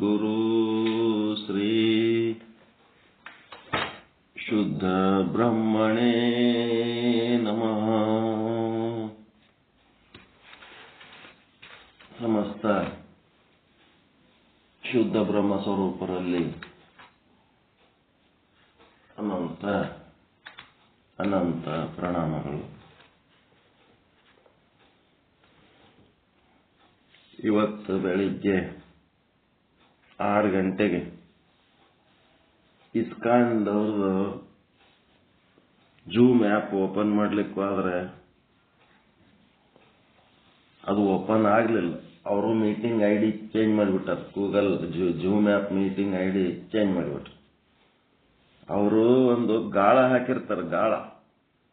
ಸದ್ಗುರು ಶ್ರೀ ಶುದ್ಧ ಬ್ರಹ್ಮಣೇ ನಮಃ. ಸಮಸ್ತ ಶುದ್ಧ ಬ್ರಹ್ಮ ಸ್ವರೂಪರಲ್ಲಿ ಅನಂತ ಅನಂತ ಪ್ರಣಾಮಗಳು. ಇವತ್ತು ಬೆಳಿಗ್ಗೆ 6 ಗಂಟೆಗೆ ಇಸ್ಕಾನ್ದವ್ರದ್ದು ಜೂಮ್ ಆ್ಯಪ್ ಓಪನ್ ಮಾಡ್ಲಿಕ್ಕೆ ಹೋದ್ರೆ ಅದು ಓಪನ್ ಆಗ್ಲಿಲ್ಲ. ಅವರು ಮೀಟಿಂಗ್ ಐಡಿ ಚೇಂಜ್ ಮಾಡಿಬಿಟ್ಟಾರ. Google Zoom app meeting ID change ಮಾಡಿಬಿಟ್ರು. ಅವರು ಒಂದು ಗಾಳ ಹಾಕಿರ್ತಾರೆ. ಗಾಳ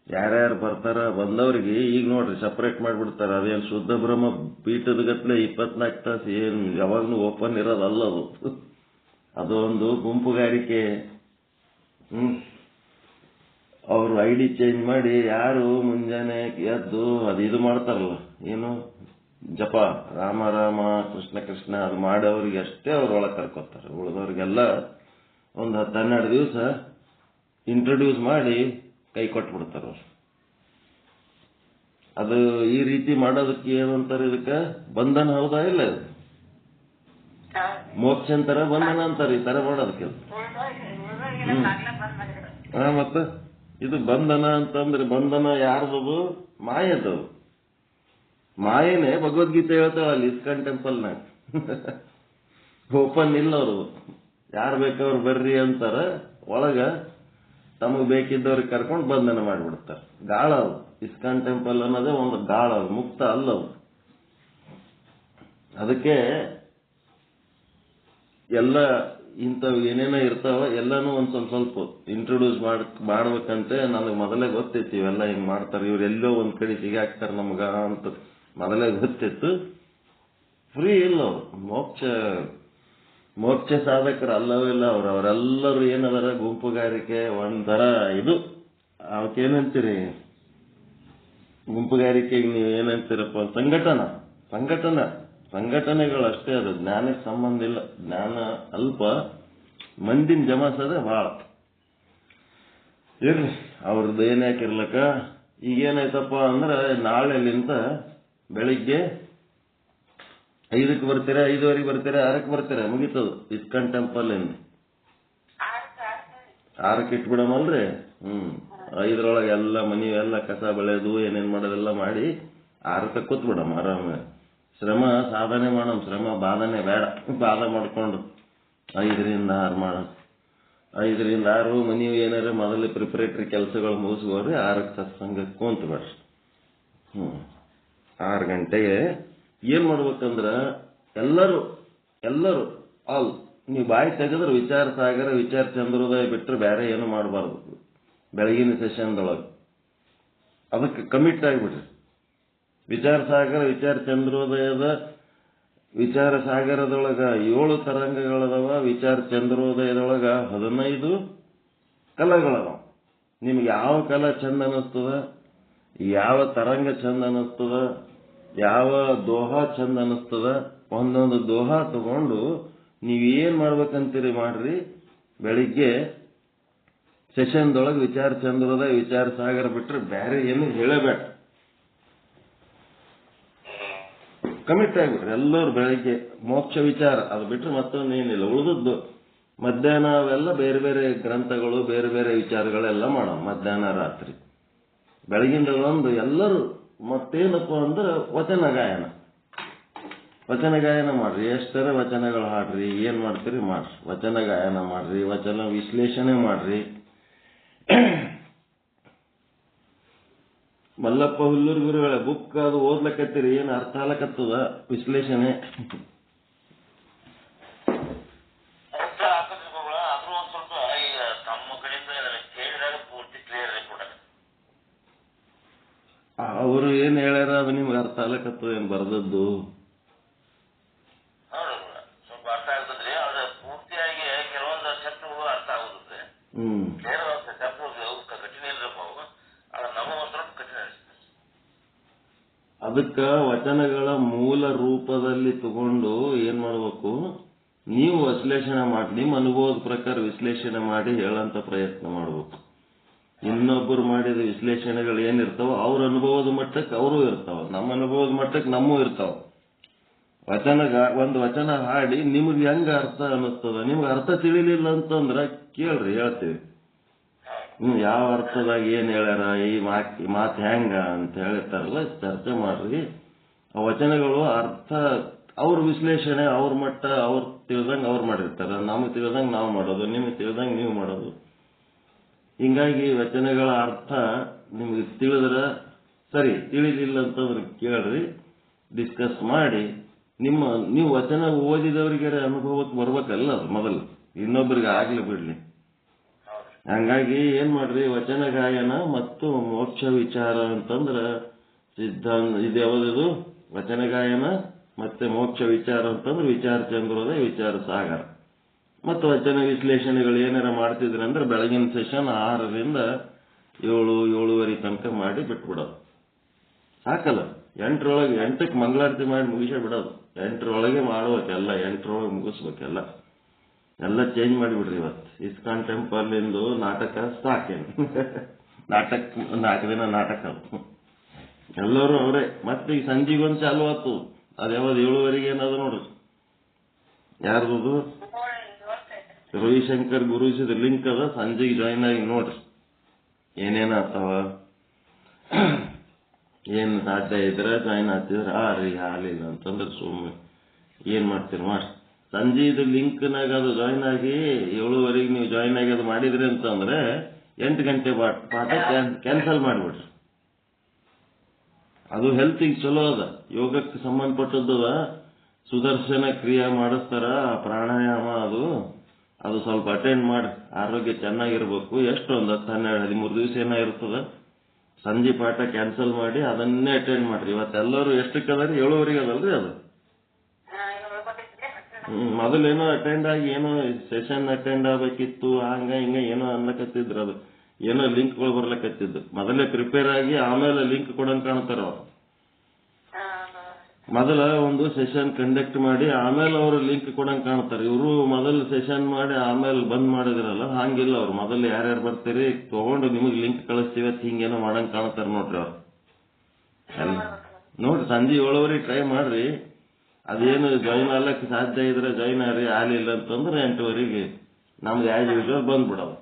ಯಾರ್ಯಾರು ಬರ್ತಾರ ಬಂದವ್ರಿಗೆ ಈಗ ನೋಡ್ರಿ ಸಪರೇಟ್ ಮಾಡಿಬಿಡ್ತಾರೆ. ಅದೇನು ಶುದ್ಧ ಬ್ರಹ್ಮ ಪೀಠದ ಗತ್ಲೆ 24 ತಾಸು ಏನು ಯಾವಾಗ್ಲೂ ಓಪನ್ ಇರೋದಲ್ಲ ಅದು. ಅದೊಂದು ಗುಂಪುಗಾರಿಕೆ. ಅವರು ಐಡಿ ಚೇಂಜ್ ಮಾಡಿ ಯಾರು ಮುಂಜಾನೆ ಎದ್ದು ಇದು ಮಾಡ್ತಾರಲ್ಲ, ಏನು ಜಪ ರಾಮ ರಾಮ ಕೃಷ್ಣ ಕೃಷ್ಣ ಅದು ಮಾಡೋರಿಗೆ ಅಷ್ಟೇ ಅವ್ರೊಳಗೆ ಕರ್ಕೋತಾರೆ. ಉಳಿದವ್ರಿಗೆಲ್ಲ ಒಂದು 10-12 ದಿವಸ ಇಂಟ್ರೊಡ್ಯೂಸ್ ಮಾಡಿ ಕೈ ಕೊಟ್ಬಿಡ್ತಾರ ಅವ್ರು. ಅದು ಈ ರೀತಿ ಮಾಡೋದಕ್ಕೆ ಏನಂತಾರೆ, ಇದಕ್ಕೆ ಬಂಧನ ಹೌದಾ ಇಲ್ಲ? ಮೋಕ್ಷ ಅಂತಾರ, ಬಂಧನ ಅಂತಾರೆ ಈ ತರ ಮಾಡೋದಕ್ಕೆ. ಮತ್ತೆ ಇದು ಬಂಧನ ಅಂತಂದ್ರೆ ಬಂಧನ ಯಾರ್ದದು? ಮಾಯದದು. ಮಾಯನೇ ಭಗವದ್ಗೀತೆ ಹೇಳ್ತಾವ ಅಲ್ಲಿ ಇಸ್ಕಾನ್ ಟೆಂಪಲ್ನಾಗ. ಓಪನ್ ಇಲ್ಲ ಅವರು. ಯಾರು ಬೇಕವ್ರು ಬರ್ರಿ ಅಂತಾರ. ಒಳಗ ತಮಗ್ ಬೇಕಿದ್ದವ್ರಿಗೆ ಕರ್ಕೊಂಡು ಬಂಧನ ಮಾಡಿಬಿಡ್ತಾರೆ. ಗಾಳ ಅದು. ಇಸ್ಕಾನ್ ಟೆಂಪಲ್ ಅನ್ನೋದೇ ಒಂದು ಗಾಳ, ಅದು ಮುಕ್ತ ಅಲ್ಲವು. ಅದಕ್ಕೆ ಎಲ್ಲ ಇಂಥವು ಏನೇನೋ ಇರ್ತಾವ ಎಲ್ಲಾನು ಒಂದ್ ಸ್ವಲ್ಪ ಇಂಟ್ರೊಡ್ಯೂಸ್ ಮಾಡ್ಬೇಕಂತೆ ನನಗೆ ಮೊದಲೇ ಗೊತ್ತಿತ್ತು. ಇವೆಲ್ಲ ಹಿಂಗ್ ಮಾಡ್ತಾರೆ, ಇವ್ರು ಎಲ್ಲೋ ಒಂದ್ ಕಡೆ ಸಿಗಾಕ್ತಾರೆ ನಮ್ಗ ಅಂತ ಮೊದಲೇ ಗೊತ್ತಿತ್ತು. ಫ್ರೀ ಇಲ್ಲ ಅವ್ರು. ಮೋಕ್ಷ ಸಾಧಕರು ಅಲ್ಲವಿಲ್ಲ ಅವ್ರು. ಅವರೆಲ್ಲರೂ ಏನದಾರ ಗುಂಪುಗಾರಿಕೆ ಒಂಥರ ಇದು. ಅವಕ್ಕೇನಂತೀರಿ ಗುಂಪುಗಾರಿಕೆಗೆ ನೀವು ಏನಂತೀರಪ್ಪ? ಸಂಘಟನೆಗಳಷ್ಟೇ. ಅದು ಜ್ಞಾನಕ್ಕೆ ಸಂಬಂಧ ಇಲ್ಲ. ಜ್ಞಾನ ಅಲ್ಪ, ಮಂದಿನ ಜಮಾಸದೆ ಬಹಳ. ಇರ್ಲಿ ಅವ್ರದ್ದು ಏನ್ಯಾಕಿರ್ಲಕ್ಕ. ಈಗೇನಾಯ್ತಪ್ಪ ಅಂದ್ರೆ ನಾಳೆಲಿಂದ ಬೆಳಿಗ್ಗೆ 5ಕ್ಕೆ ಬರ್ತೀರಾ, 5:15 ಬರ್ತೀರಾ, 6ಕ್ಕೆ ಬರ್ತೀರಾ, ಮುಗೀತದು ಇಸ್ಕಾನ್ ಟೆಂಪಲ್ ಇಂದ. 6ಕ್ಕೆ ಇಟ್ಬಿಡಮಲ್ರಿ. 5ರೊಳಗೆ ಎಲ್ಲ ಮನಿ ಎಲ್ಲ ಕಸ ಬೆಳೆದು ಏನೇನ್ ಮಾಡೋದೆಲ್ಲ ಮಾಡಿ 6ಕ್ಕೆ ಕೂತ್ಬಿಡಮ್ ಆರಾಮ. ಶ್ರಮ ಸಾಧನೆ ಮಾಡಮ್. ಶ್ರಮ ಬಾಧನೆ ಬೇಡ. ಬಾಧ ಮಾಡ್ಕೊಂಡು 5ರಿಂದ 6 ಮಾಡೋಣ. 5ರಿಂದ 6 ಮನಿ ಏನಾರ ಮೊದಲೇ ಪ್ರಿಪರೇಟರಿ ಕೆಲಸಗಳು ಮುಗಿಸ್ಕೋರಿ. 6ಕ್ಕೆ ಸತ್ಸಂಗಕ್ಕೆ ಕುಂತ್ಬೇಡ್ರಿ. 6 ಗಂಟೆಗೆ ಏನ್ ಮಾಡ್ಬೇಕಂದ್ರ ಎಲ್ಲರೂ ನೀವು ಬಾಯಿ ತೆಗೆದ್ರೆ ವಿಚಾರ ಸಾಗರ, ವಿಚಾರ ಚಂದ್ರೋದಯ ಬಿಟ್ಟರೆ ಬೇರೆ ಏನು ಮಾಡಬಾರ್ದು ಬೆಳಗಿನ ಸೆಷನ್ದೊಳಗೆ. ಅದಕ್ಕೆ ಕಮಿಟ್ ಆಗಿಬಿಡ್ರಿ. ವಿಚಾರ ಸಾಗರ, ವಿಚಾರ ಚಂದ್ರೋದಯದ ವಿಚಾರ ಸಾಗರದೊಳಗ 7 ತರಂಗಗಳದವ. ವಿಚಾರ ಚಂದ್ರೋದಯದೊಳಗ 15 ಕಲಗಳದವ. ನಿಮ್ಗೆ ಯಾವ ಕಲ ಚಂದ ಅನಿಸ್ತದ, ಯಾವ ತರಂಗ ಚಂದ ಅನಿಸ್ತದ, ಯಾವ ದೋಹ ಚಂದ ಅನಿಸ್ತದ, ಒಂದೊಂದು ದೋಹ ತಗೊಂಡು ನೀವೇನ್ ಮಾಡ್ಬೇಕಂತೀರಿ ಮಾಡ್ರಿ. ಬೆಳಿಗ್ಗೆ ಸೆಷನ್ದೊಳಗೆ ವಿಚಾರ ಚಂದ್ರೋದಯ, ವಿಚಾರ ಸಾಗರ ಬಿಟ್ರೆ ಬೇರೆ ಏನು ಹೇಳಬೇಡ. ಕಮಿಟ್ ಆಗಿಬಿಟ್ರಿ ಎಲ್ಲರೂ. ಬೆಳಿಗ್ಗೆ ಮೋಕ್ಷ ವಿಚಾರ ಅದು ಬಿಟ್ರೆ ಮತ್ತೊಂದೇನಿಲ್ಲ. ಉಳಿದದ್ದು ಮಧ್ಯಾಹ್ನ ಅವೆಲ್ಲ ಬೇರೆ ಬೇರೆ ಗ್ರಂಥಗಳು, ಬೇರೆ ಬೇರೆ ವಿಚಾರಗಳೆಲ್ಲ ಮಾಡೋಣ ಮಧ್ಯಾಹ್ನ ರಾತ್ರಿ. ಬೆಳಗಿಂದ ಒಂದು ಎಲ್ಲರೂ ಮತ್ತೇನಪ್ಪ ಅಂದ್ರೆ ವಚನ ಗಾಯನ ಮಾಡ್ರಿ. ಎಷ್ಟರ ವಚನಗಳು ಹಾಡ್ರಿ. ಏನ್ ಮಾಡ್ತೀರಿ ಮಾಡ್ರಿ. ವಚನ ಗಾಯನ ಮಾಡ್ರಿ, ವಚನ ವಿಶ್ಲೇಷಣೆ ಮಾಡ್ರಿ. ಮಲ್ಲಪ್ಪ ಹುಲ್ಲೂರು ಗುರುಗಳ ಬುಕ್ ಅದು ಓದ್ಲಕತ್ತೀರಿ, ಏನು ಅರ್ಥ ಆಗ್ಲಕತ್ತದ ವಿಶ್ಲೇಷಣೆ? ಅವರು ಏನ್ ಹೇಳ್ಯಾರ ಅದು ನಿಮ್ಗೆ ಅರ್ಥ ಆಗ್ಲಕತ್ತದ ಏನ್ ಬರ್ದದ್ದು? ಅದಕ್ಕ ವಚನಗಳ ಮೂಲ ರೂಪದಲ್ಲಿ ತಗೊಂಡು ಏನ್ ಮಾಡ್ಬೇಕು, ನೀವು ವಿಶ್ಲೇಷಣೆ ಮಾಡಿ, ನಿಮ್ಮ ಅನುಭವದ ಪ್ರಕಾರ ವಿಶ್ಲೇಷಣೆ ಮಾಡಿ ಹೇಳಂತ ಪ್ರಯತ್ನ ಮಾಡ್ಬೇಕು. ಇನ್ನೊಬ್ಬರು ಮಾಡಿದ ವಿಶ್ಲೇಷಣೆಗಳು ಏನಿರ್ತಾವ ಅವ್ರ ಅನುಭವದ ಮಟ್ಟಕ್ಕೆ ಅವರು ಇರ್ತಾವ, ನಮ್ಮ ಅನುಭವದ ಮಟ್ಟಕ್ಕೆ ನಮ್ಮೂ ಇರ್ತಾವ. ಒಂದು ವಚನ ಹಾಡಿ ನಿಮ್ಗೆ ಹೆಂಗ ಅರ್ಥ ಅನ್ನಿಸ್ತದ, ನಿಮ್ಗೆ ಅರ್ಥ ತಿಳಿಲಿಲ್ಲ ಅಂತಂದ್ರ ಕೇಳ್ರಿ, ಹೇಳ್ತೀವಿ. ಯಾವ ಅರ್ಥದಾಗ ಏನ್ ಹೇಳ್ಯಾರ, ಈ ಮಾತು ಹೆಂಗ ಅಂತ ಹೇಳಿರ್ತಾರಲ್ಲ, ಚರ್ಚೆ ಮಾಡ್ರಿ. ಆ ವಚನಗಳು ಅರ್ಥ ಅವ್ರ ವಿಶ್ಲೇಷಣೆ ಅವ್ರ ಮಟ್ಟ ಅವ್ರು ತಿಳಿದಂಗೆ ಅವ್ರು ಮಾಡಿರ್ತಾರ, ನಮಗೆ ತಿಳಿದಂಗೆ ನಾವು ಮಾಡೋದು, ನಿಮಗೆ ತಿಳಿದಂಗೆ ನೀವು ಮಾಡೋದು. ಹಿಂಗಾಗಿ ವಚನಗಳ ಅರ್ಥ ನಿಮ್ಗೆ ತಿಳಿದ್ರ ಸರಿ, ತಿಳಿಲಿಲ್ಲ ಅಂತಂದ್ರೆ ಕೇಳ್ರಿ, ಡಿಸ್ಕಸ್ ಮಾಡಿ. ನೀವು ವಚನ ಓದಿದವರಿಗೆ ಅನುಭವಕ್ಕೆ ಬರ್ಬೇಕಲ್ಲ, ಅದು ಮೊದಲು ಇನ್ನೊಬ್ಬರಿಗೆ ಆಗ್ಲಿ ಬಿಡ್ಲಿ. ಹಂಗಾಗಿ ಏನ್ ಮಾಡ್ರಿ, ವಚನ ಗಾಯನ ಮತ್ತು ಮೋಕ್ಷ ವಿಚಾರ ಅಂತಂದ್ರ ಸಿದ್ಧಾಂತ ಇದು ಯಾವ್ದು, ವಚನ ಗಾಯನ ಮತ್ತೆ ಮೋಕ್ಷ ವಿಚಾರ ಅಂತಂದ್ರೆ ವಿಚಾರ ಚಂದ್ರೋದಯ, ವಿಚಾರ ಸಾಗರ. ಮತ್ತು ವಚನ ವಿಶ್ಲೇಷಣೆಗಳು ಏನಾರ ಮಾಡ್ತಿದ್ರಿ ಅಂದ್ರೆ ಬೆಳಗಿನ ಸೆಷನ್ 6ರಿಂದ 7-7:30 ತನಕ ಮಾಡಿ ಬಿಟ್ಬಿಡೋದು. ಸಾಕಲ್ಲ, 8ಕ್ಕೆ ಮಂಗಳಾರತಿ ಮಾಡಿ ಮುಗಿಸೇ ಬಿಡೋದು. 8ರೊಳಗೆ ಮಾಡ್ಬೇಕೆಲ್ಲ, 8ರೊಳಗೆ ಮುಗಿಸ್ಬೇಕೆಲ್ಲ. ಎಲ್ಲ ಚೇಂಜ್ ಮಾಡಿಬಿಡ್ರಿ. ಇವತ್ತು ಇಸ್ಕಾನ್ ಟೆಂಪಲ್ ಇಂದು ನಾಟಕ ಸಾಕೇನು, ನಾಟಕ 4 ದಿನ ನಾಟಕ ಎಲ್ಲರೂ ಅವರೇ. ಮತ್ತೆ ಈಗ ಸಂಜೆಗೊಂದು ಚಾಲು ಆತು, ಅದು ಯಾವ್ದು 7:30 ಏನದ ನೋಡ್ರಿ. ಯಾರ್ದು ರವಿಶಂಕರ್ ಗುರುಸಿದ ಲಿಂಕ್ ಅದ, ಸಂಜೆಗೆ ಜಾಯಿನ್ ಆಗಿ ನೋಡ್ರಿ ಏನೇನಾಗ್ತಾವ. ಏನ್ ಸಾಧ್ಯ ಇದ್ರೆ ಜಾಯಿನ್ ಆಗ್ತಿದ್ರೆ ಹಾಲಿಲ್ಲ ಅಂತಂದ್ರೆ ಸುಮ್ಮನೆ ಏನ್ ಮಾಡ್ತೀರಿ ಮಾಡಿ. ಸಂಜೆದು ಲಿಂಕ್ನಾಗ ಅದು ಜಾಯಿನ್ ಆಗಿ 7:30 ನೀವು ಜಾಯಿನ್ ಆಗಿ ಅದು ಮಾಡಿದ್ರಿ ಅಂತಂದ್ರೆ 8 ಗಂಟೆ ಪಾಠ ಕ್ಯಾನ್ಸಲ್ ಮಾಡಿಬಿಡ್ರಿ. ಅದು ಹೆಲ್ತಿಗೆ ಚಲೋ ಅದ, ಯೋಗಕ್ಕೆ ಸಂಬಂಧಪಟ್ಟದ್ದದ. ಸುದರ್ಶನ ಕ್ರಿಯೆ ಮಾಡಿಸ್ತಾರ, ಪ್ರಾಣಾಯಾಮ ಅದು ಸ್ವಲ್ಪ ಅಟೆಂಡ್ ಮಾಡಿ, ಆರೋಗ್ಯ ಚೆನ್ನಾಗಿರ್ಬೇಕು. ಎಷ್ಟು ಒಂದು 10-12-13 ದಿವಸ ಏನೋ ಇರ್ತದ. ಸಂಜೆ ಪಾಠ ಕ್ಯಾನ್ಸಲ್ ಮಾಡಿ ಅದನ್ನೇ ಅಟೆಂಡ್ ಮಾಡ್ರಿ. ಇವತ್ತೆಲ್ಲರೂ ಎಷ್ಟಕ್ಕೆ ಅದರಿ, 7:30 ಅದಲ್ರಿ ಅದು. ಮೊದಲೇನೋ ಅಟೆಂಡ್ ಆಗಿ ಏನೋ ಸೆಷನ್ ಅಟೆಂಡ್ ಆಗ್ಬೇಕಿತ್ತು, ಹಂಗ ಹಿಂಗ ಏನೋ ಅನ್ಲಕತ್ತಿದ್ರು. ಅದು ಏನೋ ಲಿಂಕ್ಗಳು ಬರ್ಲಕತ್ತಿದ್ದು. ಮೊದಲೇ ಪ್ರಿಪೇರ್ ಆಗಿ ಆಮೇಲೆ ಲಿಂಕ್ ಕೊಡಂಗ್ ಕಾಣ್ತಾರ ಅವ್ರು. ಮೊದಲ ಒಂದು ಸೆಷನ್ ಕಂಡಕ್ಟ್ ಮಾಡಿ ಆಮೇಲೆ ಅವರು ಲಿಂಕ್ ಕೊಡಂಗ್ ಕಾಣ್ತಾರೆ. ಇವರು ಮೊದಲು ಸೆಷನ್ ಮಾಡಿ ಆಮೇಲೆ ಬಂದ್ ಮಾಡಿದ್ರಲ್ಲ, ಹಂಗಿಲ್ಲ. ಅವ್ರು ಮೊದಲು ಯಾರ್ಯಾರು ಬರ್ತೀರಿ ತಗೊಂಡು ನಿಮಗೆ ಲಿಂಕ್ ಕಳಿಸ್ತೀವಿ ಅಂತ ಹಿಂಗೇನೋ ಮಾಡಂಗ್ ಕಾಣ್ತಾರ ನೋಡ್ರಿ ಅವ್ರು. ನೋಡ್ರಿ, ಸಂಜೆ 7:30 ಟ್ರೈ ಮಾಡ್ರಿ. ಅದೇನು ಜಾಯಿನ್ ಆಗ್ಲಕ್ಕೆ ಸಾಧ್ಯ ಇದ್ರೆ ಜಾಯಿನ್ ಆಗ್ರಿ, ಆಗ್ಲಿಲ್ಲ ಅಂತಂದ್ರೆ 8:30 ನಮ್ದು ಆಸ್ ಯೂಶುವಲ್ ಬಂದ್ಬಿಡೋದು.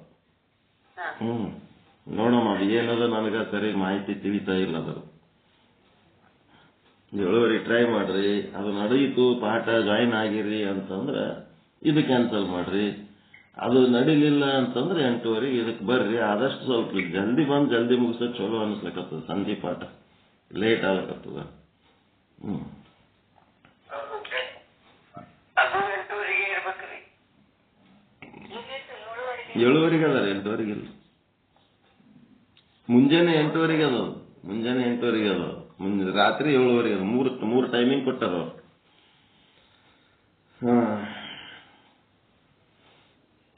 ನೋಡೋಣ, ಅದು ಏನದ ನನಗೆ ಸರಿ ಮಾಹಿತಿ ತಿಳಿತಾ ಇಲ್ಲ. ಅದ್ರ 7:30 ಟ್ರೈ ಮಾಡ್ರಿ. ಅದು ನಡೆಯಿತು, ಪಾಠ ಜಾಯಿನ್ ಆಗಿರಿ ಅಂತಂದ್ರೆ ಇದು ಕ್ಯಾನ್ಸಲ್ ಮಾಡ್ರಿ. ಅದು ನಡೀಲಿಲ್ಲ ಅಂತಂದ್ರೆ 8:30 ಇದಕ್ಕೆ ಬರ್ರಿ. ಆದಷ್ಟು ಸ್ವಲ್ಪ ಜಲ್ದಿ ಬಂದು ಜಲ್ದಿ ಮುಗಿಸೋದು ಚಲೋ ಅನಿಸ್ಲಿಕ್ಕತ್ತದ. ಸಂಜೆ ಪಾಠ ಲೇಟ್ ಆಗ್ಲಕತ್ತದ. 7:30 ಅದ, 8:30 ಇಲ್ಲ. ಮುಂಜಾನೆ 8:30 ಅದ, ಮುಂಜಾನೆ 8:30 ಅದ, ರಾತ್ರಿ 7:30 ಅದ. ಮೂರು ಟೈಮಿಂಗ್ ಕೊಟ್ಟಾರ ಅವ್ರು.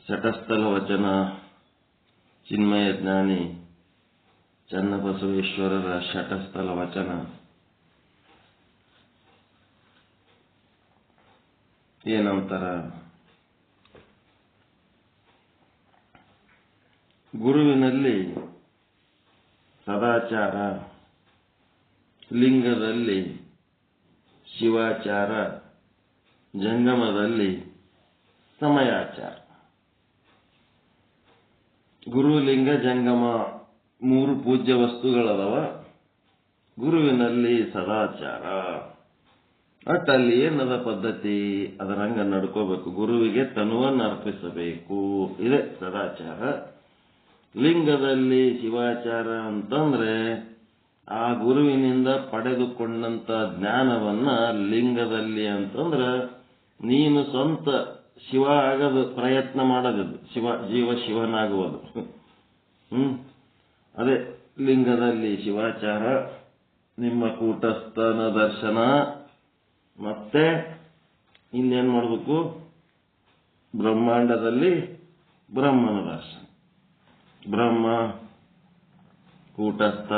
ಶಟಸ್ಥಲ ವಚನ, ಚಿನ್ಮಯ ಜ್ಞಾನಿ ಚನ್ನಬಸವೇಶ್ವರರ ಶಟಸ್ಥಲ ವಚನ. ಏನಂತಾರ, ಗುರುವಿನಲ್ಲಿ ಸದಾಚಾರ, ಲಿಂಗದಲ್ಲಿ ಶಿವಾಚಾರ, ಜಂಗಮದಲ್ಲಿ ಸಮಯಾಚಾರ. ಗುರು, ಲಿಂಗ, ಜಂಗಮ 3 ಪೂಜ್ಯ ವಸ್ತುಗಳದವ. ಗುರುವಿನಲ್ಲಿ ಸದಾಚಾರ, ಅಲ್ಲಿ ಏನದ ಪದ್ಧತಿ ಅದರಂಗ ನಡ್ಕೋಬೇಕು. ಗುರುವಿಗೆ ತನುವನ್ನು ಅರ್ಪಿಸಬೇಕು, ಇದೆ ಸದಾಚಾರ. ಲಿಂಗದಲ್ಲಿ ಶಿವಾಚಾರ ಅಂತಂದ್ರೆ ಆ ಗುರುವಿನಿಂದ ಪಡೆದುಕೊಂಡಂತ ಜ್ಞಾನವನ್ನ ಲಿಂಗದಲ್ಲಿ ಅಂತಂದ್ರ ನೀನು ಸ್ವಂತ ಶಿವ ಆಗದ ಪ್ರಯತ್ನ ಮಾಡೋದು, ಜೀವ ಶಿವನಾಗುವುದು. ಅದೇ ಲಿಂಗದಲ್ಲಿ ಶಿವಾಚಾರ, ನಿಮ್ಮ ಕೂಟಸ್ಥನ ದರ್ಶನ. ಮತ್ತೆ ಇನ್ನೇನ್ ಮಾಡಬೇಕು, ಬ್ರಹ್ಮಾಂಡದಲ್ಲಿ ಬ್ರಹ್ಮನ ದರ್ಶನ. ಬ್ರಹ್ಮ ಕೂಟಸ್ಥ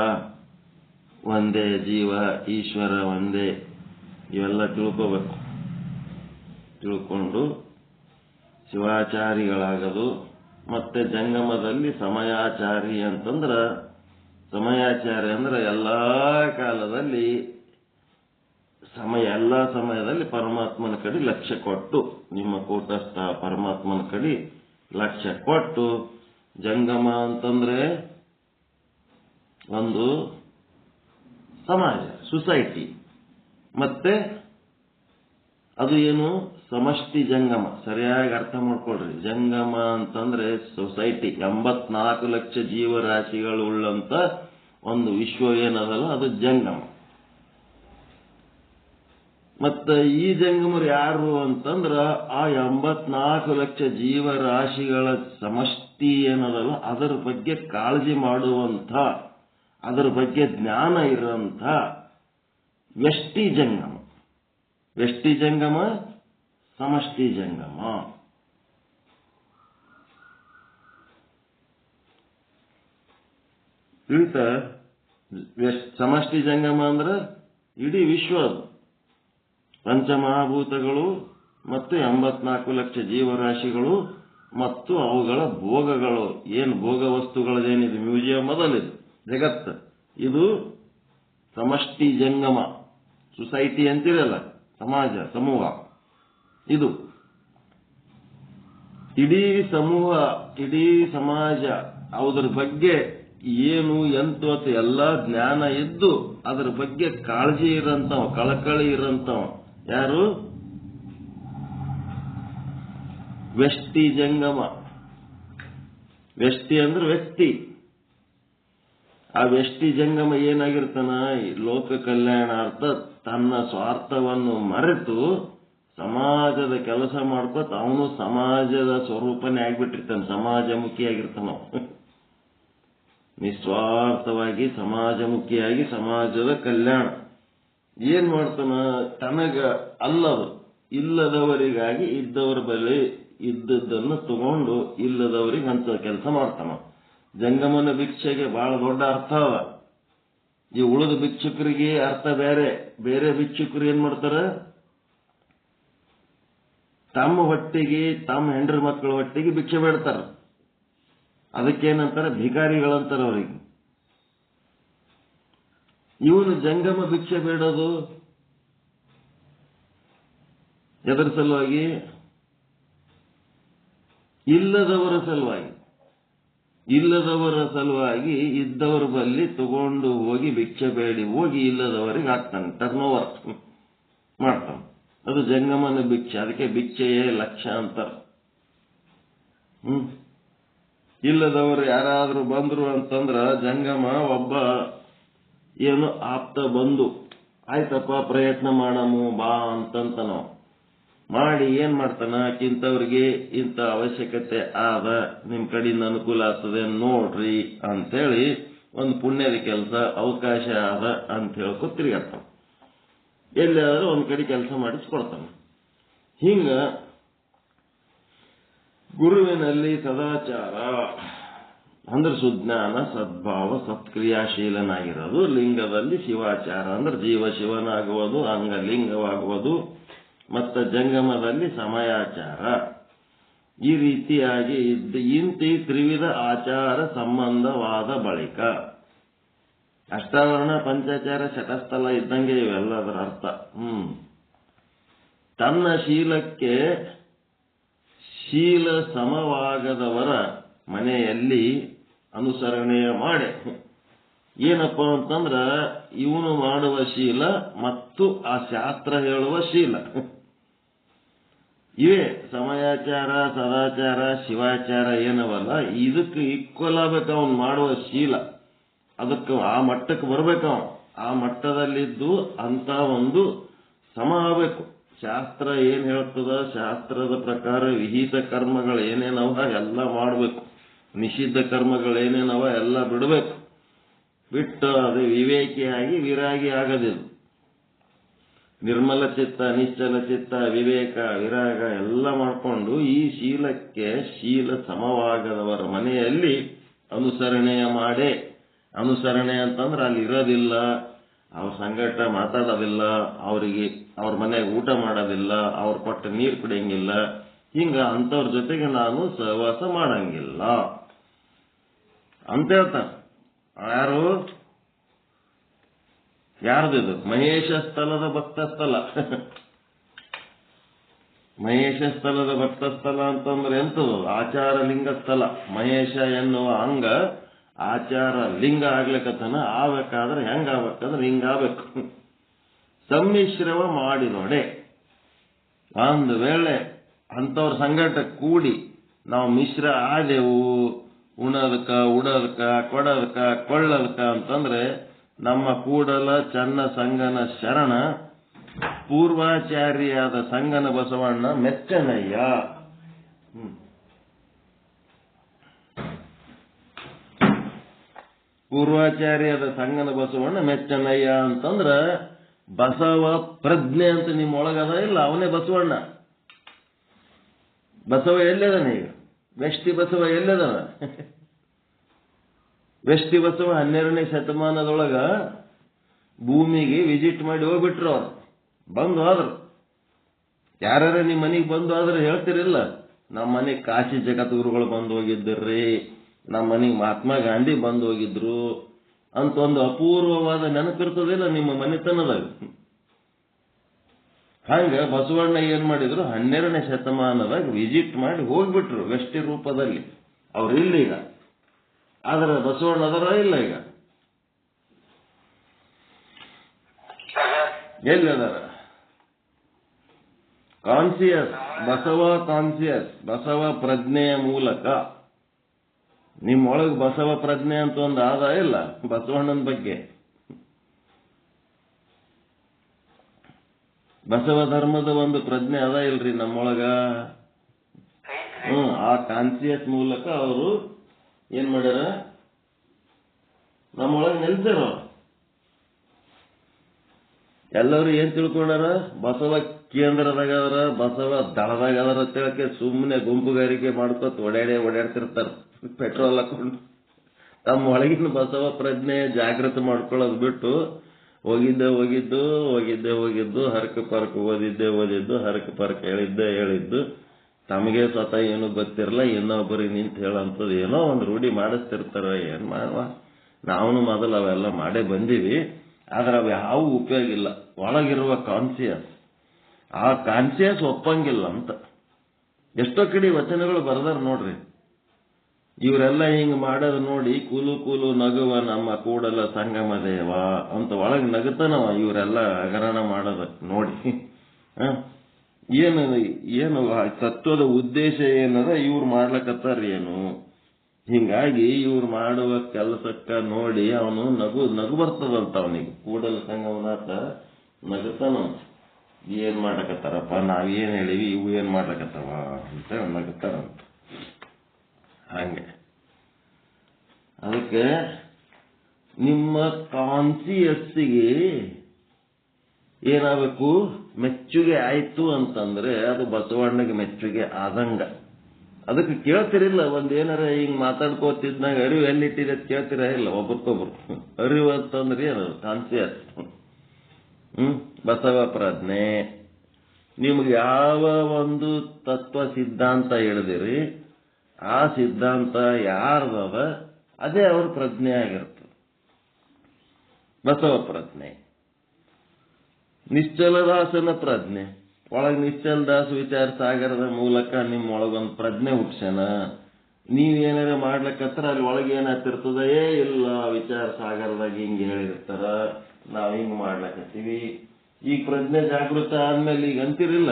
ಒಂದೇ, ಜೀವ ಈಶ್ವರ ಒಂದೇ, ಇವೆಲ್ಲ ತಿಳ್ಕೋಬೇಕು. ತಿಳ್ಕೊಂಡು ಶಿವಾಚಾರಿಗಳಾಗದು. ಮತ್ತೆ ಜಂಗಮದಲ್ಲಿ ಸಮಯಾಚಾರಿ ಅಂತಂದ್ರ, ಸಮಯಾಚಾರಿ ಅಂದ್ರೆ ಎಲ್ಲಾ ಕಾಲದಲ್ಲಿ ಎಲ್ಲ ಸಮಯದಲ್ಲಿ ಪರಮಾತ್ಮನ ಕಡೆ ಲಕ್ಷ್ಯ ಕೊಟ್ಟು, ನಿಮ್ಮ ಕೂಟಸ್ಥ ಪರಮಾತ್ಮನ ಕಡೆ ಲಕ್ಷ್ಯ ಕೊಟ್ಟು, ಜಂಗಮ ಅಂತಂದ್ರೆ ಒಂದು ಸಮಾಜ, ಸೊಸೈಟಿ. ಮತ್ತೆ ಅದು ಏನು, ಸಮಷ್ಟಿ ಜಂಗಮ. ಸರಿಯಾಗಿ ಅರ್ಥ ಮಾಡ್ಕೊಳ್ರಿ. ಜಂಗಮ ಅಂತಂದ್ರೆ ಸೊಸೈಟಿ, 84 ಲಕ್ಷ ಜೀವರಾಶಿಗಳು ಉಳ್ಳಂತ ಒಂದು ವಿಶ್ವ ಏನದಲ್ಲ, ಅದು ಜಂಗಮ. ಮತ್ತೆ ಈ ಜಂಗಮರು ಯಾರು ಅಂತಂದ್ರ ಆ 84 ಲಕ್ಷ ಜೀವರಾಶಿಗಳ ಸಮಷ್ಟಿ ಏನದಲ್ಲ ಅದರ ಬಗ್ಗೆ ಕಾಳಜಿ ಮಾಡುವಂಥ, ಅದರ ಬಗ್ಗೆ ಜ್ಞಾನ ಇರುವಂಥ ವ್ಯಷ್ಟಿ ಜಂಗಮ. ವ್ಯಷ್ಟಿ ಜಂಗಮ, ಸಮಷ್ಟಿ ಜಂಗಮ. ಸಮಷ್ಟಿ ಜಂಗಮ ಅಂದ್ರೆ ಇಡೀ ವಿಶ್ವ, ಪಂಚಮಹಾಭೂತಗಳು ಮತ್ತು 84 ಲಕ್ಷ ಜೀವರಾಶಿಗಳು ಮತ್ತು ಅವುಗಳ ಭೋಗಗಳು, ಏನು ಭೋಗ ವಸ್ತುಗಳೇನಿದೆ, ಮ್ಯೂಸಿಯಂ ಮೊದಲಿದು ಜಗತ್ತು, ಇದು ಸಮಷ್ಟಿ ಜಂಗಮ. ಸೊಸೈಟಿ ಅಂತಿರಲ್ಲ, ಸಮಾಜ, ಸಮೂಹ. ಇದು ಇಡೀ ಸಮೂಹ, ಇಡೀ ಸಮಾಜ, ಅದರ ಬಗ್ಗೆ ಏನು ಎಂತು ಅಂತ ಎಲ್ಲಾ ಜ್ಞಾನ ಇದ್ದು ಅದರ ಬಗ್ಗೆ ಕಾಳಜಿ ಇರಂತವ, ಕಳಕಳಿ ಇರಂತವ ಯಾರು, ವ್ಯಷ್ಟಿ ಜಂಗಮ. ವ್ಯಷ್ಟಿ ಅಂದ್ರೆ ವ್ಯಕ್ತಿ. ಆ ವ್ಯಷ್ಟಿ ಜಂಗಮ ಏನಾಗಿರ್ತಾನ, ಲೋಕ ಕಲ್ಯಾಣಾರ್ಥ ತನ್ನ ಸ್ವಾರ್ಥವನ್ನು ಮರೆತು ಸಮಾಜದ ಕೆಲಸ ಮಾಡ್ಕೊತ ಅವನು ಸಮಾಜದ ಸ್ವರೂಪನೇ ಆಗ್ಬಿಟ್ಟಿರ್ತಾನೆ, ಸಮಾಜಮುಖಿಯಾಗಿರ್ತಾನ. ನಿಸ್ವಾರ್ಥವಾಗಿ ಸಮಾಜಮುಖಿಯಾಗಿ ಸಮಾಜದ ಕಲ್ಯಾಣ ಏನ್ ಮಾಡ್ತಾನ, ತನಗ ಅಲ್ಲದು ಇಲ್ಲದವರಿಗಾಗಿ ಇದ್ದವರ ಬಳಿ ಇದ್ದದ್ದನ್ನು ತಗೊಂಡು ಇಲ್ಲದವರಿಗೆ ಅಂತ ಕೆಲಸ ಮಾಡ್ತಾನ. ಜಂಗಮನ ಭಿಕ್ಷೆಗೆ ಬಹಳ ದೊಡ್ಡ ಅರ್ಥ ಅದ. ಈ ಉಳಿದ ಭಿಕ್ಷುಕರಿಗೆ ಅರ್ಥ ಬೇರೆ. ಬೇರೆ ಭಿಕ್ಷುಕರು ಏನ್ ಮಾಡ್ತಾರ, ತಮ್ಮ ಹೊಟ್ಟಿಗೆ, ತಮ್ಮ ಹೆಂಡ್ರ ಮಕ್ಕಳ ಹೊಟ್ಟಿಗೆ ಭಿಕ್ಷೆ ಬೇಡ್ತಾರ. ಅದಕ್ಕೇನಂತಾರ, ಭಿಕಾರಿಗಳಂತಾರ ಅವರಿಗೆ. ಇವನು ಜಂಗಮ ಭಿಕ್ಷೆ ಬೇಡೋದು ಎದರ ಸಲುವಾಗಿ, ಇಲ್ಲದವರ ಸಲುವಾಗಿ. ಇಲ್ಲದವರ ಸಲುವಾಗಿ ಇದ್ದವರ ಬಲ್ಲಿ ತಗೊಂಡು ಹೋಗಿ ಭಿಕ್ಷೆ ಬೇಡಿ ಹೋಗಿ ಇಲ್ಲದವರಿಗೆ ಹಾಕ್ತಾನೆ, ಟರ್ನ್ ಓವರ್ ಮಾಡ್ತಾನೆ. ಅದು ಜಂಗಮನ ಭಿಕ್ಷೆ. ಅದಕ್ಕೆ ಭಿಕ್ಷೆಯೇ ಲಕ್ಷ್ಯ ಅಂತಾರ. ಇಲ್ಲದವರು ಯಾರಾದ್ರೂ ಬಂದ್ರು ಅಂತಂದ್ರ ಜಂಗಮ ಒಬ್ಬ ಏನು ಆಪ್ತ ಬಂದು, ಆಯ್ತಪ್ಪ ಪ್ರಯತ್ನ ಮಾಡಮು ಬಾ ಅಂತಂತ ನಾವು ಮಾಡಿ ಏನ್ ಮಾಡ್ತಾನ, ಇಂಥವ್ರಿಗೆ ಇಂಥ ಅವಶ್ಯಕತೆ ಆದ, ನಿಮ್ ಕಡೆಯಿಂದ ಅನುಕೂಲ ಆಗ್ತದೆ ನೋಡ್ರಿ ಅಂತೇಳಿ ಒಂದು ಪುಣ್ಯದ ಕೆಲಸ ಅವಕಾಶ ಆದ ಅಂತ ಹೇಳ್ಕೊತ ತಿರುಗಾಡ್ತಾನ. ಎಲ್ಲಾದ್ರೂ ಒಂದ್ ಕಡೆ ಕೆಲಸ ಮಾಡಿಸ್ಕೊಡ್ತಾನ. ಹಿಂಗ ಗುರುವಿನಲ್ಲಿ ಸದಾಚಾರ ಅಂದ್ರೆ ಸುಜ್ಞಾನ, ಸದ್ಭಾವ, ಸತ್ಕ್ರಿಯಾಶೀಲನಾಗಿರೋದು. ಲಿಂಗದಲ್ಲಿ ಶಿವಾಚಾರ ಅಂದ್ರೆ ಜೀವ ಶಿವನಾಗುವುದು, ಅಂಗಲಿಂಗವಾಗುವುದು. ಮತ್ತು ಜಂಗಮದಲ್ಲಿ ಸಮಯಾಚಾರ. ಈ ರೀತಿಯಾಗಿ ಇಂತಿ ತ್ರಿವಿಧ ಆಚಾರ ಸಂಬಂಧವಾದ ಬಳಿಕ ಅಷ್ಟಾವರಣ ಪಂಚಾಚಾರ ಶಟಸ್ಥಲ ಇದ್ದಂಗೆ ಇವೆಲ್ಲದರ ಅರ್ಥ. ತನ್ನ ಶೀಲಕ್ಕೆ ಶೀಲ ಸಮವಾಗದವರ ಮನೆಯಲ್ಲಿ ಅನುಸರಣೆಯ ಮಾಡೆ. ಏನಪ್ಪ ಅಂತಂದ್ರ ಇವನು ಮಾಡುವ ಶೀಲ ಮತ್ತು ಆ ಶಾಸ್ತ್ರ ಹೇಳುವ ಶೀಲ ಇವೇ ಸಮಯಾಚಾರ, ಸದಾಚಾರ, ಶಿವಾಚಾರ ಏನವಲ್ಲ, ಇದಕ್ಕೆ ಈಕ್ವಲ್ ಆಗ್ಬೇಕು ಅವನು ಮಾಡುವ ಶೀಲ. ಅದಕ್ಕೆ ಆ ಮಟ್ಟಕ್ಕೆ ಬರ್ಬೇಕು ಅವನು. ಆ ಮಟ್ಟದಲ್ಲಿದ್ದು ಅಂತ ಒಂದು ಸಮ ಆಗಬೇಕು. ಶಾಸ್ತ್ರ ಏನ್ ಹೇಳ್ತದ, ಶಾಸ್ತ್ರದ ಪ್ರಕಾರ ವಿಹಿತ ಕರ್ಮಗಳು ಏನೇನವ ಎಲ್ಲ ಮಾಡಬೇಕು, ನಿಷಿದ್ಧ ಕರ್ಮಗಳೇನೇನವ ಎಲ್ಲ ಬಿಡಬೇಕು. ಬಿಟ್ಟು ಅದು ವಿವೇಕಿಯಾಗಿ ವಿರಾಗಿ ಆಗದಿಲ್ಲ. ನಿರ್ಮಲ ಚಿತ್ತ, ನಿಶ್ಚಲ ಚಿತ್ತ, ವಿವೇಕ, ವಿರಾಗ ಎಲ್ಲ ಮಾಡಿಕೊಂಡು ಈ ಶೀಲಕ್ಕೆ ಶೀಲ ಸಮವಾಗದವರ ಮನೆಯಲ್ಲಿ ಅನುಸರಣೆಯ ಮಾಡೇ. ಅನುಸರಣೆ ಅಂತಂದ್ರೆ ಅಲ್ಲಿ ಇರೋದಿಲ್ಲ, ಅವ್ರ ಸಂಗಟ ಮಾತಾಡೋದಿಲ್ಲ, ಅವರಿಗೆ ಅವ್ರ ಮನೆಗೆ ಊಟ ಮಾಡೋದಿಲ್ಲ, ಅವ್ರ ಕೊಟ್ಟ ನೀರು ಕುಡಿಯಂಗಿಲ್ಲ, ಹಿಂಗ ಅಂತವ್ರ ಜೊತೆಗೆ ನಾನು ಸಹವಾಸ ಮಾಡಂಗಿಲ್ಲ ಅಂತ ಹೇಳ್ತಾನೆ. ಯಾರ್ದಿದು? ಮಹೇಶ ಸ್ಥಳದ ಭಕ್ತಸ್ಥಳ. ಮಹೇಶ ಸ್ಥಳದ ಭಕ್ತಸ್ಥಳ ಅಂತಂದ್ರೆ ಎಂತದು? ಆಚಾರ ಲಿಂಗ ಸ್ಥಳ. ಮಹೇಶ ಎನ್ನುವ ಅಂಗ ಆಚಾರ ಲಿಂಗ ಆಗ್ಲಿಕ್ಕತನ. ಆಗ್ಬೇಕಾದ್ರೆ ಹೆಂಗಾಗ್ಬೇಕಂದ್ರೆ ಹಿಂಗಾಗಬೇಕು. ಸಮ್ಮಿಶ್ರವ ಮಾಡಿ ನೋಡೆ. ಒಂದು ವೇಳೆ ಅಂಥವ್ರ ಸಂಗಟ ಕೂಡಿ ನಾವು ಮಿಶ್ರ ಆದೆವು, ಉಣದಕ್ಕ ಉಡದಕ್ಕ ಕೊಡದಕ್ಕ ಕೊಳ್ಳದಕ್ಕ ಅಂತಂದ್ರೆ ನಮ್ಮ ಕೂಡಲ ಚನ್ನ ಸಂಗನ ಶರಣ ಪೂರ್ವಾಚಾರಿಯಾದ ಸಂಗನ ಬಸವಣ್ಣ ಮೆಚ್ಚನಯ್ಯ. ಪೂರ್ವಾಚಾರ್ಯದ ಸಂಗನ ಬಸವಣ್ಣ ಮೆಚ್ಚನಯ್ಯ ಅಂತಂದ್ರ ಬಸವ ಪ್ರಜ್ಞೆ ಅಂತ ನಿಮ್ಮೊಳಗದ ಇಲ್ಲ, ಅವನೇ ಬಸವಣ್ಣ. ಬಸವ ಎಲ್ಲದನ ಈಗ? ವೆಷ್ಟಿ ಬಸವ ಎಲ್ಲದನ? ವೆಷ್ಟಿ ಬಸವ 12ನೇ ಶತಮಾನದೊಳಗ ಭೂಮಿಗೆ ವಿಸಿಟ್ ಮಾಡಿ ಹೋಗ್ಬಿಟ್ರು. ಅವ್ರು ಬಂದು ಹೋದ್ರು. ಯಾರ್ಯಾರ ನಿಮ್ಮ ಮನೆಗೆ ಬಂದು ಆದ್ರೆ ಹೇಳ್ತಿರಿಲ್ಲ, ನಮ್ಮ ಮನೆಗೆ ಕಾಶಿ ಜಗದ್ಗುರುಗಳು ಬಂದು ಹೋಗಿದ್ದಿರ್ರಿ, ನಮ್ಮ ಮನೆಗೆ ಮಹಾತ್ಮ ಗಾಂಧಿ ಬಂದು ಹೋಗಿದ್ರು ಅಂತ ಒಂದು ಅಪೂರ್ವವಾದ ನೆನಪಿರ್ತದಿಲ್ಲ ನಿಮ್ಮ ಮನೆತನದಾಗ. ಹಂಗ ಬಸವಣ್ಣ ಏನ್ ಮಾಡಿದ್ರು, 12ನೇ ಶತಮಾನದಾಗ ವಿಸಿಟ್ ಮಾಡಿ ಹೋಗ್ಬಿಟ್ರು ವೆಷ್ಟಿ ರೂಪದಲ್ಲಿ. ಅವ್ರು ಇಲ್ಲ ಈಗ. ಆದ್ರೆ ಬಸವಣ್ಣ ಅದರ ಇಲ್ಲ ಈಗ. ಎಲ್ಲದಾರ? ಕಾನ್ಸಿಯಸ್ ಬಸವ, ಕಾನ್ಸಿಯಸ್ ಬಸವ ಪ್ರಜ್ಞೆಯ ಮೂಲಕ ನಿಮ್ಮೊಳಗೆ ಬಸವ ಪ್ರಜ್ಞೆ ಅಂತ ಒಂದು ಆದ ಇಲ್ಲ ಬಸವಣ್ಣನ ಬಗ್ಗೆ. ಬಸವ ಧರ್ಮದ ಒಂದು ಪ್ರಜ್ಞೆ ಅದ ಇಲ್ರಿ ನಮ್ಮೊಳಗ. ಆ ಕಾನ್ಸಿಯಸ್ ಮೂಲಕ ಅವರು ಏನ್ ಮಾಡ್ಯಾರ, ನಮ್ಮೊಳಗೆ ನೆಲೆಸ್ಯಾರ. ಎಲ್ಲರೂ ಏನ್ ತಿಳ್ಕೊಂಡಾರ? ಬಸವ ಕೇಂದ್ರದಾಗದ್ರ, ಬಸವ ದಳದಾಗದ್ರ ತಿಳಕ್ಕೆ ಸುಮ್ಮನೆ ಗುಂಪುಗಾರಿಕೆ ಮಾಡ್ಕೊತ ಓಡಾಡ್ತಿರ್ತಾರ ಪೆಟ್ರೋಲ್ ಹಾಕೊಂಡು. ತಮ್ಮ ಒಳಗಿನ ಬಸವ ಪ್ರಜ್ಞೆ ಜಾಗೃತಿ ಮಾಡ್ಕೊಳ್ಳೋದು ಬಿಟ್ಟು ಹೋಗಿದ್ದು ಹರಕ ಪರಕ ಓದಿದ್ದು ಹರಕ ಪರಕ ಹೇಳಿದ್ದು ತಮಗೆ ಸ್ವತಃ ಏನು ಗೊತ್ತಿರಲ್ಲ, ಇನ್ನೊಬ್ಬರಿಗೆ ನಿಂತು ಹೇಳಂತದ್ದು ಏನೋ ಒಂದು ರೂಢಿ ಮಾಡಿಸ್ತಿರ್ತಾರ. ಏನ್ ಮಾಡುವ, ನಾವು ಮೊದಲು ಅವೆಲ್ಲ ಮಾಡೇ ಬಂದೀವಿ. ಆದ್ರೆ ಅವು ಯಾವ ಉಪಯೋಗ ಇಲ್ಲ. ಒಳಗಿರುವ ಕಾನ್ಸಿಯಸ್, ಆ ಕಾನ್ಸಿಯಸ್ ಒಪ್ಪಂಗಿಲ್ಲ ಅಂತ ಎಷ್ಟೋ ಕಡೆ ವಚನಗಳು ಬರೆದಾರ ನೋಡ್ರಿ. ಇವರೆಲ್ಲ ಹಿಂಗ್ ಮಾಡೋದು ನೋಡಿ ಕೂಲು ನಗುವ ನಮ್ಮ ಕೂಡಲ ಸಂಗಮ ದೇವ ಅಂತ ಒಳಗೆ ನಗುತ್ತಾನವ. ಇವರೆಲ್ಲ ಹಗರಣ ಮಾಡೋದ ನೋಡಿ ಏನು ತತ್ವದ ಉದ್ದೇಶ ಏನದ, ಇವ್ರು ಮಾಡ್ಲಕತ್ತಾರ ಏನು. ಹಿಂಗಾಗಿ ಇವ್ರು ಮಾಡುವ ಕೆಲಸಕ್ಕ ನೋಡಿ ಅವನು ನಗು ಬರ್ತದಂತ ಅವನಿಗೆ. ಕೂಡಲ ಸಂಗಮನಾಥ ನಗುತ್ತಾನ. ಏನ್ ಮಾಡ್ಲಕತ್ತಾರಪ್ಪ, ನಾವೇನ್ ಹೇಳಿವಿ, ಇವು ಏನ್ ಮಾಡ್ಲಕತ್ತಾವ ಅಂತ ನಗುತ್ತಾರಂತ. ಹಂಗೆ ಅದಕ್ಕೆ ನಿಮ್ಮ ಕಾನ್ಸಿಯಸ್ಸಿಗೆ ಏನಾಗಬೇಕು, ಮೆಚ್ಚುಗೆ ಆಯ್ತು ಅಂತಂದ್ರೆ ಅದು ಬಸವಣ್ಣಗೆ ಮೆಚ್ಚುಗೆ ಆದಂಗ. ಅದಕ್ಕೆ ಕೇಳ್ತಿರಿಲ್ಲ, ಒಂದೇನಾರ ಹಿಂಗ್ ಮಾತಾಡ್ಕೋತಿದ್ನಾಗ ಅರಿವು ಎಲ್ಲಿಟ್ಟಿದೆ ಕೇಳ್ತಿರ ಇಲ್ಲ ಒಬ್ರಿಗೊಬ್ರು. ಅರಿವು ಅಂತಂದ್ರೆ ಏನು? ಕಾನ್ಸಿಯಸ್. ಬಸವ ಪ್ರಜ್ಞೆ. ನಿಮ್ಗೆ ಯಾವ ಒಂದು ತತ್ವ ಸಿದ್ಧಾಂತ ಹೇಳಿದಿರಿ, ಆ ಸಿದ್ಧಾಂತ ಯಾರ್ದದ ಅದೇ ಅವ್ರ ಪ್ರಜ್ಞೆ ಆಗಿರ್ತದೆ. ಬಸವ ಪ್ರಜ್ಞೆ. ನಿಶ್ಚಲದಾಸನ ಪ್ರಜ್ಞೆ. ಒಳಗೆ ನಿಶ್ಚಲದಾಸ ವಿಚಾರ ಸಾಗರದ ಮೂಲಕ ನಿಮ್ಮೊಳಗೊಂದು ಪ್ರಜ್ಞೆ ಹುಟ್ಸ್ಯಾನ. ನೀವೇನಾರ ಮಾಡ್ಲಕ್ಕತ್ರ ಅಲ್ಲಿ ಒಳಗೆ ಏನಾಗ್ತಿರ್ತದ, ಇಲ್ಲ ವಿಚಾರ ಸಾಗರದಾಗ ಹಿಂಗೆ ಹೇಳಿರ್ತಾರ, ನಾವ್ ಹಿಂಗ್ ಮಾಡ್ಲಕತ್ತೀವಿ. ಈಗ ಪ್ರಜ್ಞೆ ಜಾಗೃತ ಆದ್ಮೇಲೆ ಈಗ ಅಂತಿರಿಲ್ಲ,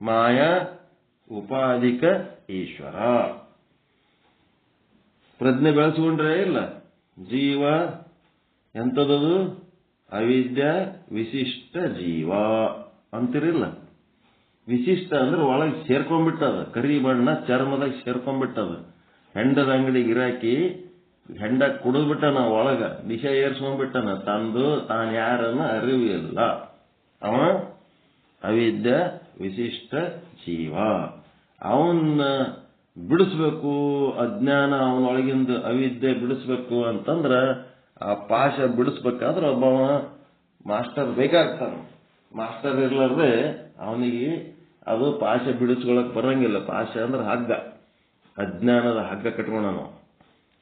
ಮಾಯಾ ಉಪಾಧಿಕ ಈಶ್ವರ. ಪ್ರಜ್ಞೆ ಬೆಳೆಸ್ಕೊಂಡ್ರೆ ಇಲ್ಲ, ಜೀವ ಎಂಥದದು? ಅವಿದ್ಯಾ ವಿಶಿಷ್ಟ ಜೀವ ಅಂತಿರಿಲ್ಲ. ವಿಶಿಷ್ಟ ಅಂದ್ರೆ ಒಳಗೆ ಸೇರ್ಕೊಂಡ್ಬಿಟ್ಟದ, ಕರಿ ಬಣ್ಣ ಚರ್ಮದಾಗ ಸೇರ್ಕೊಂಡ್ಬಿಟ್ಟದ. ಹೆಂಡದ ಅಂಗಡಿ ಗಿರಾಕಿ ಹೆಂಡ ಕುಡಿದ್ಬಿಟ್ಟನ, ಒಳಗ ವಿಷ ಏರ್ಸ್ಕೊಂಡ್ಬಿಟ್ಟನ, ತಾನು ಯಾರನ್ನ ಅರಿವು ಇಲ್ಲ. ಅವ ಅವಿದ್ಯಾ ವಿಶಿಷ್ಟ ಜೀವ. ಅವನ್ನ ಬಿಡಿಸ್ಬೇಕು, ಅಜ್ಞಾನ ಅವನೊಳಗಿಂದ ಅವಿದ್ಯೆ ಬಿಡಿಸ್ಬೇಕು ಅಂತಂದ್ರ, ಆ ಪಾಶ ಬಿಡಿಸ್ಬೇಕಾದ್ರೆ ಒಬ್ಬವ ಮಾಸ್ಟರ್ ಬೇಕಾಗ್ತಾನ. ಮಾಸ್ಟರ್ ಇರ್ಲಾರ್ದೆ ಅವನಿಗೆ ಅದು ಪಾಶ ಬಿಡಿಸ್ಕೊಳಕ್ ಬರಂಗಿಲ್ಲ. ಪಾಶ ಅಂದ್ರೆ ಹಗ್ಗ, ಅಜ್ಞಾನದ ಹಗ್ಗ ಕಟ್ಕೊಂಡನು.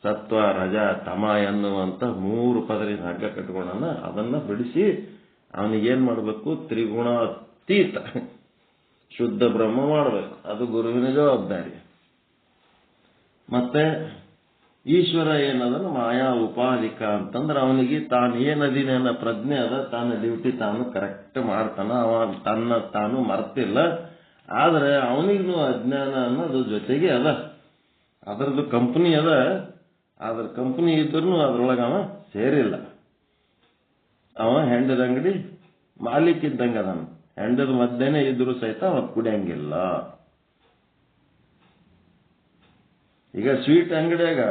ಸತ್ವ ರಜ ತಮ ಎನ್ನುವಂತ 3 ಪದರಿನ ಹಗ್ಗ ಕಟ್ಕೊಂಡನ. ಅದನ್ನ ಬಿಡಿಸಿ ಅವನಿಗೇನ್ ಮಾಡಬೇಕು? ತ್ರಿಗುಣಾತೀತ ಶುದ್ಧ ಬ್ರಹ್ಮ ಮಾಡಬೇಕು. ಅದು ಗುರುವಿನ ಜವಾಬ್ದಾರಿ. ಮತ್ತೆ ಈಶ್ವರ ಏನದನ್ನು ಮಾಯಾ ಉಪಾಧಿಕ ಅಂತಂದ್ರೆ ಅವನಿಗೆ ತಾನು ಏನದೀನಿ ಅನ್ನೋ ಪ್ರಜ್ಞೆ ಅದ. ತಾನು ಡ್ಯೂಟಿ ತಾನು ಕರೆಕ್ಟ್ ಮಾಡ್ತಾನ. ಅವ ತನ್ನ ತಾನು ಮರ್ತಿಲ್ಲ. ಆದ್ರೆ ಅವನಿಗೂ ಅಜ್ಞಾನ ಅನ್ನೋದು ಜೊತೆಗೆ ಅದ. ಅದರದ್ದು ಕಂಪನಿ ಅದ. ಅದ್ರ ಕಂಪನಿ ಇದ್ರೂ ಅದ್ರೊಳಗೆ ಅವ ಸೇರಿಲ್ಲ. ಅವ ಹೆಂಡದ ಅಂಗಡಿ ಮಾಲೀಕ್ ಇದ್ದಂಗ ಅದಾನ. ಹೆಂಡದ ಮಧ್ಯೆನೇ ಇದ್ರು ಸಹಿತ ಅವ ಕುಡಿಯಂಗಿಲ್ಲ. ಈಗ ಸ್ವೀಟ್ ಅಂಗಡಿಯಾಗ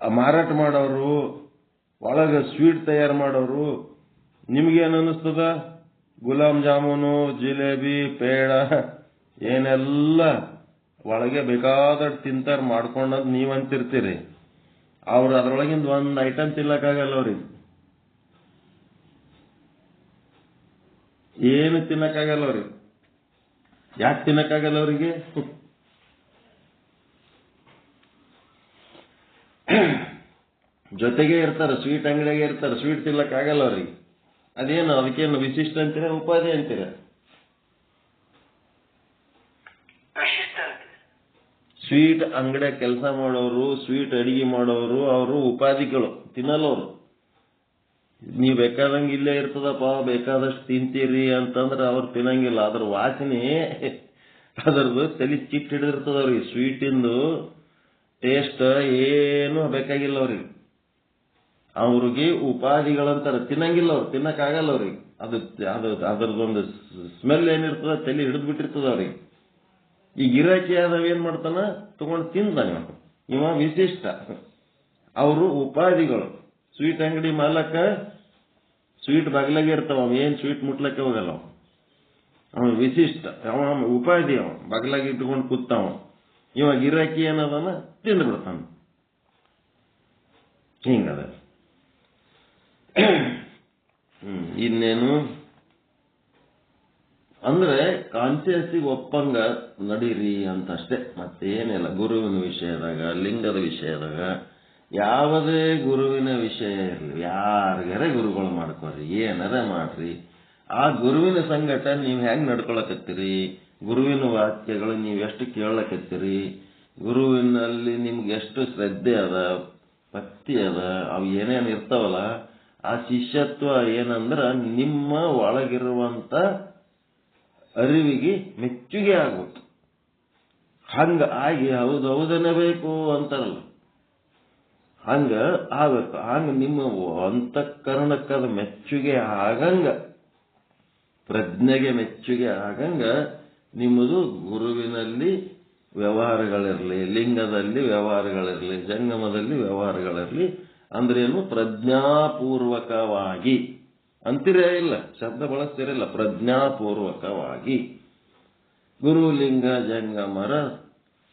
ಮಾರಾಟ ಮಾಡೋರು, ಒಳಗೆ ಸ್ವೀಟ್ ತಯಾರು ಮಾಡೋರು, ನಿಮ್ಗೇನು ಅನ್ನಿಸ್ತದ? ಗುಲಾಬ್ ಜಾಮೂನು, ಜಿಲೇಬಿ, ಪೇಡ ಏನೆಲ್ಲ ಒಳಗೆ ಬೇಕಾದಷ್ಟು ತಿಂತಾರ ಮಾಡ್ಕೊಂಡದ್ ನೀವಂತಿರ್ತೀರಿ. ಅವ್ರು ಅದ್ರೊಳಗಿಂದ ಒಂದ್ ಐಟಮ್ ತಿನ್ನಕ್ಕಾಗಲ್ಲ. ಅವ್ರಿಗೆ ಏನು ತಿನ್ನಕ್ಕಾಗಲ್ಲ. ಅವ್ರಿಗೆ ಯಾಕೆ ತಿನ್ನಕ್ಕಾಗಲ್ಲ? ಅವರಿಗೆ ಜೊತೆಗೆ ಇರ್ತಾರೆ, ಸ್ವೀಟ್ ಅಂಗಡಿಯಾಗೆ ಇರ್ತಾರೆ, ಸ್ವೀಟ್ ತಿನ್ನಕ್ಕಾಗಲ್ಲ ಅವ್ರಿಗೆ. ಅದೇನು ಅದಕ್ಕೇನು ವಿಶಿಷ್ಟ ಅಂತೀರ, ಉಪಾಧಿ ಅಂತೀರ? ಸ್ವೀಟ್ ಅಂಗಡಿಯಾಗ ಕೆಲಸ ಮಾಡೋರು, ಸ್ವೀಟ್ ಅಡಿಗೆ ಮಾಡೋರು, ಅವರು ಉಪಾಧಿಗಳು, ತಿನ್ನಲ್ಲವ್ರು. ನೀವು ಬೇಕಾದಂಗೆ ಇಲ್ಲೇ ಇರ್ತದಪ್ಪ, ಬೇಕಾದಷ್ಟು ತಿಂತೀರಿ ಅಂತಂದ್ರೆ ಅವ್ರು ತಿನ್ನಂಗಿಲ್ಲ. ಅದ್ರ ವಾಸನೆ ಅದರದ್ದು ತಲೆ ಚಿಟ್ಟು ಹಿಡಿದಿರ್ತದ ಅವ್ರಿಗೆ. ಸ್ವೀಟಿಂದು ಟೇಸ್ಟ್ ಏನು ಬೇಕಾಗಿಲ್ಲ ಅವ್ರಿಗೆ. ಅವ್ರಿಗೆ ಉಪಾಧಿಗಳಂತಾರೆ, ತಿನ್ನಂಗಿಲ್ಲ ಅವ್ರು, ತಿನ್ನಕ್ಕಾಗಲ್ಲ ಅವ್ರಿಗೆ. ಅದರದೊಂದು ಸ್ಮೆಲ್ ಏನಿರ್ತದ ತಲೆ ಹಿಡಿದು ಬಿಟ್ಟಿರ್ತದ ಅವ್ರಿಗೆ. ಈ ಗಿರಾಕಿ ಆದವ ಏನ್ ಮಾಡ್ತಾನ? ತಗೊಂಡು ತಿಂತಾನೆ. ಇವ ವಿಶಿಷ್ಟ. ಅವರು ಉಪಾಧಿಗಳು. ಸ್ವೀಟ್ ಅಂಗಡಿ ಮಾಲಕ ಸ್ವೀಟ್ ಬಾಗಿಲಾಗೆ ಇರ್ತಾವ, ಅವ ಏನ್ ಸ್ವೀಟ್ ಮುಟ್ಲಕ್ಕೆ ಹೋಗಲ್ಲ. ಅವನು ವಿಶಿಷ್ಟ, ಅವ ಉಪಾಧಿ. ಅವ ಬಾಗಿಲಾಗಿ ಇಟ್ಕೊಂಡು ಕೂತಾವ. ಇವ ಗಿರಾಕಿ ಏನದನ ತಿಂದು ಬಿಡ್ತಾನ. ಹಿಂಗದ. ಇನ್ನೇನು ಅಂದ್ರೆ ಕಾನ್ಸಿಯಸ್ಸಿಗೆ ಒಪ್ಪಂಗ ನಡೀರಿ ಅಂತ ಅಷ್ಟೇ, ಮತ್ತೇನಿಲ್ಲ. ಗುರುವಿನ ವಿಷಯದಾಗ, ಲಿಂಗದ ವಿಷಯದಾಗ, ಯಾವುದೇ ಗುರುವಿನ ವಿಷಯ ಇರಲಿ, ಯಾರಿಗಾರ ಗುರುಗಳು ಮಾಡ್ಕೊರಿ, ಏನಾರ ಮಾಡ್ರಿ. ಆ ಗುರುವಿನ ಸಂಗಟ ನೀವು ಹೆಂಗ್ ನಡ್ಕೊಳಕತ್ತೀರಿ, ಗುರುವಿನ ವಾಕ್ಯಗಳು ನೀವು ಎಷ್ಟು ಕೇಳಕತ್ತೀರಿ, ಗುರುವಿನಲ್ಲಿ ನಿಮ್ಗೆ ಎಷ್ಟು ಶ್ರದ್ಧೆ ಅದ, ಭಕ್ತಿ ಅದ, ಅವು ಏನೇನು ಇರ್ತಾವಲ್ಲ, ಆ ಶಿಷ್ಯತ್ವ ಏನಂದ್ರ ನಿಮ್ಮ ಒಳಗಿರುವಂತ ಅರಿವಿಗೆ ಮೆಚ್ಚುಗೆ ಆಗ್ಬೇಕು. ಹಂಗ ಆಗಿ ಹೌದೌದನೇ ಬೇಕು ಅಂತಾರಲ್ಲ, ಹಂಗ ಆಗ್ಬೇಕು. ಹಂಗ ನಿಮ್ಮ ಅಂತಃಕರಣಕ್ಕದ ಮೆಚ್ಚುಗೆ ಆಗಂಗ, ಪ್ರಜ್ಞೆಗೆ ಮೆಚ್ಚುಗೆ ಆಗಂಗ ನಿಮ್ಮದು ಗುರುವಿನಲ್ಲಿ ವ್ಯವಹಾರಗಳಿರಲಿ, ಲಿಂಗದಲ್ಲಿ ವ್ಯವಹಾರಗಳಿರಲಿ, ಜಂಗಮದಲ್ಲಿ ವ್ಯವಹಾರಗಳಿರಲಿ. ಅಂದ್ರೇನು? ಪ್ರಜ್ಞಾಪೂರ್ವಕವಾಗಿ ಅಂತಿರೇ ಇಲ್ಲ, ಶಬ್ದ ಬಳಸ್ತಿರಲ್ಲ. ಪ್ರಜ್ಞಾಪೂರ್ವಕವಾಗಿ ಗುರು ಲಿಂಗ ಜಂಗಮರ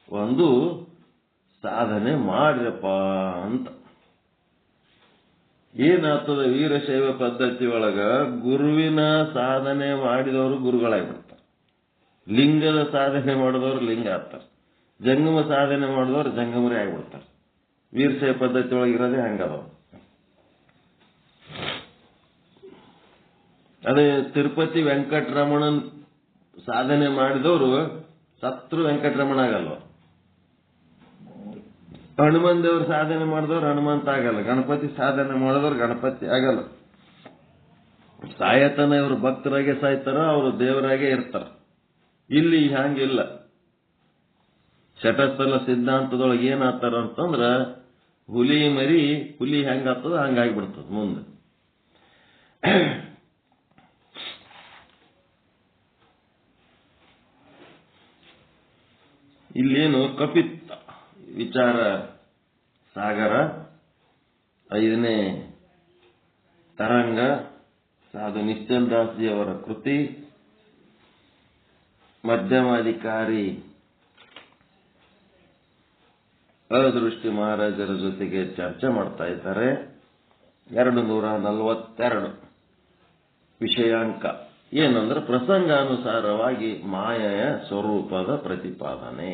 ಒಂದು ಸಾಧನೆ ಮಾಡ್ರಪ್ಪ ಅಂತ. ಏನಾಗ್ತದ? ವೀರಶೈವ ಪದ್ಧತಿ ಒಳಗ ಗುರುವಿನ ಸಾಧನೆ ಮಾಡಿದವರು ಗುರುಗಳಾಗ್ಬಿಡ್ತಾರೆ, ಲಿಂಗದ ಸಾಧನೆ ಮಾಡಿದವರು ಲಿಂಗ ಆಗ್ತಾರೆ, ಜಂಗಮ ಸಾಧನೆ ಮಾಡಿದವರು ಜಂಗಮರೇ ಆಗ್ಬಿಡ್ತಾರೆ. ವೀರಶೈವ ಪದ್ಧತಿ ಒಳಗಿರೋದೇ ಹಂಗದ. ಅದೇ ತಿರುಪತಿ ವೆಂಕಟರಮಣನ್ ಸಾಧನೆ ಮಾಡಿದವರು ಸತ್ರು ವೆಂಕಟರಮಣ ಆಗಲ್ವ. ಹನುಮನ್ ದೇವ್ರ ಸಾಧನೆ ಮಾಡಿದವ್ರು ಹನುಮಂತ ಆಗಲ್ಲ, ಗಣಪತಿ ಸಾಧನೆ ಮಾಡಿದವ್ರು ಗಣಪತಿ ಆಗಲ್ಲ. ಸಾಯತನ ಇವರು ಭಕ್ತರಾಗೆ ಸಾಯ್ತಾರ, ಅವರು ದೇವರಾಗೆ ಇರ್ತಾರ. ಇಲ್ಲಿ ಹಂಗಿಲ್ಲ. ಶಟಸ್ಥಲ ಸಿದ್ಧಾಂತದೊಳಗೆ ಏನಾಗ್ತಾರ ಅಂತಂದ್ರ, ಹುಲಿ ಮರಿ ಹುಲಿ ಹೆಂಗಾಗ್ತದ ಹಂಗಾಗಿಬಿಡ್ತದ ಮುಂದೆ. ಇಲ್ಲೇನು ಕಪಿತ್ತ ವಿಚಾರ ಸಾಗರ 5ನೇ ತರಂಗ, ಸಾಧು ನಿಶ್ಚಲ್ ದಾಸ್ಜಿಯವರ ಕೃತಿ. ಮಧ್ಯಮಾಧಿಕಾರಿ ಅದೃಷ್ಟಿ ಮಹಾರಾಜರ ಜೊತೆಗೆ ಚರ್ಚೆ ಮಾಡ್ತಾ ಇದ್ದಾರೆ. 242 ವಿಷಯಾಂಕ. ಏನಂದ್ರೆ ಪ್ರಸಂಗಾನುಸಾರವಾಗಿ ಮಾಯೆಯ ಸ್ವರೂಪದ ಪ್ರತಿಪಾದನೆ.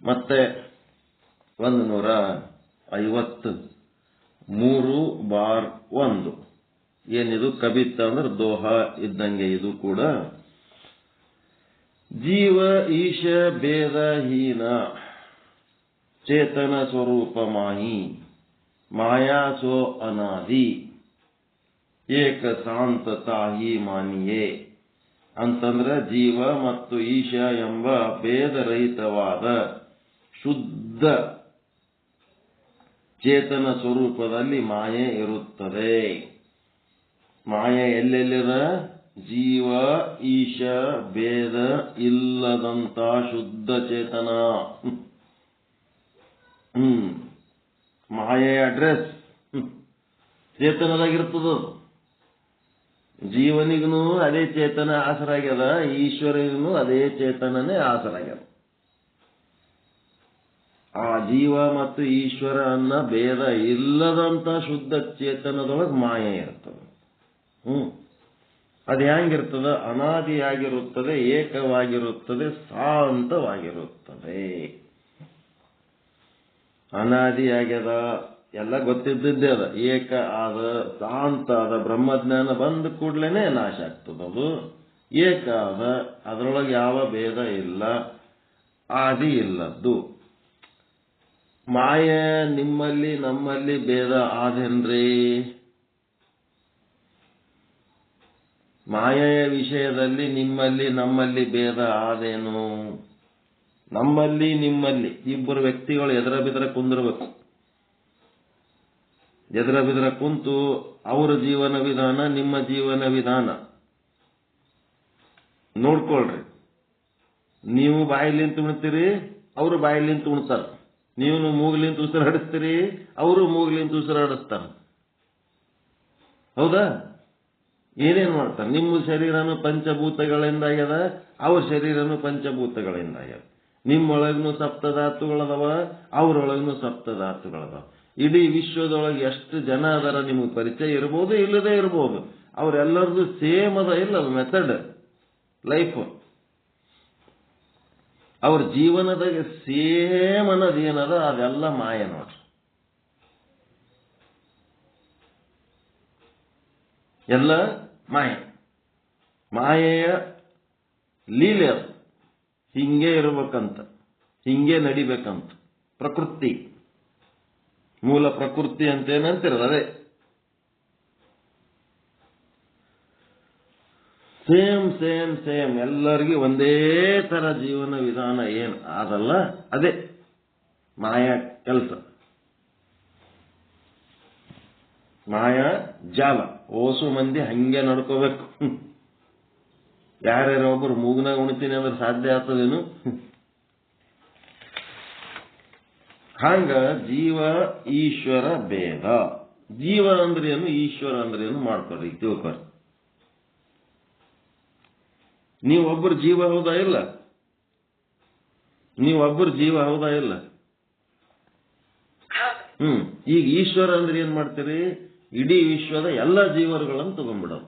ಮತ್ತೆ 153/1 ಏನಿದು ಕಬಿತ್ತ ಅಂದ್ರೆ ದೋಹ ಇದ್ದಂಗೆ. ಇದು ಕೂಡ ಜೀವ ಈಶ ಭೇದಹೀನ ಚೇತನ ಸ್ವರೂಪ ಮಾಯಿ ಮಾಯಾ ಸೋ ಅನಾದಿ ಏಕ ಶಾಂತತಾಹಿ ಮಾನಿಯೇ ಅಂತಂದ್ರೆ ಜೀವ ಮತ್ತು ಈಶ ಎಂಬ ಭೇದರಹಿತವಾದ ಶುದ್ಧ ಚೇತನ ಸ್ವರೂಪದಲ್ಲಿ ಮಾಯೆ ಇರುತ್ತದೆ. ಮಾಯೆ ಎಲ್ಲೆಲ್ಲಿದ? ಜೀವ ಈಶ ಭೇದ ಇಲ್ಲದಂತ ಶುದ್ಧ ಚೇತನ. ಮಾಯೆಯ ಅಡ್ರೆಸ್ ಚೇತನದಾಗಿರ್ತದ. ಜೀವನಿಗೂ ಅದೇ ಚೇತನ ಆಸರಾಗ್ಯದ, ಈಶ್ವರನಿಗೂ ಅದೇ ಚೇತನನೇ ಆಸರಾಗ್ಯದ. ಆ ಜೀವ ಮತ್ತು ಈಶ್ವರ ಅನ್ನ ಭೇದ ಇಲ್ಲದಂತ ಶುದ್ಧ ಚೇತನದೊಳಗೆ ಮಾಯೆ ಇರ್ತದೆ. ಅದು ಹೆಂಗಿರ್ತದ? ಅನಾದಿಯಾಗಿರುತ್ತದೆ, ಏಕವಾಗಿರುತ್ತದೆ, ಶಾಂತವಾಗಿರುತ್ತದೆ. ಅನಾದಿಯಾಗ್ಯದ, ಎಲ್ಲ ಗೊತ್ತಿದ್ದೇ ಅದ. ಏಕ ಆದ, ಶಾಂತ ಆದ, ಬ್ರಹ್ಮಜ್ಞಾನ ಬಂದ ಕೂಡ್ಲೇನೆ ನಾಶ ಆಗ್ತದದು. ಏಕ ಆದ, ಅದರೊಳಗೆ ಯಾವ ಭೇದ ಇಲ್ಲ, ಆದಿ ಇಲ್ಲದ್ದು. ಮಾಯೆ ನಿಮ್ಮಲ್ಲಿ ನಮ್ಮಲ್ಲಿ ಭೇದ ಆದೇನ್ರಿ? ಮಾಯೆಯ ವಿಷಯದಲ್ಲಿ ನಿಮ್ಮಲ್ಲಿ ನಮ್ಮಲ್ಲಿ ಭೇದ ಆದೇನು? ನಮ್ಮಲ್ಲಿ ನಿಮ್ಮಲ್ಲಿ ಇಬ್ಬರು ವ್ಯಕ್ತಿಗಳು ಎದರ ಬಿದ್ರ ಕುಂದಿರ್ಬೇಕು. ಎದರ ಬಿದ್ರ ಕುಂತು ಅವರ ಜೀವನ ವಿಧಾನ ನಿಮ್ಮ ಜೀವನ ವಿಧಾನ ನೋಡ್ಕೊಳ್ರಿ. ನೀವು ಬಾಯಿಲಿಂತ ಉಣ್ತೀರಿ, ಅವರು ಬಾಯಿಲಿಂತ ಉಣ್ತಾರ. ನೀವು ಮೂಗ್ಲಿಂತ ಉಸಿರಾಡಿಸ್ತೀರಿ, ಅವರು ಮೂಗ್ಲಿಂತ ಉಸಿರಾಡಿಸ್ತಾರ. ಹೌದಾ? ಏನೇನ್ ಮಾಡ್ತಾರೆ? ನಿಮ್ಮ ಶರೀರನು ಪಂಚಭೂತಗಳಿಂದ ಆಗ್ಯದ, ಅವ್ರ ಶರೀರನು ಪಂಚಭೂತಗಳಿಂದ ಆಗ್ಯದ. ನಿಮ್ಮೊಳಗ್ನು ಸಪ್ತಧಾತುಗಳದವ, ಅವ್ರೊಳಗ್ನು ಸಪ್ತಧಾತುಗಳದವ. ಇಡೀ ವಿಶ್ವದೊಳಗೆ ಎಷ್ಟು ಜನ ಅದರ ನಿಮಗೆ ಪರಿಚಯ ಇರ್ಬೋದು, ಇಲ್ಲದೆ ಇರ್ಬೋದು. ಅವರೆಲ್ಲರದು ಸೇಮ್ ಅದ ಇಲ್ಲ ಮೆಥಡ್ ಲೈಫ್. ಅವ್ರ ಜೀವನದಾಗ ಸೇಮ್ ಅನ್ನೋದು ಏನದ ಅದೆಲ್ಲ ಮಾಯೆ ನೋಡ್ರಿ. ಎಲ್ಲ ಮಾಯೆ. ಮಾಯೆಯ ಲೀಲೆ ಅದು. ಹಿಂಗೆ ಇರ್ಬೇಕಂತ, ಹಿಂಗೆ ನಡಿಬೇಕಂತ. ಪ್ರಕೃತಿ, ಮೂಲ ಪ್ರಕೃತಿ ಅಂತೇನಂತಿರೋದು ಅದೇ. ಸೇಮ್ ಸೇಮ್ ಸೇಮ್ ಎಲ್ಲರಿಗೂ ಒಂದೇ ತರ ಜೀವನ ವಿಧಾನ ಏನು ಅದಲ್ಲ, ಅದೇ ಮಾಯಾ ಕೆಲಸ, ಮಾಯಾ ಜಾಲ. ಓಸು ಮಂದಿ ಹಂಗೆ ನಡ್ಕೋಬೇಕು. ಯಾರ್ಯಾರ ಒಬ್ಬರು ಮೂಗ್ನಾಗ ಉಣ್ತೀನಿ ಅಂದ್ರೆ ಸಾಧ್ಯ ಆಗ್ತದೇನು? ಹಂಗ ಜೀವ ಈಶ್ವರ ಭೇದ. ಜೀವ ಅಂದ್ರೇನು, ಈಶ್ವರ ಅಂದ್ರೇನು ಮಾಡ್ಕೊಡ್ರಿ, ತಿಳ್ಕೊರಿ. ನೀವೊಬ್ಬರು ಜೀವ ಹೌದಾ ಇಲ್ಲ? ನೀವೊಬ್ಬರು ಜೀವ ಹೌದಾ ಇಲ್ಲ? ಈಗ ಈಶ್ವರ ಅಂದ್ರೆ ಏನ್ ಮಾಡ್ತೀರಿ? ಇಡೀ ವಿಶ್ವದ ಎಲ್ಲ ಜೀವರುಗಳನ್ನು ತಗೊಂಡ್ಬಿಡೋದು.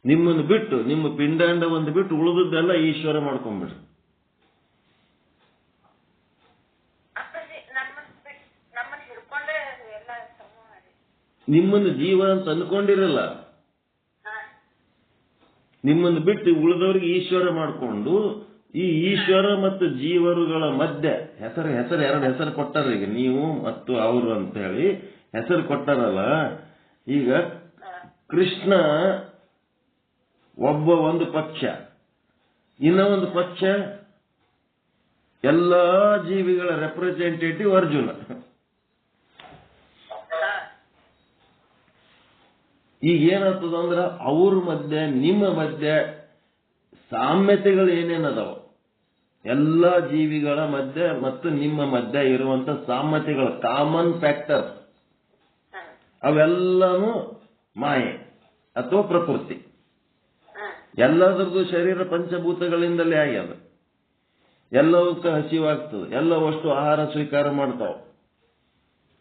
ನಿಮ್ಮನ್ನು ಬಿಟ್ಟು, ನಿಮ್ಮ ಪಿಂಡಾಂಡ ಒಂದು ಬಿಟ್ಟು ಉಳಿದದ್ದೆಲ್ಲ ಈಶ್ವರ ಮಾಡ್ಕೊಂಡ್ಬಿಡ್ರಿ. ನಿಮ್ಮನ್ನು ಜೀವ ಅಂತ ಅನ್ಕೊಂಡಿರಲ್ಲ, ನಿಮ್ಮನ್ನು ಬಿಟ್ಟು ಉಳಿದವ್ರಿಗೆ ಈಶ್ವರ ಮಾಡಿಕೊಂಡು, ಈ ಈಶ್ವರ ಮತ್ತು ಜೀವರುಗಳ ಮಧ್ಯೆ ಹೆಸರು ಎರಡು ಹೆಸರು ಕೊಟ್ಟಾರ. ಈಗ ನೀವು ಮತ್ತು ಅವರು ಅಂತ ಹೇಳಿ ಹೆಸರು ಕೊಟ್ಟಾರಲ್ಲ. ಈಗ ಕೃಷ್ಣ ಒಂದು ಪಕ್ಷ, ಇನ್ನ ಒಂದು ಪಕ್ಷ ಎಲ್ಲಾ ಜೀವಿಗಳ ರೆಪ್ರೆಸೆಂಟೇಟಿವ್ ಅರ್ಜುನ. ಈಗ ಏನಾಗ್ತದ ಅಂದ್ರೆ ಅವ್ರ ಮಧ್ಯೆ ನಿಮ್ಮ ಮಧ್ಯೆ ಸಾಮ್ಯತೆಗಳು ಏನೇನದಾವ, ಎಲ್ಲ ಜೀವಿಗಳ ಮಧ್ಯೆ ಮತ್ತು ನಿಮ್ಮ ಮಧ್ಯೆ ಇರುವಂತ ಸಾಮ್ಯತೆಗಳು, ಕಾಮನ್ ಫ್ಯಾಕ್ಟರ್, ಅವೆಲ್ಲನೂ ಮಾಯೆ ಅಥವಾ ಪ್ರಕೃತಿ. ಎಲ್ಲದರದ್ದು ಶರೀರ ಪಂಚಭೂತಗಳಿಂದಲೇ ಆಗ್ಯದ. ಎಲ್ಲವಕ್ಕ ಹಸಿವಾಗ್ತದೆ, ಎಲ್ಲವಷ್ಟು ಆಹಾರ ಸ್ವೀಕಾರ ಮಾಡ್ತಾವ,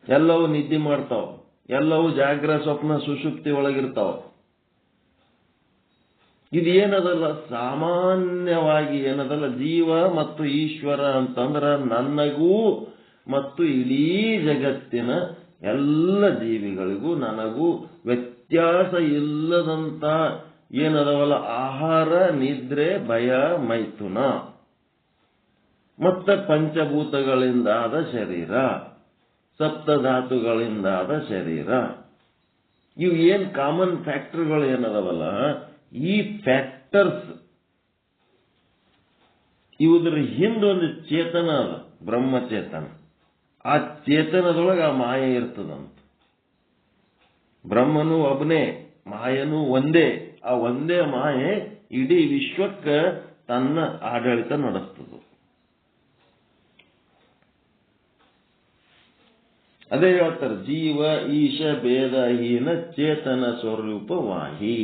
ಎಲ್ಲವೂ ನಿದ್ದೆ ಮಾಡ್ತಾವ, ಎಲ್ಲವೂ ಜಾಗ್ರ ಸ್ವಪ್ನ ಸುಷುಪ್ತಿ ಒಳಗಿರ್ತಾವ. ಇದು ಏನದಲ್ಲ, ಸಾಮಾನ್ಯವಾಗಿ ಏನದಲ್ಲ, ಜೀವ ಮತ್ತು ಈಶ್ವರ ಅಂತಂದ್ರ ನನಗೂ ಮತ್ತು ಇಡೀ ಜಗತ್ತಿನ ಎಲ್ಲ ಜೀವಿಗಳಿಗೂ ನನಗೂ ವ್ಯತ್ಯಾಸ ಇಲ್ಲದಂತ ಏನದವಲ್ಲ, ಆಹಾರ, ನಿದ್ರೆ, ಭಯ, ಮೈಥುನ ಮತ್ತೆ ಪಂಚಭೂತಗಳಿಂದಾದ ಶರೀರ, ಸಪ್ತಧಾತುಗಳಿಂದಾದ ಶರೀರ, ಇವು ಏನ್ ಕಾಮನ್ ಫ್ಯಾಕ್ಟರ್ಗಳು ಏನದವಲ್ಲ, ಈ ಫ್ಯಾಕ್ಟರ್ಸ್ ಇವುದ್ರ ಹಿಂದೊಂದು ಚೇತನ ಅದ, ಬ್ರಹ್ಮಚೇತನ. ಆ ಚೇತನದೊಳಗೆ ಆ ಮಾಯೆ ಇರ್ತದಂತ. ಬ್ರಹ್ಮನು ಒಬ್ಬನೇ, ಮಾಯನು ಒಂದೇ. ಆ ಒಂದೇ ಮಾಯೆ ಇಡೀ ವಿಶ್ವಕ್ಕೆ ತನ್ನ ಆಡಳಿತ ನಡೆಸ್ತದ. ಅದೇ ಹೇಳ್ತಾರೆ, ಜೀವ ಈಶ ಭೇದಹೀನ ಚೇತನ ಸ್ವರೂಪವಾಹಿ.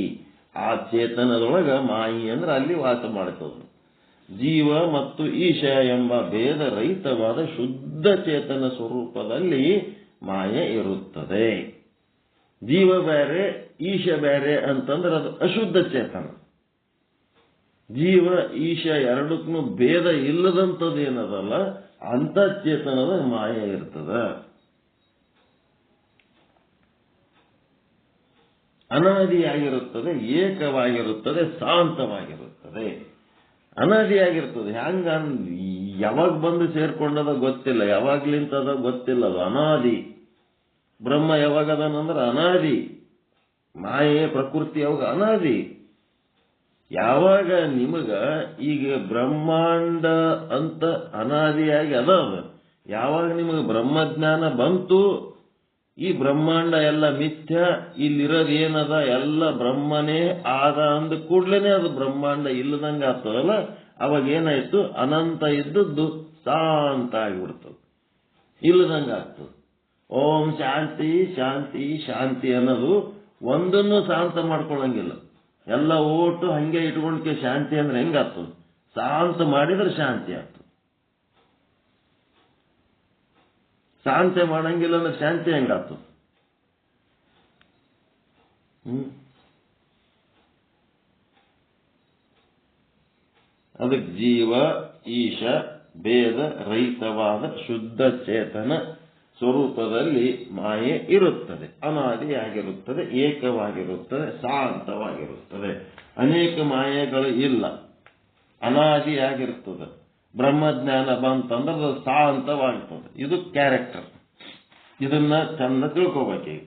ಆ ಚೇತನದೊಳಗ ಮಾಯಿ ಅಂದ್ರೆ ಅಲ್ಲಿ ವಾಸ ಮಾಡ್ತದ. ಜೀವ ಮತ್ತು ಈಶ ಎಂಬ ಭೇದ ರಹಿತವಾದ ಶುದ್ಧ ಚೇತನ ಸ್ವರೂಪದಲ್ಲಿ ಮಾಯೆ ಇರುತ್ತದೆ. ಜೀವ ಬೇರೆ, ಈಶ ಬೇರೆ ಅಂತಂದ್ರೆ ಅದು ಅಶುದ್ಧ ಚೇತನ. ಜೀವ ಈಶ ಎರಡಕ್ಕೂ ಭೇದ ಇಲ್ಲದಂಥದ್ದು ಏನದಲ್ಲ, ಅಂತ ಚೇತನದ ಮಾಯೆ ಇರ್ತದ. ಅನಾದಿಯಾಗಿರುತ್ತದೆ, ಏಕವಾಗಿರುತ್ತದೆ, ಶಾಂತವಾಗಿರುತ್ತದೆ. ಅನಾದಿಯಾಗಿರ್ತದೆ. ಹ್ಯಾಂಗ ಯಾವಾಗ ಬಂದು ಸೇರ್ಕೊಂಡದ ಗೊತ್ತಿಲ್ಲ, ಯಾವಾಗ್ಲಿಂತದ ಗೊತ್ತಿಲ್ಲ, ಅದು ಅನಾದಿ. ಬ್ರಹ್ಮ ಯಾವಾಗದನಂದ್ರೆ ಅನಾದಿ. ಮಾಯೆ ಪ್ರಕೃತಿ ಯಾವಾಗ ಅನಾದಿ. ಯಾವಾಗ ನಿಮಗ ಈಗ ಬ್ರಹ್ಮಾಂಡ ಅಂತ ಅನಾದಿಯಾಗಿ ಅದ, ಯಾವಾಗ ನಿಮಗೆ ಬ್ರಹ್ಮಜ್ಞಾನ ಬಂತು, ಈ ಬ್ರಹ್ಮಾಂಡ ಎಲ್ಲ ಮಿಥ್ಯ, ಇಲ್ಲಿರೋದು ಏನದ ಎಲ್ಲ ಬ್ರಹ್ಮನೇ ಆದ ಅಂದ ಕೂಡ್ಲೇನೆ ಅದು ಬ್ರಹ್ಮಾಂಡ ಇಲ್ಲದಂಗ ಆಗ್ತದಲ್ಲ, ಅವಾಗ ಏನಾಯ್ತು, ಅನಂತ ಇದ್ದದ್ದು ಶಾಂತ ಆಗಿಬಿಡ್ತದೆ, ಇಲ್ಲದಂಗ ಆಗ್ತದೆ. ಓಂ ಶಾಂತಿ ಶಾಂತಿ ಶಾಂತಿ ಅನ್ನೋದು ಒಂದನ್ನು ಶಾಂತ ಮಾಡ್ಕೊಳ್ಳಂಗಿಲ್ಲ. ಎಲ್ಲ ಓಟು ಹಂಗೆ ಇಟ್ಕೊಂಡ್ಕೆ ಶಾಂತಿ ಅಂದ್ರೆ ಹೆಂಗಾಗ್ತದೆ? ಶಾಂತ ಮಾಡಿದ್ರೆ ಶಾಂತಿ ಆಗ್ತದೆ. ಶಾಂತಿ ಮಾಡಂಗಿಲ್ಲ ಅಂದ್ರೆ ಶಾಂತಿ ಹೆಂಗಾಗ್ತದೆ? ಅದಕ್ಕೆ ಜೀವ ಈಶ ಭೇದ ರಹಿತವಾದ ಶುದ್ಧ ಚೇತನ ಸ್ವರೂಪದಲ್ಲಿ ಮಾಯೆ ಇರುತ್ತದೆ. ಅನಾದಿಯಾಗಿರುತ್ತದೆ, ಏಕವಾಗಿರುತ್ತದೆ, ಶಾಂತವಾಗಿರುತ್ತದೆ. ಅನೇಕ ಮಾಯೆಗಳು ಇಲ್ಲ, ಅನಾದಿಯಾಗಿರ್ತದೆ. ಬ್ರಹ್ಮಜ್ಞಾನ ಬಂತಂದ್ರೆ ಅದು ಶಾಂತವಾಗ್ತದೆ. ಇದು ಕ್ಯಾರೆಕ್ಟರ್. ಇದನ್ನ ಚಂದ ತಿಳ್ಕೋಬೇಕು.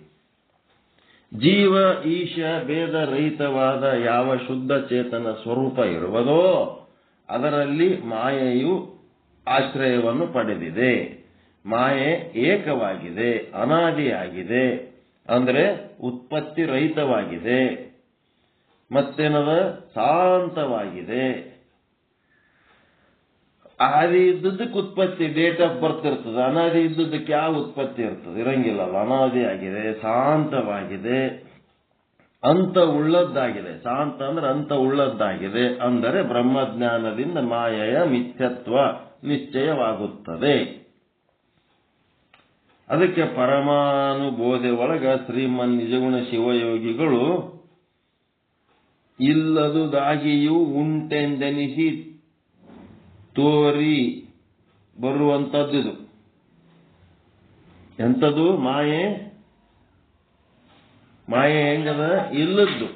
ಜೀವ ಈಶ ಭೇದ ರಹಿತವಾದ ಯಾವ ಶುದ್ಧ ಚೇತನ ಸ್ವರೂಪ ಇರುವುದೋ ಅದರಲ್ಲಿ ಮಾಯೆಯು ಆಶ್ರಯವನ್ನು ಪಡೆದಿದೆ. ಮಾಯೆ ಏಕವಾಗಿದೆ, ಅನಾದಿಯಾಗಿದೆ, ಅಂದ್ರೆ ಉತ್ಪತ್ತಿ ರಹಿತವಾಗಿದೆ, ಮತ್ತೇನದ ಶಾಂತವಾಗಿದೆ. ಆದಿ ಇದ್ದದಕ್ಕೆ ಉತ್ಪತ್ತಿ, ಡೇಟ್ ಆಫ್ ಬರ್ತ್ ಇರ್ತದೆ. ಅನಾದಿ ಇದ್ದದಕ್ಕೆ ಯಾವ ಉತ್ಪತ್ತಿ ಇರ್ತದೆ? ಇರಂಗಿಲ್ಲ. ಅನಾದಿ ಆಗಿದೆ, ಶಾಂತವಾಗಿದೆ, ಅಂತ ಉಳ್ಳದ್ದಾಗಿದೆ. ಶಾಂತ ಅಂದ್ರೆ ಅಂತ ಉಳ್ಳದ್ದಾಗಿದೆ. ಅಂದರೆ ಬ್ರಹ್ಮಜ್ಞಾನದಿಂದ ಮಾಯೆಯ ಮಿಥ್ಯತ್ವ ನಿಶ್ಚಯವಾಗುತ್ತದೆ. ಅದಕ್ಕೆ ಪರಮಾನುಬೋಧೆ ಒಳಗ ಶ್ರೀಮನ್ ನಿಜಗುಣ ಶಿವಯೋಗಿಗಳು ಇಲ್ಲದುದಾಗಿಯೂ ಉಂಟೆಂದೆನಿಸಿ ತೋರಿ ಬರುವಂತದ್ದು. ಎಂಥದ್ದು? ಮಾಯೆ. ಮಾಯೆ ಹೆಂಗದ? ಇಲ್ಲದ್ದು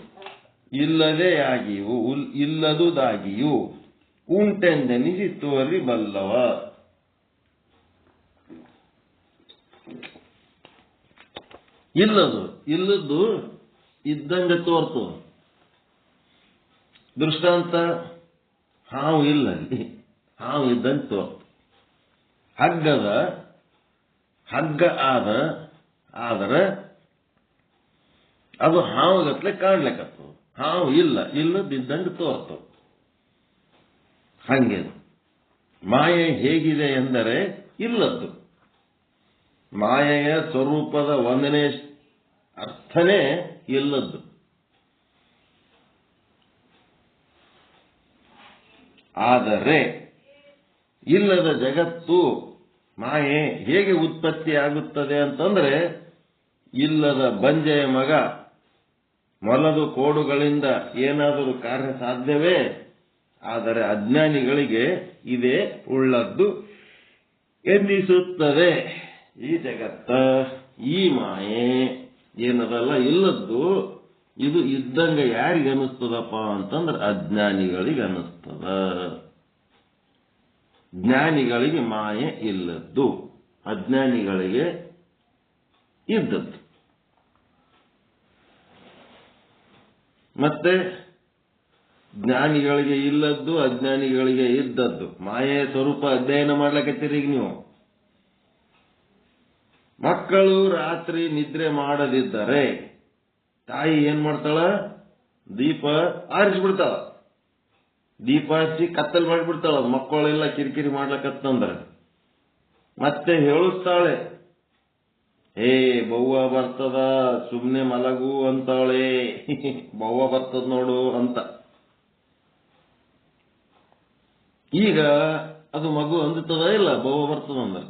ಇಲ್ಲದೆ ಆಗಿಯೂ ಇಲ್ಲದುದಾಗಿಯೂ ಉಂಟೆಂದೆನಿಸಿ ತೋರಿ ಬಲ್ಲವ. ಇಲ್ಲದ್ದು ಇದ್ದಂಗ ತೋರ್ತು. ದೃಷ್ಟಾಂತ, ಹಾವು ಇಲ್ಲ, ಹಾವು ಇದ್ದಂಗೆ ತೋರ್ತು. ಹಗ್ಗ ಆದರೆ ಅದು ಹಾವುಗತ್ಲೆ ಕಾಣ್ಲಿಕ್ಕತ್ತು. ಹಾವು ಇಲ್ಲದಿದ್ದಂಗೆ ತೋರ್ತು. ಹಂಗೆ ಮಾಯೆ ಹೇಗಿದೆ ಎಂದರೆ ಇಲ್ಲದ್ದು. ಮಾಯೆಯ ಸ್ವರೂಪದ ಒಂದನೇ ಅರ್ಥನೇ ಇಲ್ಲದ್ದು. ಆದರೆ ಇಲ್ಲದ ಜಗತ್ತು ಮಾಯೆ ಹೇಗೆ ಉತ್ಪತ್ತಿ ಆಗುತ್ತದೆ ಅಂತಂದ್ರೆ ಇಲ್ಲದ ಬಂಜೆಯ ಮಗ ಮೊಲದು ಕೋಡುಗಳಿಂದ ಏನಾದರೂ ಕಾರ್ಯ ಸಾಧ್ಯವೇ? ಆದರೆ ಅಜ್ಞಾನಿಗಳಿಗೆ ಇದೇ ಉಳ್ಳದ್ದು ಎನ್ನಿಸುತ್ತದೆ. ಈ ಜಗತ್ತ, ಈ ಮಾಯೆ ಏನದಲ್ಲ ಇಲ್ಲದ್ದು, ಇದು ಇದ್ದಂಗ ಯಾರಿಗೆ ಅನಿಸ್ತದಪ್ಪ ಅಂತಂದ್ರೆ ಅಜ್ಞಾನಿಗಳಿಗೆ ಅನಿಸ್ತದ. ಜ್ಞಾನಿಗಳಿಗೆ ಮಾಯೆ ಇಲ್ಲದ್ದು, ಅಜ್ಞಾನಿಗಳಿಗೆ ಇದ್ದದ್ದು. ಮತ್ತೆ ಜ್ಞಾನಿಗಳಿಗೆ ಇಲ್ಲದ್ದು, ಅಜ್ಞಾನಿಗಳಿಗೆ ಇದ್ದದ್ದು. ಮಾಯೆಯ ಸ್ವರೂಪ ಅಧ್ಯಯನ ಮಾಡ್ಲಕತ್ತೀರಿ ಈಗ ನೀವು. ಮಕ್ಕಳು ರಾತ್ರಿ ನಿದ್ರೆ ಮಾಡದಿದ್ದರೆ ತಾಯಿ ಏನ್ ಮಾಡ್ತಾಳ? ದೀಪ ಆರಿಸ್ಬಿಡ್ತಾಳ. ದೀಪ ಹಚ್ಚಿ ಕತ್ತಲ್ ಮಾಡಿಬಿಡ್ತಾಳ. ಮಕ್ಕಳೆಲ್ಲ ಕಿರಿಕಿರಿ ಮಾಡ್ಲಕತ್ತಂದ್ರ ಮತ್ತೆ ಹೇಳುತ್ತಾಳೆ, ಏ ಬವ್ವ ಬರ್ತದ, ಸುಮ್ನೆ ಮಲಗು ಅಂತಾಳೆ. ಬವ್ವ ಬರ್ತದ ನೋಡು ಅಂತ. ಈಗ ಅದು ಮಗು ಅಂದುತ್ತದ ಇಲ್ಲ ಬವ್ವ ಬರ್ತದಂದ್ರ?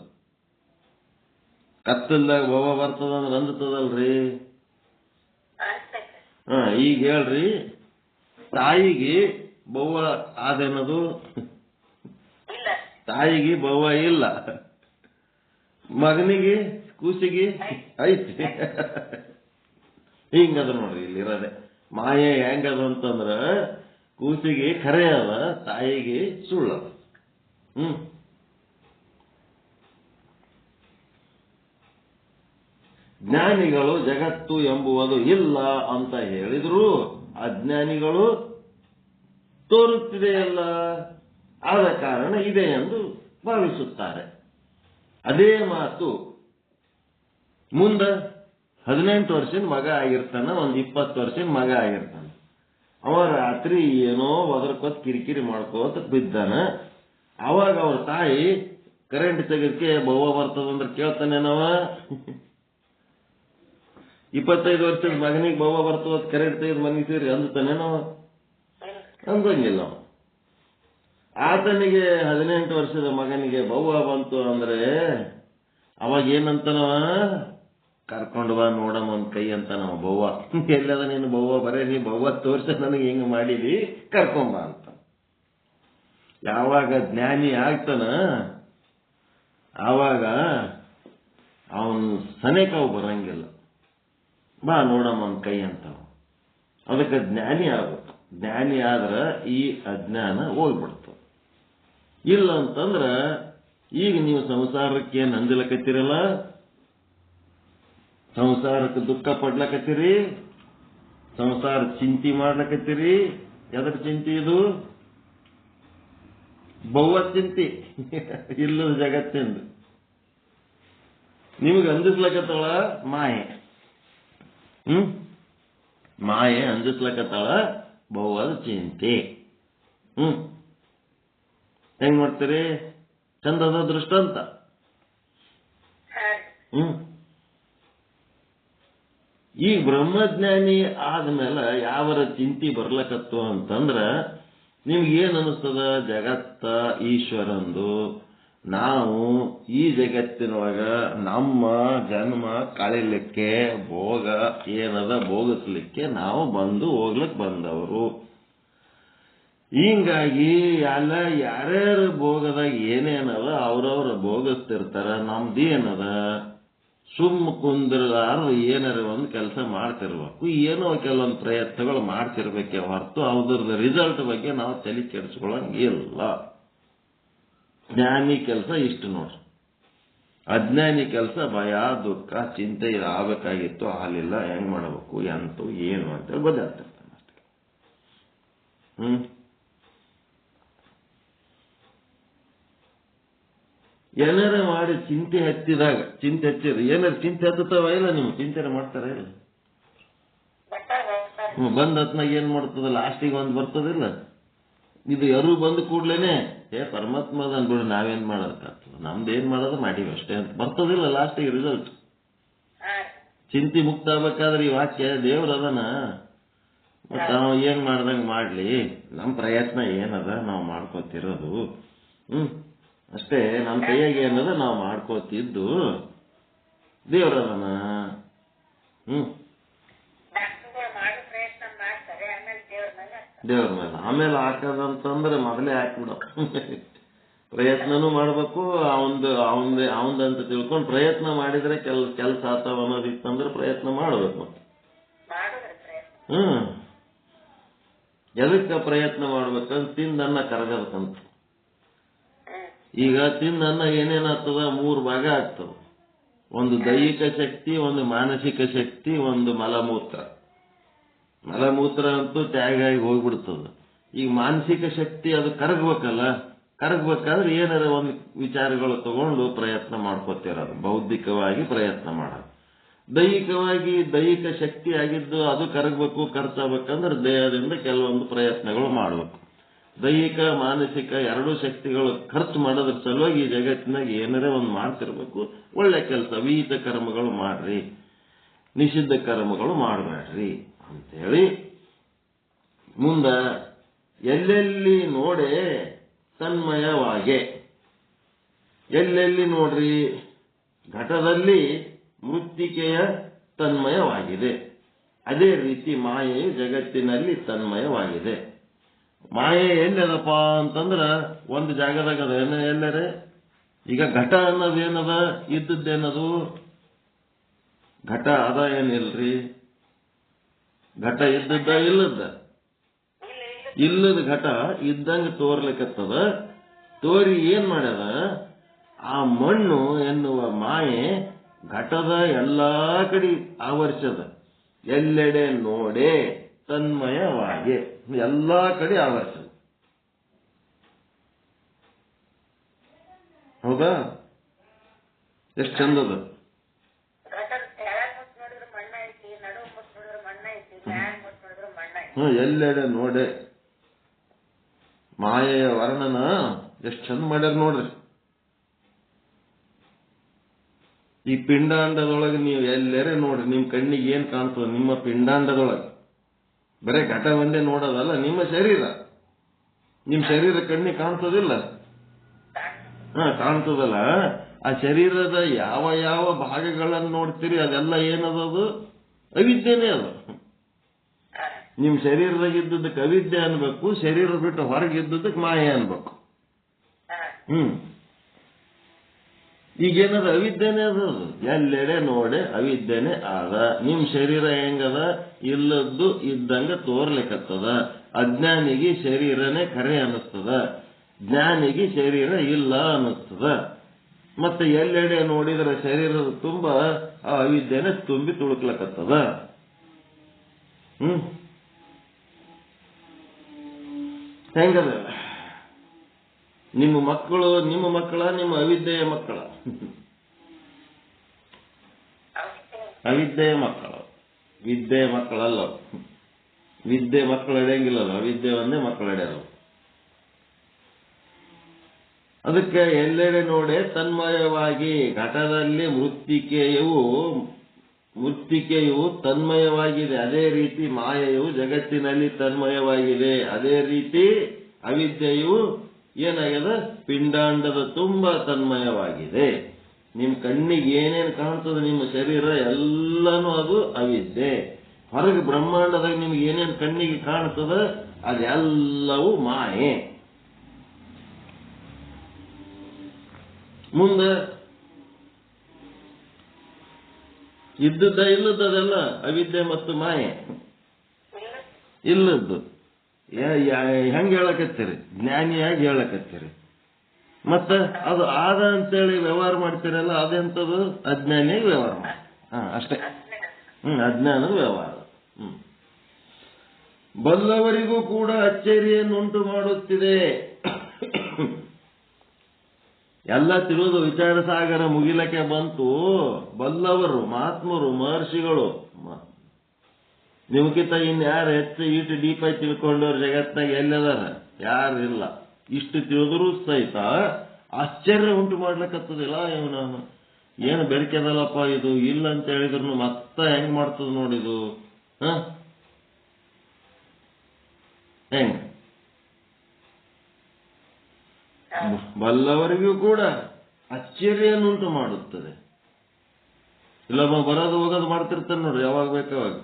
ಕತ್ತಲ್ದಾಗ ಬವ್ವ ಬರ್ತದಂದ್ರ ಅಂದುತ್ತದಲ್ರಿ? ಈಗ ಹೇಳ್ರಿ, ತಾಯಿಗೆ ಬವ್ವ ಆದೇನದು? ತಾಯಿಗೆ ಬವ್ವ ಇಲ್ಲ, ಮಗನಿಗೆ ಕೂಸಿಗೆ ಐತಿ. ಹಿಂಗದ ನೋಡ್ರಿ ಇಲ್ಲಿರೋದೆ ಮಾಯೆ. ಹೆಂಗದ ಅಂತಂದ್ರ ಕೂಸಿಗೆ ಖರೆ ಅದ, ತಾಯಿಗೆ ಸುಳ್ಳದ. ಜ್ಞಾನಿಗಳು ಜಗತ್ತು ಎಂಬುವುದು ಇಲ್ಲ ಅಂತ ಹೇಳಿದ್ರು ಅಜ್ಞಾನಿಗಳು ತೋರುತ್ತಿದೆಯಲ್ಲ, ಆದ ಕಾರಣ ಇದೆ ಎಂದು ಭಾವಿಸುತ್ತಾರೆ. ಅದೇ ಮಾತು ಮುಂದ 18 ವರ್ಷದ ಮಗ ಆಗಿರ್ತಾನ, ಒಂದು 20 ವರ್ಷದ ಮಗ ಆಗಿರ್ತಾನ. ಅವ ರಾತ್ರಿ ಏನೋ ಒದರ್ಕೋತ್ ಕಿರಿಕಿರಿ ಮಾಡ್ಕೋತ ಬಿದ್ದಾನ. ಅವಾಗ ಅವ್ರ ತಾಯಿ ಕರೆಂಟ್ ತೆಗೆದಕ್ಕೆ ಬವ್ವ ಬರ್ತದಂದ್ರೆ ಕೇಳ್ತಾನೇನವ? 25 ವರ್ಷದ ಮಗನಿಗೆ ಬವ್ವ ಬರ್ತದ ಕರೆಂಟ್ ತೆಗೆದು ಮನೆಗೆ ಸೇರಿ ಅಂತಾನೇನವ? ಅಂದಂಗಿಲ್ಲ. ಆತನಿಗೆ 18 ವರ್ಷದ ಮಗನಿಗೆ ಬವ್ವ ಬಂತು ಅಂದ್ರೆ ಅವಾಗ ಏನಂತನವ? ಕರ್ಕೊಂಡು ಬಾ ನೋಡಮ್ಮ ಒಂದ್ ಕೈ ಅಂತ ನಮ್ಮ ಬವ್ವ. ಎಲ್ಲದ ನೀನು ಬವ್ವ? ಬರೇ ನೀ ಬವ್ವ ತೋರ್ಸ ನನಗೆ ಹಿಂಗ ಮಾಡಿದಿ, ಕರ್ಕೊಂಬ ಅಂತ. ಯಾವಾಗ ಜ್ಞಾನಿ ಆಗ್ತಾನ ಆವಾಗ ಅವನು ಸನೇಕಾವು ಬರಂಗಿಲ್ಲ. ಬಾ ನೋಡಮ್ಮ ಒಂದ್ ಕೈ ಅಂತ. ಅದಕ್ಕೆ ಜ್ಞಾನಿ ಆಗ್ಬೇಕು. ಜ್ಞಾನಿ ಆದ್ರ ಈ ಅಜ್ಞಾನ ಹೋಗ್ಬಿಡ್ತು. ಇಲ್ಲ ಅಂತಂದ್ರ ಈಗ ನೀವು ಸಂಸಾರಕ್ಕೆ ಏನ್ ಅಂಜಲಕತ್ತೀರಲ್ಲ, ಸಂಸಾರಕ್ಕೆ ದುಃಖ ಪಡ್ಲಕತ್ತೀರಿ, ಸಂಸಾರ ಚಿಂತೆ ಮಾಡ್ಲಕತ್ತೀರಿ. ಎದರ ಚಿಂತೆ ಇದು? ಬವ್ವ ಚಿಂತೆ. ಇಲ್ಲದ ಜಗತ್ತಿಂದು ನಿಮಗೆ ಅಂಜಿಸ್ಲಕತ್ತಾಳ ಮಾಯೆ. ಮಾಯೆ ಅಂಜಿಸ್ಲಕತ್ತಾಳ ಬವ್ವದ ಚಿಂತೆ. ಹೆಂಗ್ ಮಾಡ್ತೀರಿ? ಚಂದದ ದೃಷ್ಟಾಂತ. ಈ ಬ್ರಹ್ಮಜ್ಞಾನಿ ಆದ್ಮೇಲೆ ಯಾವರ ಚಿಂತೆ ಬರ್ಲಕತ್ತು ಅಂತಂದ್ರ ನಿಮ್ಗೇನ್ ಅನಿಸ್ತದ? ಜಗತ್ತ ಈಶ್ವರಂದು. ನಾವು ಈ ಜಗತ್ತಿನೊಳಗ ನಮ್ಮ ಜನ್ಮ ಕಳಿಲಿಕ್ಕೆ, ಭೋಗ ಏನದ ಭೋಗಿಸ್ಲಿಕ್ಕೆ ನಾವು ಬಂದು ಹೋಗ್ಲಿಕ್ಕೆ ಬಂದವರು. ಹಿಂಗಾಗಿ ಎಲ್ಲ ಯಾರ್ಯಾರ ಭೋಗದಾಗ ಏನೇನದ ಅವ್ರವ್ರ ಭೋಗಿಸ್ತಿರ್ತಾರ. ನಮ್ದೇನದ? ಸುಮ್ಮ ಕುಂದ್ರಲಾರ ಏನಾರ ಒಂದು ಕೆಲಸ ಮಾಡ್ತಿರ್ಬೇಕು. ಏನೋ ಕೆಲವೊಂದು ಪ್ರಯತ್ನಗಳು ಮಾಡ್ತಿರ್ಬೇಕೆ ಹೊರತು ಅದ್ರದ್ದು ರಿಸಲ್ಟ್ ಬಗ್ಗೆ ನಾವು ತಲೆ ಕೆಡಿಸ್ಕೊಳ್ಳಂಗಿಲ್ಲ. ಜ್ಞಾನಿ ಕೆಲಸ ಇಷ್ಟು ನೋಡ್ರಿ. ಅಜ್ಞಾನಿ ಕೆಲಸ ಭಯ, ದುಃಖ, ಚಿಂತೆ ಆಗ್ಬೇಕಾಗಿತ್ತು, ಆಗಲಿಲ್ಲ, ಹೆಂಗ್ ಮಾಡಬೇಕು, ಎಂತು ಏನು ಅಂತೇಳಿ ಬದಲಾಗ್ತಿರ್ತಾನೆ ಅಷ್ಟೇ. ಏನಾರ ಮಾಡಿ ಚಿಂತೆ ಹಚ್ಚಿದಾಗ, ಚಿಂತೆ ಹಚ್ಚಿರಿ ಏನಾರು ಚಿಂತೆ ಹತ್ತವ ಇಲ್ಲ? ನೀವು ಚಿಂತನೆ ಮಾಡ್ತಾರ ಇಲ್ಲ? ಬಂದ ಹೊತ್ನಾಗ ಏನ್ ಮಾಡ್ತದ? ಲಾಸ್ಟಿಗೆ ಒಂದು ಬರ್ತದಿಲ್ಲ? ಇದು ಯಾರು ಬಂದು ಕೂಡ್ಲೇನೆ ಪರಮಾತ್ಮ ಅದನ್ ಬಿಡು, ನಾವೇನ್ ಮಾಡೋದಕ್ಕಾಗ್ತದ, ನಮ್ದೇನ್ ಮಾಡೋದು ಮಾಡೀವಿ ಅಷ್ಟೇ ಅಂತ ಬರ್ತದಿಲ್ಲ ಲಾಸ್ಟಿಗೆ ರಿಸಲ್ಟ್. ಚಿಂತೆ ಮುಕ್ತ ಆಗ್ಬೇಕಾದ್ರೆ ಈ ವಾಕ್ಯ ದೇವ್ರ ಅದನ. ಮತ್ತ ನಾವು ಏನ್ ಮಾಡ್ದಂಗ ಮಾಡ್ಲಿ, ನಮ್ ಪ್ರಯತ್ನ ಏನದ ನಾವು ಮಾಡ್ಕೋತಿರೋದು. ಅಷ್ಟೇ. ನಮ್ಮ ಕೈಯಾಗ ಏನದ ನಾವು ಮಾಡ್ಕೋತಿದ್ದು. ದೇವ್ರದನ ದೇವ್ರ ಮೇಲೆ ಆಮೇಲೆ ಹಾಕೋದಂತಂದ್ರೆ ಮೊದಲೇ ಹಾಕ್ಬಿಡ. ಪ್ರಯತ್ನನೂ ಮಾಡ್ಬೇಕು, ಅವಂದಂತ ತಿಳ್ಕೊಂಡು ಪ್ರಯತ್ನ ಮಾಡಿದ್ರೆ ಕೆಲಸ ಆತಾವ ಅನ್ನೋದಿತ್ತಂದ್ರೆ ಪ್ರಯತ್ನ ಮಾಡ್ಬೇಕು. ಮತ್ತೆ ಎದಕ್ಕೆ ಪ್ರಯತ್ನ ಮಾಡ್ಬೇಕಂತ ತಿಂದನ್ನ ಕರಗಬೇಕಂತ. ಈಗ ತಿಂದನ್ನ ಏನೇನಾಗ್ತದ, 3 ಭಾಗ ಆಗ್ತವ. ಒಂದು ದೈಹಿಕ ಶಕ್ತಿ, ಒಂದು ಮಾನಸಿಕ ಶಕ್ತಿ, ಒಂದು ಮಲಮೂತ್ರ. ಮಲಮೂತ್ರ ಅಂತೂ ತ್ಯಾಗ ಆಗಿ ಹೋಗ್ಬಿಡ್ತದ. ಈಗ ಮಾನಸಿಕ ಶಕ್ತಿ ಅದು ಕರಗಬೇಕಲ್ಲ, ಕರಗಬೇಕಾದ್ರೆ ಏನಾರ ಒಂದು ವಿಚಾರಗಳು ತಗೊಂಡು ಪ್ರಯತ್ನ ಮಾಡ್ಕೋತಿರೋದು, ಬೌದ್ಧಿಕವಾಗಿ ಪ್ರಯತ್ನ ಮಾಡೋದು. ದೈಹಿಕವಾಗಿ ದೈಹಿಕ ಶಕ್ತಿ ಆಗಿದ್ದು ಅದು ಕರಗಬೇಕು, ಖರ್ಚಾಗಬೇಕಂದ್ರೆ ದೇಹದಿಂದ ಕೆಲವೊಂದು ಪ್ರಯತ್ನಗಳು ಮಾಡಬೇಕು. ದೈಹಿಕ ಮಾನಸಿಕ ಎರಡೂ ಶಕ್ತಿಗಳು ಖರ್ಚು ಮಾಡೋದ್ರ ಸಲುವಾಗಿ ಈ ಜಗತ್ತಿನಾಗ ಏನಾರೇ ಒಂದು ಮಾಡ್ತಿರ್ಬೇಕು. ಒಳ್ಳೆ ಕೆಲಸ, ವಿಹಿತ ಕರ್ಮಗಳು ಮಾಡ್ರಿ, ನಿಷಿದ್ಧ ಕರ್ಮಗಳು ಮಾಡಬೇಡ್ರಿ ಅಂತೇಳಿ ಮುಂದ ಎಲ್ಲೆಲ್ಲಿ ನೋಡೆ ತನ್ಮಯವಾಗೆ. ಎಲ್ಲೆಲ್ಲಿ ನೋಡ್ರಿ, ಘಟದಲ್ಲಿ ಮೃತ್ತಿಕೆಯ ತನ್ಮಯವಾಗಿದೆ. ಅದೇ ರೀತಿ ಮಾಯೆಯು ಜಗತ್ತಿನಲ್ಲಿ ತನ್ಮಯವಾಗಿದೆ. ಮಾಯೆ ಎಲ್ಲದಪ್ಪ ಅಂತಂದ್ರ ಒಂದು ಜಾಗದಾಗ ಅದ. ಎಲ್ಲರೇ ಈಗ ಘಟ ಅನ್ನೋದೇನದ, ಇದ್ದದ್ದೇನದು ಘಟ ಅದ ಏನಿಲ್ರಿ. ಘಟ ಇದ್ದದ್ದ ಇಲ್ಲದ ಘಟ ಇದ್ದಂಗೆ ತೋರ್ಲಿಕ್ಕತ್ತದ. ತೋರಿ ಏನ್ ಮಾಡ್ಯದ, ಆ ಮಣ್ಣು ಎನ್ನುವ ಮಾಯೆ ಘಟದ ಎಲ್ಲಾ ಕಡೆ ಆವರಿಸದ. ಎಲ್ಲೆಡೆ ನೋಡೆ ತನ್ಮಯವಾಗಿ ಎಲ್ಲಾ ಕಡೆ ಆವರಿಸದ. ಹೌದಾ? ಎಷ್ಟು ಚಂದದ. ಎಲ್ಲೆಡೆ ನೋಡೆ ಮಾಯೆಯ ವರ್ಣನ ಎಷ್ಟು ಚಂದ ಮಾಡ್ಯಾರ ನೋಡ್ರಿ. ಈ ಪಿಂಡಾಂಡದೊಳಗೆ ನೀವು ಎಲ್ಲೆರೆ ನೋಡ್ರಿ, ನಿಮ್ ಕಣ್ಣಿಗೆ ಏನ್ ಕಾಣ್ತದ? ನಿಮ್ಮ ಪಿಂಡಾಂಡದೊಳಗೆ ಬರೇ ಘಟ ಒಂದೇ ನೋಡೋದಲ್ಲ, ನಿಮ್ಮ ಶರೀರ. ನಿಮ್ ಶರೀರ ಕಣ್ಣಿಗೆ ಕಾಣ್ತದಿಲ್ಲ? ಕಾಣ್ತದಲ್ಲ. ಆ ಶರೀರದ ಯಾವ ಯಾವ ಭಾಗಗಳನ್ನು ನೋಡ್ತೀರಿ ಅದೆಲ್ಲ ಏನದದು? ಅವಿದ್ಯೆನೇ ಅದು. ನಿಮ್ ಶರೀರದಾಗ ಇದ್ದದಕ್ಕೆ ಅವಿದ್ಯೆ ಅನ್ಬೇಕು, ಶರೀರ ಬಿಟ್ಟು ಹೊರಗಿದ್ದದಕ್ಕೆ ಮಾಯೆ ಅನ್ಬೇಕು. ಈಗೇನದ? ಅವಿದ್ಯೆನೇ ಅದು. ಎಲ್ಲೆಡೆ ನೋಡೆ ಅವಿದ್ಯೆನೇ ಆದ. ನಿಮ್ ಶರೀರ ಹೆಂಗದ? ಇಲ್ಲದ್ದು ಇದ್ದಂಗ ತೋರ್ಲಿಕ್ಕತ್ತದ. ಅಜ್ಞಾನಿಗೆ ಶರೀರನೇ ಖರೆ ಅನ್ನಿಸ್ತದ, ಜ್ಞಾನಿಗೆ ಶರೀರ ಇಲ್ಲ ಅನ್ನಿಸ್ತದ. ಮತ್ತೆ ಎಲ್ಲೆಡೆ ನೋಡಿದ್ರೆ ಶರೀರದ ತುಂಬ ಆ ಅವಿದ್ಯೆನೇ ತುಂಬಿ ತುಳುಕ್ಲಕತ್ತದ. ಹೆಂಗದ? ನಿಮ್ಮ ಮಕ್ಕಳು ನಿಮ್ಮ ಮಕ್ಕಳ, ನಿಮ್ಮ ಅವಿದ್ಯೆಯ ಮಕ್ಕಳ? ಅವಿದ್ಯೆಯ ಮಕ್ಕಳ. ವಿದ್ಯೆಯ ಮಕ್ಕಳಲ್ಲ. ವಿದ್ಯೆ ಮಕ್ಕಳು ಹಿಡಿಯಂಗಿಲ್ಲಲ್ಲ, ಅವಿದ್ಯೆ ಒಂದೇ ಮಕ್ಕಳು ಹಿಡಿಯಲ್ಲ. ಅದಕ್ಕೆ ಎಲ್ಲೆಡೆ ನೋಡೆ ತನ್ಮಯವಾಗಿ. ಘಟದಲ್ಲಿ ಮೃತ್ತಿಕೆಯು ತನ್ಮಯವಾಗಿದೆ. ಅದೇ ರೀತಿ ಮಾಯೆಯು ಜಗತ್ತಿನಲ್ಲಿ ತನ್ಮಯವಾಗಿದೆ. ಅದೇ ರೀತಿ ಅವಿದ್ಯೆಯು ಏನಾಗಿದೆ? ಪಿಂಡಾಂಡದ ತುಂಬ ತನ್ಮಯವಾಗಿದೆ. ನಿಮ್ ಕಣ್ಣಿಗೆ ಏನೇನು ಕಾಣ್ತದೆ ನಿಮ್ಮ ಶರೀರ ಎಲ್ಲನೂ ಅದು ಅವಿದ್ಯೆ. ಹೊರಗೆ ಬ್ರಹ್ಮಾಂಡದಾಗ ನಿಮ್ಗೆ ಏನೇನು ಕಣ್ಣಿಗೆ ಕಾಣ್ತದ ಅದೆಲ್ಲವೂ ಮಾಯೆ. ಮುಂದೆ ಇದ್ದದ್ದ ಇಲ್ಲದಲ್ಲ ಅವಿದ್ಯೆ ಮತ್ತು ಮಾಯೆ. ಇಲ್ಲದ್ದು ಹೆಂಗ್ ಹೇಳಕತ್ತೀರಿ? ಜ್ಞಾನಿಯಾಗಿ ಹೇಳಕತ್ತೀರಿ. ಮತ್ತ ಅದು ಆದ ಅಂತೇಳಿ ವ್ಯವಹಾರ ಮಾಡ್ತೀರಲ್ಲ, ಅದೆಂತದು? ಅಜ್ಞಾನಿಯಾಗಿ ವ್ಯವಹಾರ ಮಾಡಿ. ಅಷ್ಟೇ. ಅಜ್ಞಾನದ ವ್ಯವಹಾರ. ಬಲ್ಲವರಿಗೂ ಕೂಡ ಅಚ್ಚರಿಯನ್ನುಂಟು ಮಾಡುತ್ತಿದೆ. ಎಲ್ಲ ತಿಳಿದು ವಿಚಾರ ಸಾಗರ ಮುಗಿಲಕ್ಕೆ ಬಂತು. ಬಲ್ಲವರು, ಮಹಾತ್ಮರು, ಮಹರ್ಷಿಗಳು, ನಿಮ್ಗಿಂತ ಇನ್ಯಾರು ಹೆಚ್ಚು ಈಟು ಡೀಪಾಗಿ ತಿಳ್ಕೊಂಡವ್ರು ಜಗತ್ನಾಗ ಎಲ್ಲದಾರ? ಯಾರು ಇಲ್ಲ. ಇಷ್ಟು ತಿಳಿದ್ರು ಸಹಿತ ಆಶ್ಚರ್ಯ ಉಂಟು ಮಾಡ್ಲಿಕ್ಕತ್ತದಿಲ್ಲ. ಇವನು ಏನು ಬೆರಕೆದಲ್ಲಪ್ಪ ಇದು, ಇಲ್ಲ ಅಂತ ಹೇಳಿದ್ರು ಮತ್ತೆ ಹೆಂಗ್ ಮಾಡ್ತದ ನೋಡಿದು. ಹೆಂಗ್? ಬಲ್ಲವರಿಗೂ ಕೂಡ ಅಚ್ಚರಿಯನ್ನುಂಟು ಮಾಡುತ್ತದೆ. ಇಲ್ಲೊಬ್ಬ ಬರೋದು ಹೋಗೋದು ಮಾಡ್ತಿರ್ತಾನೆ ನೋಡ್ರಿ, ಯಾವಾಗ ಬೇಕಾವಾಗ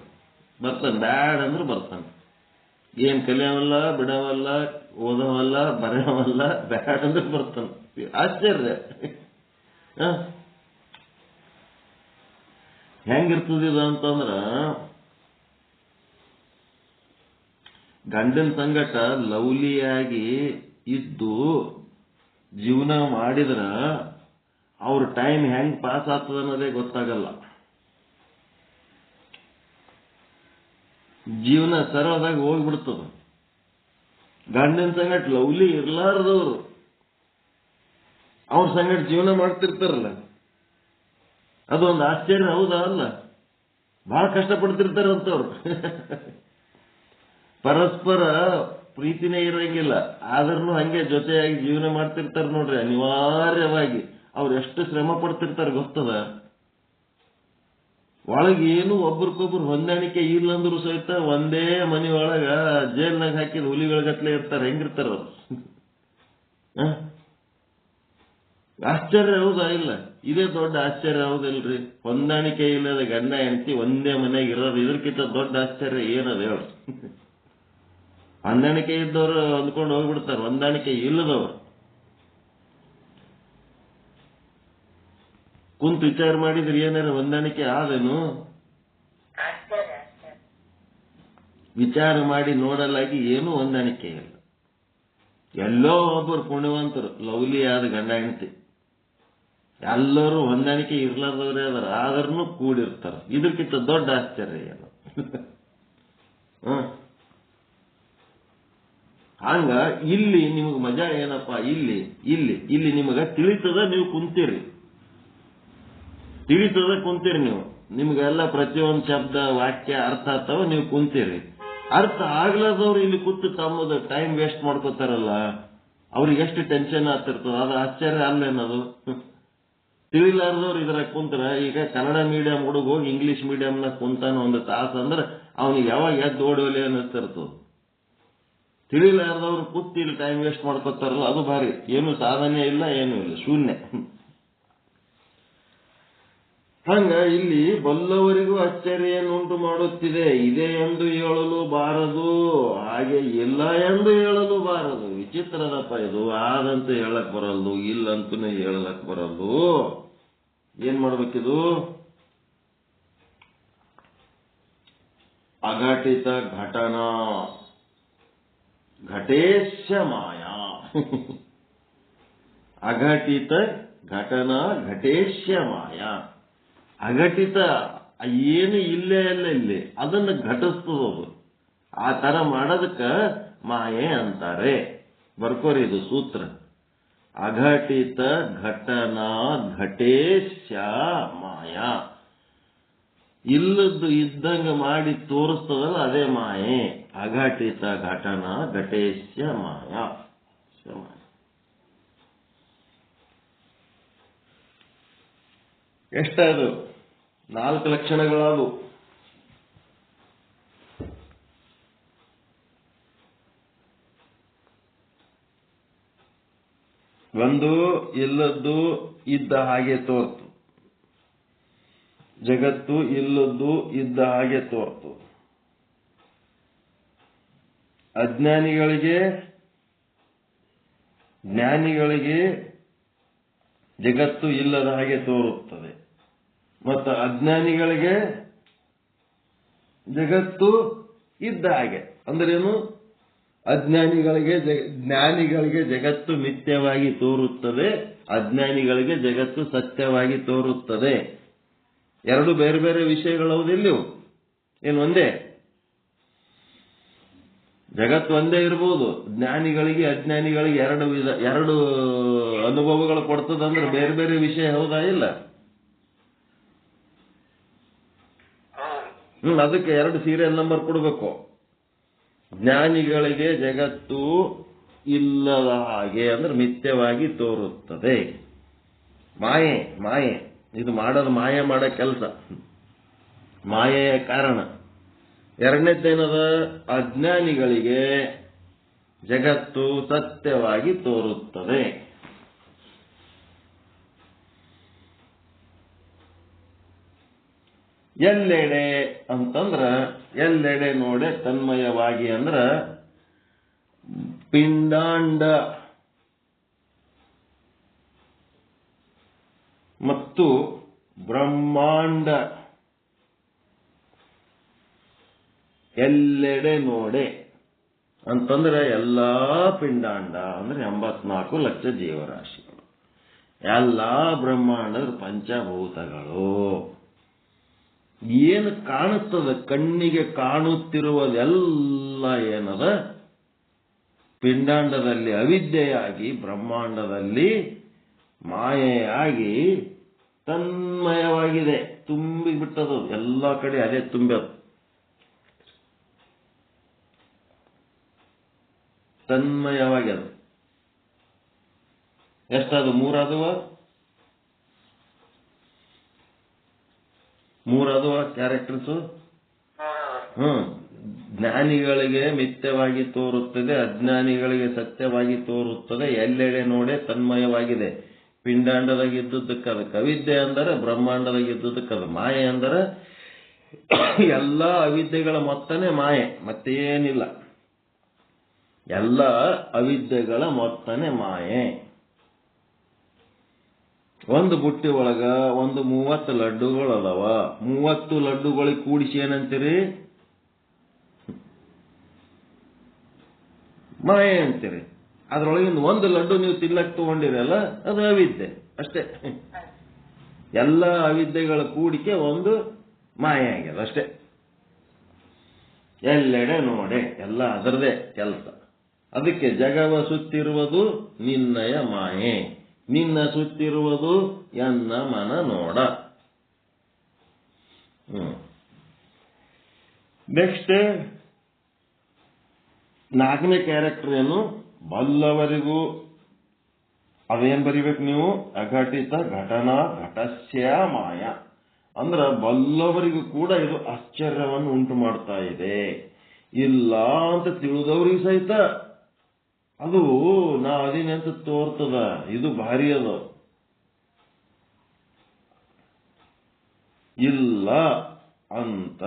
ಬರ್ತಾನೆ, ಬ್ಯಾಡ್ ಅಂದ್ರೆ ಬರ್ತಾನೆ. ಏನ್ ಕಲಿಯವಲ್ಲ, ಬಿಡವಲ್ಲ, ಓದವಲ್ಲ, ಬರೆಯವಲ್ಲ, ಬ್ಯಾಡ್ ಅಂದ್ರೆ ಬರ್ತಾನೆ. ಆಶ್ಚರ್ಯ. ಹೆಂಗಿರ್ತದಿದ ಅಂತಂದ್ರ, ಗಂಡನ ಸಂಗಟ ಲವ್ಲಿಯಾಗಿ ಇದ್ದು ಜೀವನ ಮಾಡಿದ್ರ ಅವ್ರ ಟೈಮ್ ಹೆಂಗ್ ಪಾಸ್ ಆಗ್ತದ ಅನ್ನೋದೇ ಗೊತ್ತಾಗಲ್ಲ. ಜೀವನ ಸರಳದಾಗ ಹೋಗ್ಬಿಡ್ತದ. ಗಂಡನ ಸಂಗಟ ಲವ್ಲಿ ಇರ್ಲಾರ್ದವ್ರು ಅವ್ರ ಸಂಗಟ ಜೀವನ ಮಾಡ್ತಿರ್ತಾರಲ್ಲ, ಅದೊಂದು ಆಶ್ಚರ್ಯ, ಹೌದಾ ಅಲ್ಲ? ಬಹಳ ಕಷ್ಟಪಡ್ತಿರ್ತಾರಂತವ್ರು. ಪರಸ್ಪರ ಪ್ರೀತಿನೇ ಇರಂಗಿಲ್ಲ, ಆದ್ರೂ ಹಂಗೆ ಜೊತೆಯಾಗಿ ಜೀವನ ಮಾಡ್ತಿರ್ತಾರೆ ನೋಡ್ರಿ. ಅನಿವಾರ್ಯವಾಗಿ ಅವ್ರು ಎಷ್ಟು ಶ್ರಮ ಪಡ್ತಿರ್ತಾರೆ ಗೊತ್ತದ. ಒಳಗೆ ಏನು ಒಬ್ರಿಗೊಬ್ರು ಹೊಂದಾಣಿಕೆ ಇಲ್ಲಂದ್ರು ಸಹಿತ ಒಂದೇ ಮನೆ ಒಳಗ ಜೈಲ್ನಾಗ ಹಾಕಿದ ಹುಲಿಗಳಿಗತ್ಲೆ ಇರ್ತಾರೆ. ಹೆಂಗಿರ್ತಾರ ಅವ್ರು? ಆಶ್ಚರ್ಯ ಹೌದಾ ಇಲ್ಲ? ಇದೇ ದೊಡ್ಡ ಆಶ್ಚರ್ಯ ಹೌದಿಲ್ರಿ? ಹೊಂದಾಣಿಕೆ ಇಲ್ಲದ ಗಂಡ ಹೆಂಡತಿ ಒಂದೇ ಮನೆಯಾಗ ಇರೋದು, ಇದಕ್ಕಿಂತ ದೊಡ್ಡ ಆಶ್ಚರ್ಯ ಏನದ ಹೇಳು? ಹೊಂದಾಣಿಕೆ ಇದ್ದವರು ಅಂದ್ಕೊಂಡು ಹೋಗ್ಬಿಡ್ತಾರೆ, ಹೊಂದಾಣಿಕೆ ಇಲ್ಲದವ್ರು ಕುಂತು ವಿಚಾರ ಮಾಡಿದ್ರೆ ಏನಾರ ಹೊಂದಾಣಿಕೆ ಆದೇನು? ವಿಚಾರ ಮಾಡಿ ನೋಡಲಾಗಿ ಏನೂ ಹೊಂದಾಣಿಕೆ ಇಲ್ಲ. ಎಲ್ಲೋ ಒಬ್ಬರು ಪುಣ್ಯವಂತರು ಲವ್ಲಿ ಆದ ಗಂಡ ಹೆಂಡತಿ, ಎಲ್ಲರೂ ಹೊಂದಾಣಿಕೆ ಇರ್ಲಾರ್ದವ್ರೇ ಅದಾರ, ಆದ್ರೂ ಕೂಡಿರ್ತಾರ. ಇದಕ್ಕಿಂತ ದೊಡ್ಡ ಆಶ್ಚರ್ಯ ಏನು? ಹಂಗ ಇಲ್ಲಿ ನಿಮಗ್ ಮಜಾ ಏನಪ್ಪಾ? ಇಲ್ಲಿ ಇಲ್ಲಿ ಇಲ್ಲಿ ನಿಮಗ ತಿಳಿತದ, ನೀವು ಕುಂತೀರಿ, ತಿಳಿತದ ಕುಂತೀರಿ ನೀವು. ನಿಮ್ಗೆಲ್ಲ ಪ್ರತಿಯೊಂದು ಶಬ್ದ ವಾಕ್ಯ ಅರ್ಥ ಆಗ್ತಾವ, ನೀವು ಕುಂತೀರಿ. ಅರ್ಥ ಆಗ್ಲಾದವ್ರು ಇಲ್ಲಿ ಕೂತು ತಮ್ಮದು ಟೈಮ್ ವೇಸ್ಟ್ ಮಾಡ್ಕೋತಾರಲ್ಲ, ಅವ್ರಿಗೆ ಎಷ್ಟು ಟೆನ್ಷನ್ ಆಗ್ತಿರ್ತದ. ಅದು ಆಶ್ಚರ್ಯ ಅಲ್ಲೇನದು? ತಿಳಿಲಾರ್ದವ್ರು ಇದ್ರಾಗ ಕುಂತ್ರ, ಈಗ ಕನ್ನಡ ಮೀಡಿಯಂ ಹುಡುಗ ಹೋಗಿ ಇಂಗ್ಲಿಷ್ ಮೀಡಿಯಂನಾಗ ಕುಂತಾನ ಒಂದು ತಾಸು ಅಂದ್ರೆ ಅವನಿಗೆ ಯಾವಾಗ ಎದ್ದು ಓಡೋಲಿ ಅನ್ನಿಸ್ತಿರ್ತದ. ತಿಳಿಲಾರ್ದವ್ರು ಕೂತಿ ಇಲ್ಲಿ ಟೈಮ್ ವೇಸ್ಟ್ ಮಾಡ್ಕೋತಾರಲ್ಲ, ಅದು ಭಾರಿ. ಏನು ಸಾಧನೆ ಇಲ್ಲ, ಏನೂ ಇಲ್ಲ, ಶೂನ್ಯ. ಹಂಗ ಇಲ್ಲಿ ಬಲ್ಲವರಿಗೂ ಅಚ್ಚರಿಯನ್ನುಂಟು ಮಾಡುತ್ತಿದೆ. ಇದೆ ಎಂದು ಹೇಳಲು ಬಾರದು, ಹಾಗೆ ಇಲ್ಲ ಎಂದು ಹೇಳಲು ಬಾರದು. ವಿಚಿತ್ರದಪ್ಪ ಇದು. ಆದಂತೂ ಹೇಳಕ್ ಬರಲ್ದು, ಇಲ್ಲಂತೂ ಹೇಳಕ್ ಬರಲ್ದು. ಏನ್ ಮಾಡ್ಬೇಕಿದು? ಅಘಟಿತ ಘಟನಾ ಘಟೇಶ ಮಾಯಾ. ಅಘಟಿತ ಘಟನಾ ಘಟೇಶ ಮಾಯಾ. ಅಘಟಿತ ಏನು ಇಲ್ಲೇ ಇಲ್ಲ, ಇಲ್ಲಿ ಅದನ್ನು ಘಟಿಸ್ತದದು. ಆ ತರ ಮಾಡೋದಕ್ಕ ಮಾಯೆ ಅಂತಾರೆ. ಬರ್ಕೋರಿ ಇದು ಸೂತ್ರ. ಅಘಟಿತ ಘಟನಾ ಘಟೇಶ ಮಾಯಾ. ಇಲ್ಲದ್ದು ಇದ್ದಂಗ ಮಾಡಿ ತೋರಿಸ್ತದಲ್ಲ, ಅದೇ ಮಾಯೆ. ಅಘಟಿತ ಘಟನಾ ಘಟೇಶ ಮಾಯಾ. ಎಷ್ಟದು? 4 ಲಕ್ಷಣಗಳದು. ಒಂದು, ಇಲ್ಲದ್ದು ಇದ್ದ ಹಾಗೆ ತೋರ್ತು. ಜಗತ್ತು ಇಲ್ಲದ್ದು ಇದ್ದ ಹಾಗೆ ತೋರ್ತು. ಅಜ್ಞಾನಿಗಳಿಗೆ ಜ್ಞಾನಿಗಳಿಗೆ ಜಗತ್ತು ಇಲ್ಲದ ಹಾಗೆ ತೋರುತ್ತದೆ, ಮತ್ತು ಅಜ್ಞಾನಿಗಳಿಗೆ ಜಗತ್ತು ಇದ್ದ ಹಾಗೆ. ಅಂದ್ರೇನು? ಜ್ಞಾನಿಗಳಿಗೆ ಜಗತ್ತು ಮಿಥ್ಯವಾಗಿ ತೋರುತ್ತದೆ, ಅಜ್ಞಾನಿಗಳಿಗೆ ಜಗತ್ತು ಸತ್ಯವಾಗಿ ತೋರುತ್ತದೆ. ಎರಡು ಬೇರೆ ಬೇರೆ ವಿಷಯಗಳವುದಿಲ್ಲವು, ಏನು ಒಂದೇ? ಜಗತ್ತು ಒಂದೇ ಇರ್ಬೋದು, ಜ್ಞಾನಿಗಳಿಗೆ ಅಜ್ಞಾನಿಗಳಿಗೆ ಎರಡು ಅನುಭವಗಳು ಕೊಡ್ತದಂದ್ರೆ ಬೇರೆ ಬೇರೆ ವಿಷಯ, ಹೌದಾ ಇಲ್ಲ? ಅದಕ್ಕೆ 2 ಸೀರಿಯಲ್ ನಂಬರ್ ಕೊಡಬೇಕು. ಜ್ಞಾನಿಗಳಿಗೆ ಜಗತ್ತು ಇಲ್ಲದ ಹಾಗೆ ಅಂದ್ರೆ ಮಿಥ್ಯವಾಗಿ ತೋರುತ್ತದೆ. ಮಾಯೆ, ಮಾಯೆ ಇದು ಮಾಡೋದು, ಮಾಯೆ ಮಾಡೋ ಕೆಲಸ, ಮಾಯೆಯ ಕಾರಣ. ಎರಡನೇದ್ದೇನದ? ಅಜ್ಞಾನಿಗಳಿಗೆ ಜಗತ್ತು ಸತ್ಯವಾಗಿ ತೋರುತ್ತದೆ. ಎಲ್ಲೆಡೆ ಅಂತಂದ್ರ ಎಲ್ಲೆಡೆ ನೋಡೆ ತನ್ಮಯವಾಗಿ ಅಂದ್ರ ಪಿಂಡಾಂಡ ಮತ್ತು ಬ್ರಹ್ಮಾಂಡ ಎಲ್ಲೆಡೆ ನೋಡೆ ಅಂತಂದ್ರೆ ಎಲ್ಲಾ ಪಿಂಡಾಂಡ ಅಂದ್ರೆ 84 ಲಕ್ಷ ಜೀವರಾಶಿಗಳು, ಎಲ್ಲಾ ಬ್ರಹ್ಮಾಂಡದ ಪಂಚಭೂತಗಳು ಏನು ಕಾಣುತ್ತದೆ, ಕಣ್ಣಿಗೆ ಕಾಣುತ್ತಿರುವುದೆಲ್ಲ ಏನದ ಪಿಂಡಾಂಡದಲ್ಲಿ ಅವಿದ್ಯೆಯಾಗಿ ಬ್ರಹ್ಮಾಂಡದಲ್ಲಿ ಮಾಯೆಯಾಗಿ ತನ್ಮಯವಾಗಿದೆ, ತುಂಬಿ ಬಿಟ್ಟದು. ಎಲ್ಲ ಕಡೆ ಅದೇ ತುಂಬ್ಯದು, ತನ್ಮಯವಾಗ್ಯದ. ಎಷ್ಟದು? ಮೂರದುವ ಕ್ಯಾರೆಕ್ಟರ್ಸು. ಜ್ಞಾನಿಗಳಿಗೆ ಮಿಥ್ಯವಾಗಿ ತೋರುತ್ತದೆ, ಅಜ್ಞಾನಿಗಳಿಗೆ ಸತ್ಯವಾಗಿ ತೋರುತ್ತದೆ. ಎಲ್ಲೆಡೆ ನೋಡೆ ತನ್ಮಯವಾಗಿದೆ. ಪಿಂಡಾಂಡದಾಗ ಇದ್ದುದಕ್ಕೆ ಅದಕ್ಕೆ ಅವಿದ್ಯೆ ಅಂದರೆ, ಬ್ರಹ್ಮಾಂಡದಾಗ ಇದ್ದುದಕ್ಕೆ ಅದು ಮಾಯೆ ಅಂದರೆ, ಎಲ್ಲ ಅವಿದ್ಯೆಗಳ ಮೊತ್ತನೇ ಮಾಯೆ, ಮತ್ತೇನಿಲ್ಲ. ಎಲ್ಲ ಅವಿದ್ಯೆಗಳ ಮೊತ್ತನೇ ಮಾಯೆ. ಒಂದು ಬುಟ್ಟಿ ಒಳಗ ಒಂದು 30 ಲಡ್ಡುಗಳು ಅದಾವ. 30 ಲಡ್ಡುಗಳಿಗೆ ಕೂಡಿಸಿ ಏನಂತೀರಿ? ಮಾಯೆ ಅಂತೀರಿ. ಅದ್ರೊಳಗಿಂದ ಒಂದು ಲಡ್ಡು ನೀವು ತಿನ್ನಕ್ ತಗೊಂಡಿರಲ್ಲ, ಅದು ಅವಿದ್ಯೆ ಅಷ್ಟೇ. ಎಲ್ಲ ಅವಿದ್ಯೆಗಳ ಕೂಡಿಕೆ ಒಂದು ಮಾಯೆ ಆಗ್ಯದ ಅಷ್ಟೇ. ಎಲ್ಲೆಡೆ ನೋಡೆ, ಎಲ್ಲ ಅದರದೇ ಕೆಲಸ. ಅದಕ್ಕೆ ಜಗವ ಸುತ್ತಿರುವುದು ನಿನ್ನಯ ಮಾಯೆ, ನಿನ್ನ ಸುತ್ತಿರುವುದು ಎನ್ನ ಮನ ನೋಡ. ನೆಕ್ಸ್ಟ್ 4ನೇ ಕ್ಯಾರೆಕ್ಟರ್ ಏನು? ಬಲ್ಲವರಿಗೂ ಅದೇನ್ ಬರಿಬೇಕು ನೀವು? ಅಘಟಿತ ಘಟನಾ ಘಟಸ್ಯ ಮಾಯ. ಅಂದ್ರ ಬಲ್ಲವರಿಗೂ ಕೂಡ ಇದು ಆಶ್ಚರ್ಯವನ್ನು ಉಂಟು ಮಾಡ್ತಾ ಇದೆ. ಇಲ್ಲ ಅಂತ ತಿಳಿದವ್ರಿಗೆ ಸಹಿತ ಅದು ನಾ ಅದಿನೆಂತ ತೋರ್ತದ, ಇದು ಭಾರಿ ಅದು. ಇಲ್ಲ ಅಂತ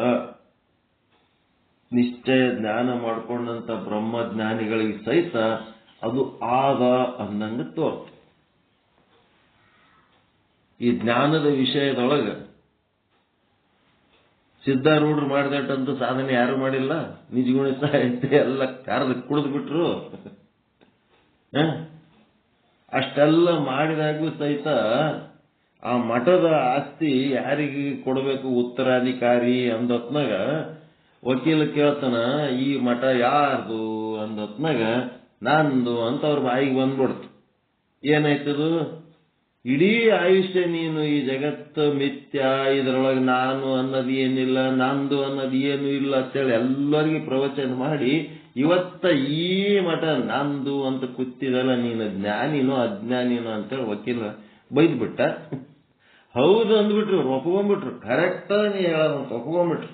ನಿಶ್ಚಯ ಜ್ಞಾನ ಮಾಡ್ಕೊಂಡಂತ ಬ್ರಹ್ಮಜ್ಞಾನಿಗಳಿಗೆ ಸಹಿತ ಅದು ಆದ ಅಂದಂಗ ತೋರ್ತ. ಈ ಜ್ಞಾನದ ವಿಷಯದೊಳಗ ಸಿದ್ಧಾರೂಢರು ಮಾಡಿದಟ್ಟಂತೂ ಸಾಧನೆ ಯಾರು ಮಾಡಿಲ್ಲ. ನಿಜಗುಣ ಸಾಹಿತ್ಯ ಎಲ್ಲ ಕಾರದ ಕುಡಿದು ಬಿಟ್ರು. ಅಷ್ಟೆಲ್ಲ ಮಾಡಿದಾಗೂ ಸಹಿತ ಆ ಮಠದ ಆಸ್ತಿ ಯಾರಿಗೆ ಕೊಡಬೇಕು ಉತ್ತರಾಧಿಕಾರಿ ಅಂದತ್ನಾಗ ವಕೀಲ ಕೇಳ್ತಾನ, ಈ ಮಠ ಯಾರ್ದು ಅಂದತ್ನಾಗ ನಂದು ಅಂತ ಅವ್ರ ಬಾಯಿಗೆ ಬಂದ್ಬಿಡ್ತು. ಏನಾಯ್ತದು? ಇಡೀ ಆಯುಷ್ಯ ನೀನು ಈ ಜಗತ್ತು ಮಿಥ್ಯ, ಇದರೊಳಗೆ ನಾನು ಅನ್ನೋದು ಏನಿಲ್ಲ, ನಂದು ಅನ್ನೋದು ಏನು ಇಲ್ಲ ಅಂತೇಳಿ ಎಲ್ಲರಿಗೂ ಪ್ರವಚನ ಮಾಡಿ ಇವತ್ತ ಈ ಮಠ ನಂದು ಅಂತ ಕೂತಿದಲ್ಲ, ನೀನು ಜ್ಞಾನಿನೋ ಅಜ್ಞಾನಿನೋ ಅಂತೇಳಿ ವಕೀಲ ಬೈದ್ಬಿಟ್ಟ. ಹೌದು ಅಂದ್ಬಿಟ್ರು, ಒಪ್ಕೊಂಡ್ಬಿಟ್ರು. ಕರೆಕ್ಟ್ ನೀ ಹೇಳೋದಂತ ಒಪ್ಕೊಂಡ್ಬಿಟ್ರು.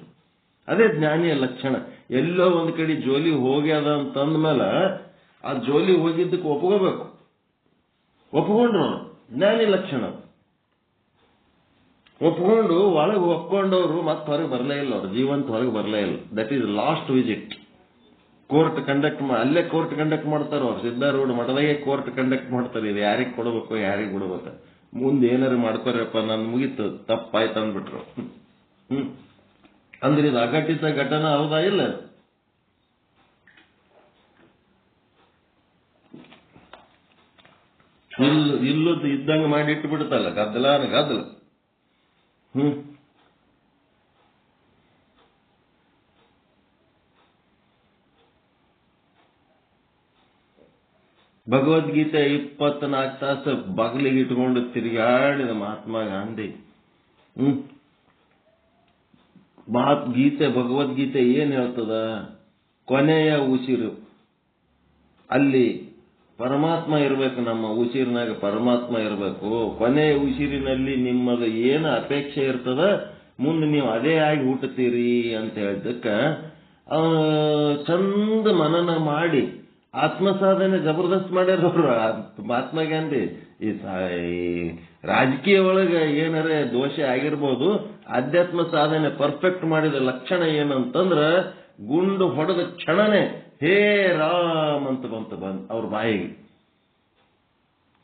ಅದೇ ಜ್ಞಾನಿಯ ಲಕ್ಷಣ. ಎಲ್ಲೋ ಒಂದ್ ಕಡೆ ಜೋಲಿ ಹೋಗ್ಯದ ಅಂತಂದ್ಮೇಲೆ ಆ ಜೋಲಿ ಹೋಗಿದ್ದಕ್ಕೆ ಒಪ್ಕೋಬೇಕು. ಒಪ್ಕೊಂಡ್ರು ಜ್ಞಾನಿ ಲಕ್ಷಣ. ಒಪ್ಕೊಂಡು ಒಳಗೆ ಒಪ್ಕೊಂಡವ್ರು ಮತ್ತೆ ಹೊರಗೆ ಬರಲೇ ಇಲ್ಲ, ಅವ್ರು ಜೀವಂತ ಹೊರಗೆ ಬರಲೇ ಇಲ್ಲ. That is last visit. Court conduct ಅಲ್ಲೇ ಕೋರ್ಟ್ ಕಂಡಕ್ಟ್ ಮಾಡ್ತಾರ ಅವ್ರು. ಸಿದ್ಧಾರೂಢ ಮಠದಾಗೆ ಕೋರ್ಟ್ ಕಂಡಕ್ಟ್ ಮಾಡ್ತಾರೆ. ಇದು ಯಾರಿಗೆ ಕೊಡಬೇಕು ಯಾರಿಗೆ ಬಿಡ್ಬೇಕು, ಮುಂದೆ ಏನಾರು ಮಾಡ್ಕೊರಪ್ಪ, ನನ್ ಮುಗೀತು, ತಪ್ಪಾಯ್ತು ಅಂದ್ಬಿಟ್ರು. ಅಂದ್ರೆ ಇದು ಅಘಟಿತ ಘಟನಾ ಹೌದಾ ಇಲ್ಲ? ಇಲ್ಲದ್ದು ಇದ್ದಂಗೆ ಮಾಡಿ ಇಟ್ಟು ಬಿಡ್ತಲ್ಲ, ಗದ್ದಲಾನ ಗದ್ದಲ. ಭಗವದ್ಗೀತೆ 24 ತಾಸು ಬಗಲಿಗೆ ಇಟ್ಕೊಂಡು ತಿರುಗಾಡಿದ ಮಹಾತ್ಮ ಗಾಂಧಿ. ಭಗವದ್ಗೀತೆ ಏನ್ ಹೇಳ್ತದ? ಕೊನೆಯ ಉಸಿರು ಅಲ್ಲಿ ಪರಮಾತ್ಮ ಇರಬೇಕು, ನಮ್ಮ ಉಸಿರಿನಾಗ ಪರಮಾತ್ಮ ಇರಬೇಕು. ಕೊನೆಯ ಉಸಿರಿನಲ್ಲಿ ನಿಮ್ಮದು ಏನು ಅಪೇಕ್ಷೆ ಇರ್ತದ ಮುಂದೆ ನೀವು ಅದೇ ಆಗಿ ಹುಟ್ಟುತ್ತೀರಿ ಅಂತ ಹೇಳಿದ್ದಕ್ಕ ಚಂದ ಮನನ ಮಾಡಿ ಆತ್ಮಸಾಧನೆ ಜಬರ್ದಸ್ತ್ ಮಾಡ್ಯಾರ ಅವರು. ಮಹಾತ್ಮ ಗಾಂಧಿ ಈ ರಾಜಕೀಯ ಒಳಗೆ ಏನಾರೇ ದೋಷ ಆಗಿರ್ಬೋದು, ಅಧ್ಯಾತ್ಮ ಸಾಧನೆ ಪರ್ಫೆಕ್ಟ್ ಮಾಡಿದ ಲಕ್ಷಣ ಏನಂತಂದ್ರ ಗುಂಡು ಹೊಡೆದ ಕ್ಷಣನೇ ಹೇ ರಾಮ್ ಅಂತ ಬಂತು ಅವ್ರ ಬಾಯಿಗೆ.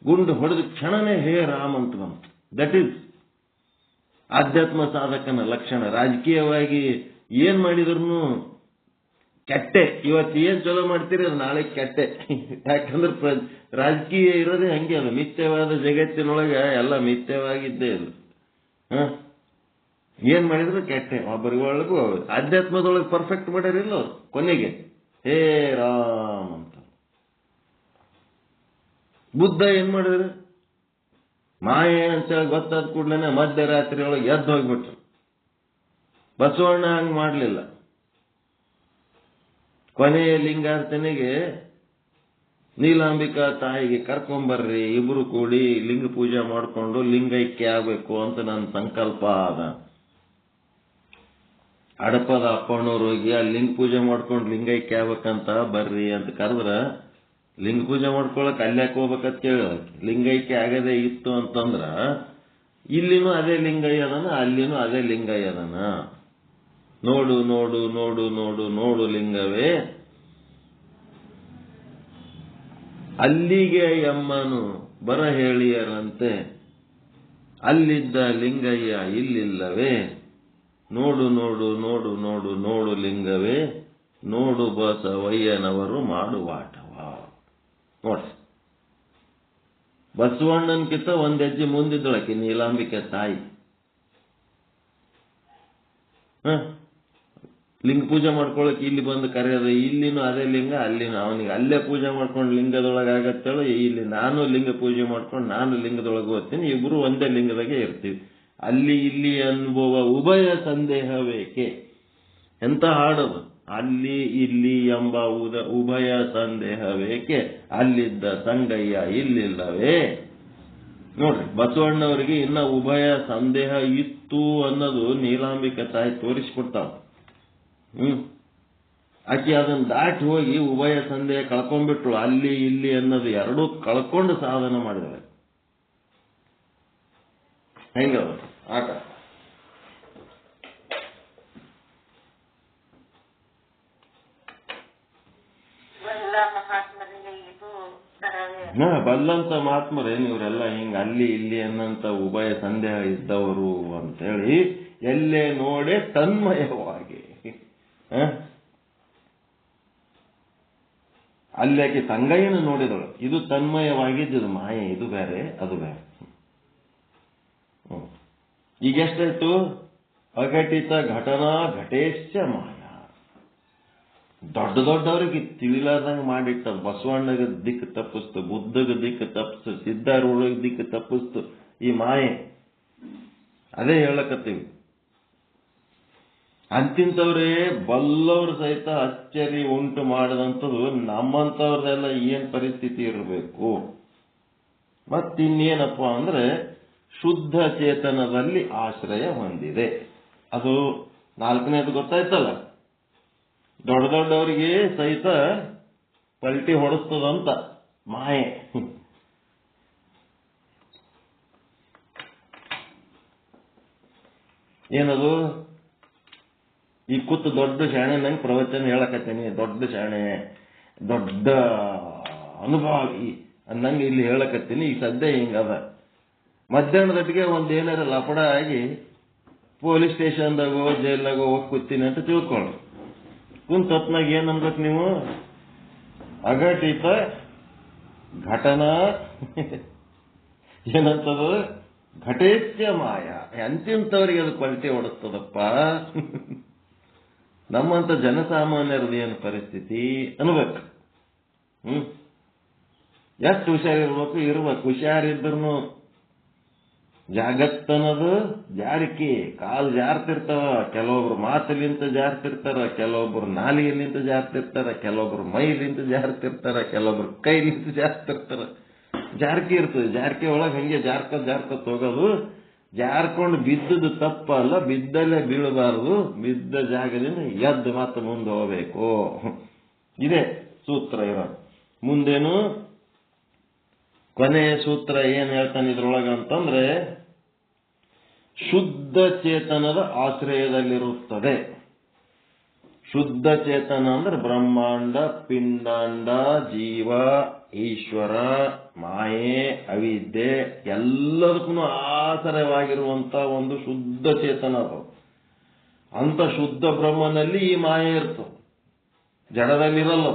ಗುಂಡು ಹೊಡೆದ ಕ್ಷಣನೇ ಹೇ ರಾಮ್ ಅಂತ ಬಂತು. ದಟ್ ಈಸ್ ಆಧ್ಯಾತ್ಮ ಸಾಧಕನ ಲಕ್ಷಣ. ರಾಜಕೀಯವಾಗಿ ಏನ್ ಮಾಡಿದ್ರು ಕೆಟ್ಟೆ. ಇವತ್ತು ಏನ್ ಚಲೋ ಮಾಡ್ತೀರಿ ಅದು ನಾಳೆ ಕೆಟ್ಟೆ. ಯಾಕಂದ್ರೆ ರಾಜಕೀಯ ಇರೋದೇ ಹಂಗೆ. ಅದು ಮಿಥ್ಯವಾದ ಜಗತ್ತಿನೊಳಗೆ ಎಲ್ಲ ಮಿಥ್ಯವಾಗಿದ್ದೇ ಅದು. ಏನ್ ಮಾಡಿದ್ರು ಕೆಟ್ಟೆ. ಒಬ್ಬರಿಗೊಳಗೂ ಆಧ್ಯಾತ್ಮದೊಳಗೆ ಪರ್ಫೆಕ್ಟ್ ಮಾಡ್ಯಾರಿಲ್ಲ ಅವ್ರು. ಕೊನೆಗೆ ಹೇ ರಾಮ್ ಅಂತ. ಬುದ್ಧ ಏನ್ ಮಾಡಿದ್ರು? ಮಾಯೆ ಅಂತೇಳಿ ಗೊತ್ತಾದ ಕೂಡಲೇ ಮಧ್ಯರಾತ್ರಿ ಒಳಗೆ ಎದ್ದು ಹೋಗ್ಬಿಟ್ರು. ಬಸವಣ್ಣ ಹಂಗ್ ಮಾಡ್ಲಿಲ್ಲ. ಕೊನೆಯ ಲಿಂಗಾರ್ತನಿಗೆ ನೀಲಾಂಬಿಕಾ ತಾಯಿಗೆ ಕರ್ಕೊಂಬರ್ರಿ, ಇಬ್ರು ಕೂಡಿ ಲಿಂಗ ಪೂಜೆ ಮಾಡಿಕೊಂಡು ಲಿಂಗೈಕ್ಯ ಆಗ್ಬೇಕು ಅಂತ ನನ್ನ ಸಂಕಲ್ಪ ಅದ. ಅಡಪದ ಅಪ್ಪಣ್ಣವ್ರು ಹೋಗಿ ಆ ಲಿಂಗ ಪೂಜೆ ಮಾಡ್ಕೊಂಡು ಲಿಂಗೈಕ್ಯ ಆಗ್ಬೇಕಂತ ಬರ್ರಿ ಅಂತ ಕರೆದ್ರ ಲಿಂಗ ಪೂಜೆ ಮಾಡ್ಕೊಳಕ್ ಅಲ್ಯಾಕ್ ಹೋಗ್ಬೇಕಂತ ಕೇಳ. ಲಿಂಗೈಕ್ಯ ಆಗದೇ ಇತ್ತು ಅಂತಂದ್ರ ಇಲ್ಲಿನೂ ಅದೇ ಲಿಂಗಯ್ಯ ಅದನ, ಅಲ್ಲಿನೂ ಅದೇ ಲಿಂಗಯ್ಯ ಅದನ. ನೋಡು ನೋಡು ನೋಡು ನೋಡು ನೋಡು ಲಿಂಗವೇ, ಅಲ್ಲಿಗೆ ಎಮ್ಮನು ಬರ ಹೇಳಿಯರಂತೆ, ಅಲ್ಲಿದ್ದ ಲಿಂಗಯ್ಯ ಇಲ್ಲಿಲ್ಲವೇ. ನೋಡು ನೋಡು ನೋಡು ನೋಡು ನೋಡು ಲಿಂಗವೇ, ನೋಡು ಬಸವಯ್ಯನವರು ಮಾಡುವಾಟವ. ನೋಡ್ರಿ, ಬಸವಣ್ಣನ್ಕಿಂತ ಒಂದ್ ಹೆಜ್ಜೆ ಮುಂದಿದ್ದಳಕ್ಕೆ ನೀಲಾಂಬಿಕೆ ತಾಯಿ. ಲಿಂಗ ಪೂಜೆ ಮಾಡ್ಕೊಳಕ್ ಇಲ್ಲಿ ಬಂದು ಕರೆಯೋದು. ಇಲ್ಲಿನೂ ಅದೇ ಲಿಂಗ, ಅಲ್ಲಿನೂ ಅವನಿಗೆ ಅಲ್ಲೇ ಪೂಜೆ ಮಾಡ್ಕೊಂಡು ಲಿಂಗದೊಳಗೆ ಆಗತ್ತೇಳು. ಇಲ್ಲಿ ನಾನು ಲಿಂಗ ಪೂಜೆ ಮಾಡ್ಕೊಂಡು ನಾನು ಲಿಂಗದೊಳಗೆ ಹೋಗ್ತೀನಿ, ಇಬ್ರು ಒಂದೇ ಲಿಂಗದಾಗೆ ಇರ್ತೀವಿ. ಅಲ್ಲಿ ಇಲ್ಲಿ ಅನುಭವ ಉಭಯ ಸಂದೇಹವೇಕೆ. ಎಂತ ಹಾಡೋದು. ಅಲ್ಲಿ ಇಲ್ಲಿ ಎಂಬ ಉಭಯ ಸಂದೇಹವೇಕೆ, ಅಲ್ಲಿದ್ದ ಸಂಗಯ್ಯ ಇಲ್ಲಿಲ್ಲವೇ. ನೋಡ್ರಿ, ಬಸವಣ್ಣವರಿಗೆ ಇನ್ನ ಉಭಯ ಸಂದೇಹ ಇತ್ತು ಅನ್ನೋದು ನೀಲಾಂಬಿಕೆ ತಾಯಿ ತೋರಿಸ್ಬಿಡ್ತಾವ. ಆಕೆ ಅದನ್ನ ದಾಟಿ ಹೋಗಿ ಉಭಯ ಸಂದೇಹ ಕಳ್ಕೊಂಡ್ಬಿಟ್ರು. ಅಲ್ಲಿ ಇಲ್ಲಿ ಅನ್ನೋದು ಎರಡೂ ಕಳ್ಕೊಂಡು ಸಾಧನ ಮಾಡಿದಳೆ. ಹೆಂಗ ಆಟ. ಬಲ್ಲಂತ ಮಹಾತ್ಮರೇನು ಇವರೆಲ್ಲ ಹಿಂಗ ಅಲ್ಲಿ ಇಲ್ಲಿ ಅನ್ನಂತ ಉಭಯ ಸಂದೇಹ ಇದ್ದವರು ಅಂತೇಳಿ ಎಲ್ಲೇ ನೋಡೆ ತನ್ಮಯವಾಗಿ. ಅಲ್ಲಿ ಆಕೆ ತಂಗಯ್ಯನ ನೋಡಿದಳು. ಇದು ತನ್ಮಯವಾಗಿದ್ದು ಮಾಯೆ. ಇದು ಬೇರೆ, ಅದು ಬೇರೆ. ಈಗ ಎಷ್ಟಾಯ್ತು? ಅಘಟಿತ ಘಟನಾ ಘಟೇಶ್ಚ ಮಾಯ. ದೊಡ್ಡ ದೊಡ್ಡವ್ರಿಗೆ ತಿಳಿಲಾರ್ದಂಗೆ ಮಾಡಿಟ್ಟದು. ಬಸವಣ್ಣಗ ದಿಕ್ಕು ತಪ್ಪಿಸ್ತು, ಬುದ್ಧಗ ದಿಕ್ಕು ತಪ್ಪಿಸ್ತು, ಸಿದ್ಧಾರೂಢಗ ದಿಕ್ಕು ತಪ್ಪಿಸ್ತು ಈ ಮಾಯೆ. ಅದೇ ಹೇಳಕತ್ತೀವಿ. ಅಂತಿಂತವ್ರೇ ಬಲ್ಲವ್ರ ಸಹಿತ ಅಚ್ಚರಿ ಉಂಟು ಮಾಡದಂಥದ್ದು ನಮ್ಮಂತವ್ರದೆಲ್ಲ ಏನ್ ಪರಿಸ್ಥಿತಿ ಇರಬೇಕು. ಮತ್ತಿನ್ನೇನಪ್ಪ ಅಂದ್ರೆ ಶುದ್ಧ ಚೇತನದಲ್ಲಿ ಆಶ್ರಯ ಹೊಂದಿದೆ. ಅದು ನಾಲ್ಕನೇದು ಗೊತ್ತಾಯ್ತಲ್ಲ. ದೊಡ್ಡ ದೊಡ್ಡವರಿಗೆ ಸಹಿತ ಪಲ್ಟಿ ಹೊಡೆಸ್ತದಂತ ಮಾಯೆ. ಏನದು? ಈ ಕೂತು ದೊಡ್ಡ ಶಾಣೆ ನಂಗೆ ಪ್ರವಚನ ಹೇಳಕತ್ತೇನಿ, ದೊಡ್ಡ ಶಾಣೆ, ದೊಡ್ಡ ಅನುಭವಿ ಅನ್ನಂಗೆ ಇಲ್ಲಿ ಹೇಳಕತ್ತೀನಿ. ಈ ಸದ್ಯ ಹಿಂಗದ. ಮಧ್ಯಾಹ್ನದೊಟ್ಟಿಗೆ ಏನಾರ ಲಪಡ ಆಗಿ ಪೊಲೀಸ್ ಸ್ಟೇಷನ್ದಾಗೋ ಜೈಲ್ದಾಗೋ ಹೋಗಿ ಕೂತೀನಿ ಅಂತ ತಿಳ್ಕೊಳ್ಳಿ. ಕುಂತ ಹೊತ್ನಾಗ ಏನ್ ಅನ್ಬೇಕು ನೀವು? ಅಘಟಿತ ಘಟನಾ ಏನಂತದು? ಘಟೇತ್ಯ ಮಾಯ. ಅಂತಿಂತವ್ರಿಗೆ ಅದು ಪಲ್ಟಿ ಹೊಡೆಸ್ತದಪ್ಪ. ನಮ್ಮಂತ ಜನಸಾಮಾನ್ಯರದ ಏನು ಪರಿಸ್ಥಿತಿ ಅನ್ಬೇಕು. ಎಷ್ಟು ಹುಷಾರಿರ್ಬೇಕು? ಇರ್ಬೇಕು. ಹುಷಾರಿದ್ರು ಜಾಗತ್ತನ್ನೋದು ಜಾರಿಕೆ. ಕಾಲು ಜಾರ್ತಿರ್ತಾವ. ಕೆಲವೊಬ್ರು ಮಾತಲಿಂತ ಜಾರ್ತಿರ್ತಾರ, ಕೆಲವೊಬ್ರು ನಾಲಿಗೆಲಿಂತ ಜಾರ್ತಿರ್ತಾರ, ಕೆಲವೊಬ್ರು ಮೈಲಿಂತ ಜಾರ್ತಿರ್ತಾರ, ಕೆಲವೊಬ್ರು ಕೈಲಿಂತ ಜಾರ್ತಿರ್ತಾರ. ಜಾರ್ಕಿ ಇರ್ತದೆ. ಜಾರ್ಕಿ ಒಳಗೆ ಹಂಗೆ ಜಾರ್ಕತ್ ಹೋಗೋದು. ಜಾರ್ಕೊಂಡು ಬಿದ್ದದ್ದು ತಪ್ಪಲ್ಲ, ಬಿದ್ದಲ್ಲೇ ಬೀಳಬಾರದು. ಬಿದ್ದ ಜಾಗದಿಂದ ಎದ್ದು ಮತ್ತೆ ಮುಂದೆ ಹೋಗ್ಬೇಕು. ಇದೇ ಸೂತ್ರ ಇರೋದು. ಮುಂದೇನು ಕೊನೆಯ ಸೂತ್ರ ಏನ್ ಹೇಳ್ತಾನೆ ಇದ್ರೊಳಗ ಅಂತಂದ್ರೆ, ಶುದ್ಧ ಚೇತನದ ಆಶ್ರಯದಲ್ಲಿರುತ್ತದೆ. ಶುದ್ಧ ಚೇತನ ಅಂದ್ರೆ ಬ್ರಹ್ಮಾಂಡ, ಪಿಂಡಾಂಡ, ಜೀವ, ಈಶ್ವರ, ಮಾಯೆ, ಅವಿದ್ಯೆ ಎಲ್ಲದಕ್ಕೂ ಆಶ್ರಯವಾಗಿರುವಂತ ಒಂದು ಶುದ್ಧ ಚೇತನ ಅದು. ಅಂತ ಶುದ್ಧ ಬ್ರಹ್ಮನಲ್ಲಿ ಈ ಮಾಯೆ ಇರ್ತದೆ, ಜಡದಲ್ಲಿರಲ್ಲ.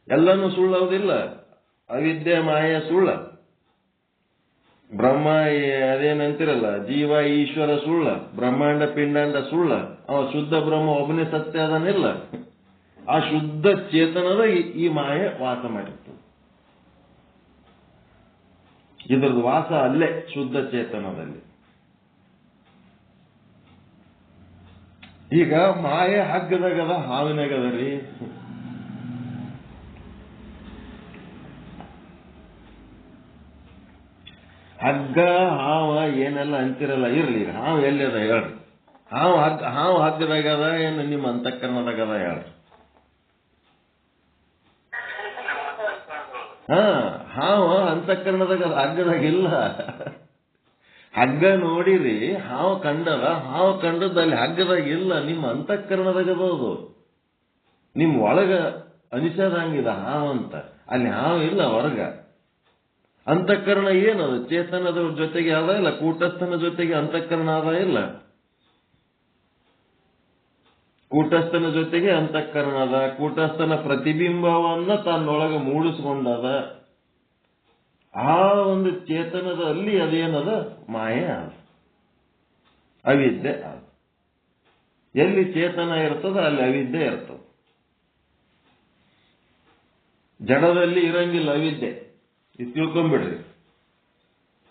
ಎಲ್ಲನೂ ಸುಳ್ಳೋದಿಲ್ಲ. ಅವಿದ್ಯೆ ಮಾಯೆ ಸುಳ್ಳ, ಬ್ರಹ್ಮ ಅದೇನಂತಿರಲ್ಲ ಜೀವ ಈಶ್ವರ ಸುಳ್ಳ, ಬ್ರಹ್ಮಾಂಡ ಪಿಂಡಾಂಡ ಸುಳ್ಳ. ಅವ ಶುದ್ಧ ಬ್ರಹ್ಮ ಒಬ್ಬನೇ ಸತ್ಯ ಅದನ್ನಿಲ್ಲ. ಆ ಶುದ್ಧ ಚೇತನದ ಈ ಮಾಯೆ ವಾಸ ಮಾಡಿರ್ತದೆ. ಇದ್ರದ್ದು ವಾಸ ಅಲ್ಲೇ ಶುದ್ಧ ಚೇತನದಲ್ಲಿ. ಈಗ ಮಾಯೆ ಹಗ್ಗದಾಗದ ಹಾವಿನಾಗದರಿ. ಹಗ್ಗ ಹಾವ ಏನೆಲ್ಲ ಅಂತಿರಲ್ಲ, ಇರ್ಲಿ. ಹಾವು ಎಲ್ಲಿದ ಹೇಳ್ರಿ? ಹಾವು ಹಗ್ಗದಾಗದ ಏನು ನಿಮ್ಮ ಅಂತಃಕರಣದಾಗದ ಹೇಳ್ರಿ? ಹಾವ ಅಂತಃಕರಣದಾಗ ಹಗ್ಗದಾಗಿಲ್ಲ. ಹಗ್ಗ ನೋಡಿರಿ, ಹಾವು ಕಂಡದ, ಹಾವು ಕಂಡದಲ್ಲಿ ಹಗ್ಗದಾಗಿಲ್ಲ, ನಿಮ್ಮ ಅಂತಃಕರಣದಾಗದು. ನಿಮ್ ಒಳಗ ಅನಿಸದಂಗಿದೆ ಹಾವಂತ, ಅಲ್ಲಿ ಹಾವು ಇಲ್ಲ ಹೊರಗ. ಅಂತಃಕರಣ ಏನದು? ಚೇತನದ ಜೊತೆಗೆ ಅದ ಇಲ್ಲ, ಕೂಟಸ್ಥನ ಜೊತೆಗೆ ಅಂತಃಕರಣ ಅದ ಇಲ್ಲ. ಕೂಟಸ್ಥನ ಜೊತೆಗೆ ಅಂತಃಕರಣ ಅದ. ಕೂಟಸ್ಥನ ಪ್ರತಿಬಿಂಬವನ್ನ ತನ್ನೊಳಗೆ ಮೂಡಿಸ್ಕೊಂಡದ. ಆ ಒಂದು ಚೇತನದಲ್ಲಿ ಅದೇನದ? ಮಾಯೆ ಅದ, ಅವಿದ್ಯೆ ಅದ. ಎಲ್ಲಿ ಚೇತನ ಇರ್ತದ ಅಲ್ಲಿ ಅವಿದ್ಯೆ ಇರ್ತದ. ಜಡದಲ್ಲಿ ಇರಂಗಿಲ್ಲ ಅವಿದ್ಯೆ, ಇದು ತಿಳ್ಕೊಂಡ್ಬಿಡ್ರಿ.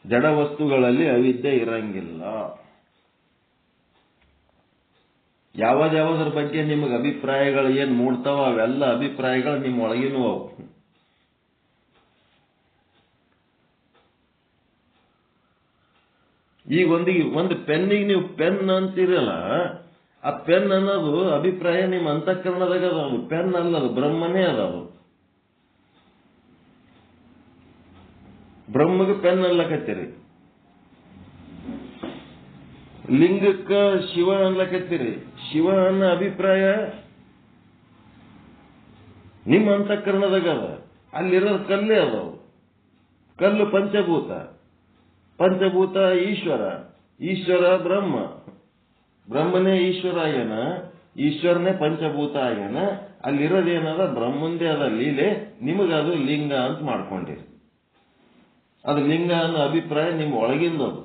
ಜಡ ವಸ್ತುಗಳಲ್ಲಿ ಅವಿದ್ಯೆ ಇರಂಗಿಲ್ಲ. ಯಾವ್ದಾವ್ದ್ರ ಬಗ್ಗೆ ನಿಮಗೆ ಅಭಿಪ್ರಾಯಗಳು ಏನ್ ಮೂಡ್ತಾವ ಅವೆಲ್ಲ ಅಭಿಪ್ರಾಯಗಳು ನಿಮ್ಮ ಒಳಗಿನೂ ಅವು. ಈಗ ಒಂದು ಪೆನ್ನಿಗೆ ನೀವು ಪೆನ್ ಅಂತೀರಲ್ಲ, ಆ ಪೆನ್ ಅನ್ನೋದು ಅಭಿಪ್ರಾಯ ನಿಮ್ಮ ಅಂತಃಕರಣದಾಗ ಅದಾವು. ಪೆನ್ ಅಲ್ಲದು, ಬ್ರಹ್ಮನೇ ಅದಾವು. ಬ್ರಹ್ಮಗೆ ಪೆನ್ ಅನ್ಲಕತ್ತೀರಿ, ಲಿಂಗಕ್ಕ ಶಿವ ಅನ್ಲಕತ್ತೀರಿ. ಶಿವ ಅನ್ನೋ ಅಭಿಪ್ರಾಯ ನಿಮ್ಮ ಅಂತಃಕರಣದಾಗ ಅದ. ಅಲ್ಲಿರೋದು ಕಲ್ಲೇ ಅದಾವು. ಕಲ್ಲು ಪಂಚಭೂತ, ಪಂಚಭೂತ ಈಶ್ವರ, ಈಶ್ವರ ಬ್ರಹ್ಮ, ಬ್ರಹ್ಮನೇ ಈಶ್ವರ ಆಗ್ಯಾನ, ಈಶ್ವರನೇ ಪಂಚಭೂತ ಆಗ್ಯಾನ. ಅಲ್ಲಿರೋದೇನದ ಬ್ರಹ್ಮಂದೇ ಅದ ಲೀಲೆ. ನಿಮಗದು ಲಿಂಗ ಅಂತ ಮಾಡ್ಕೊಂಡಿರಿ. ಅದು ಲಿಂಗ ಅನ್ನೋ ಅಭಿಪ್ರಾಯ ನಿಮ್ಮ ಒಳಗಿಂದದು.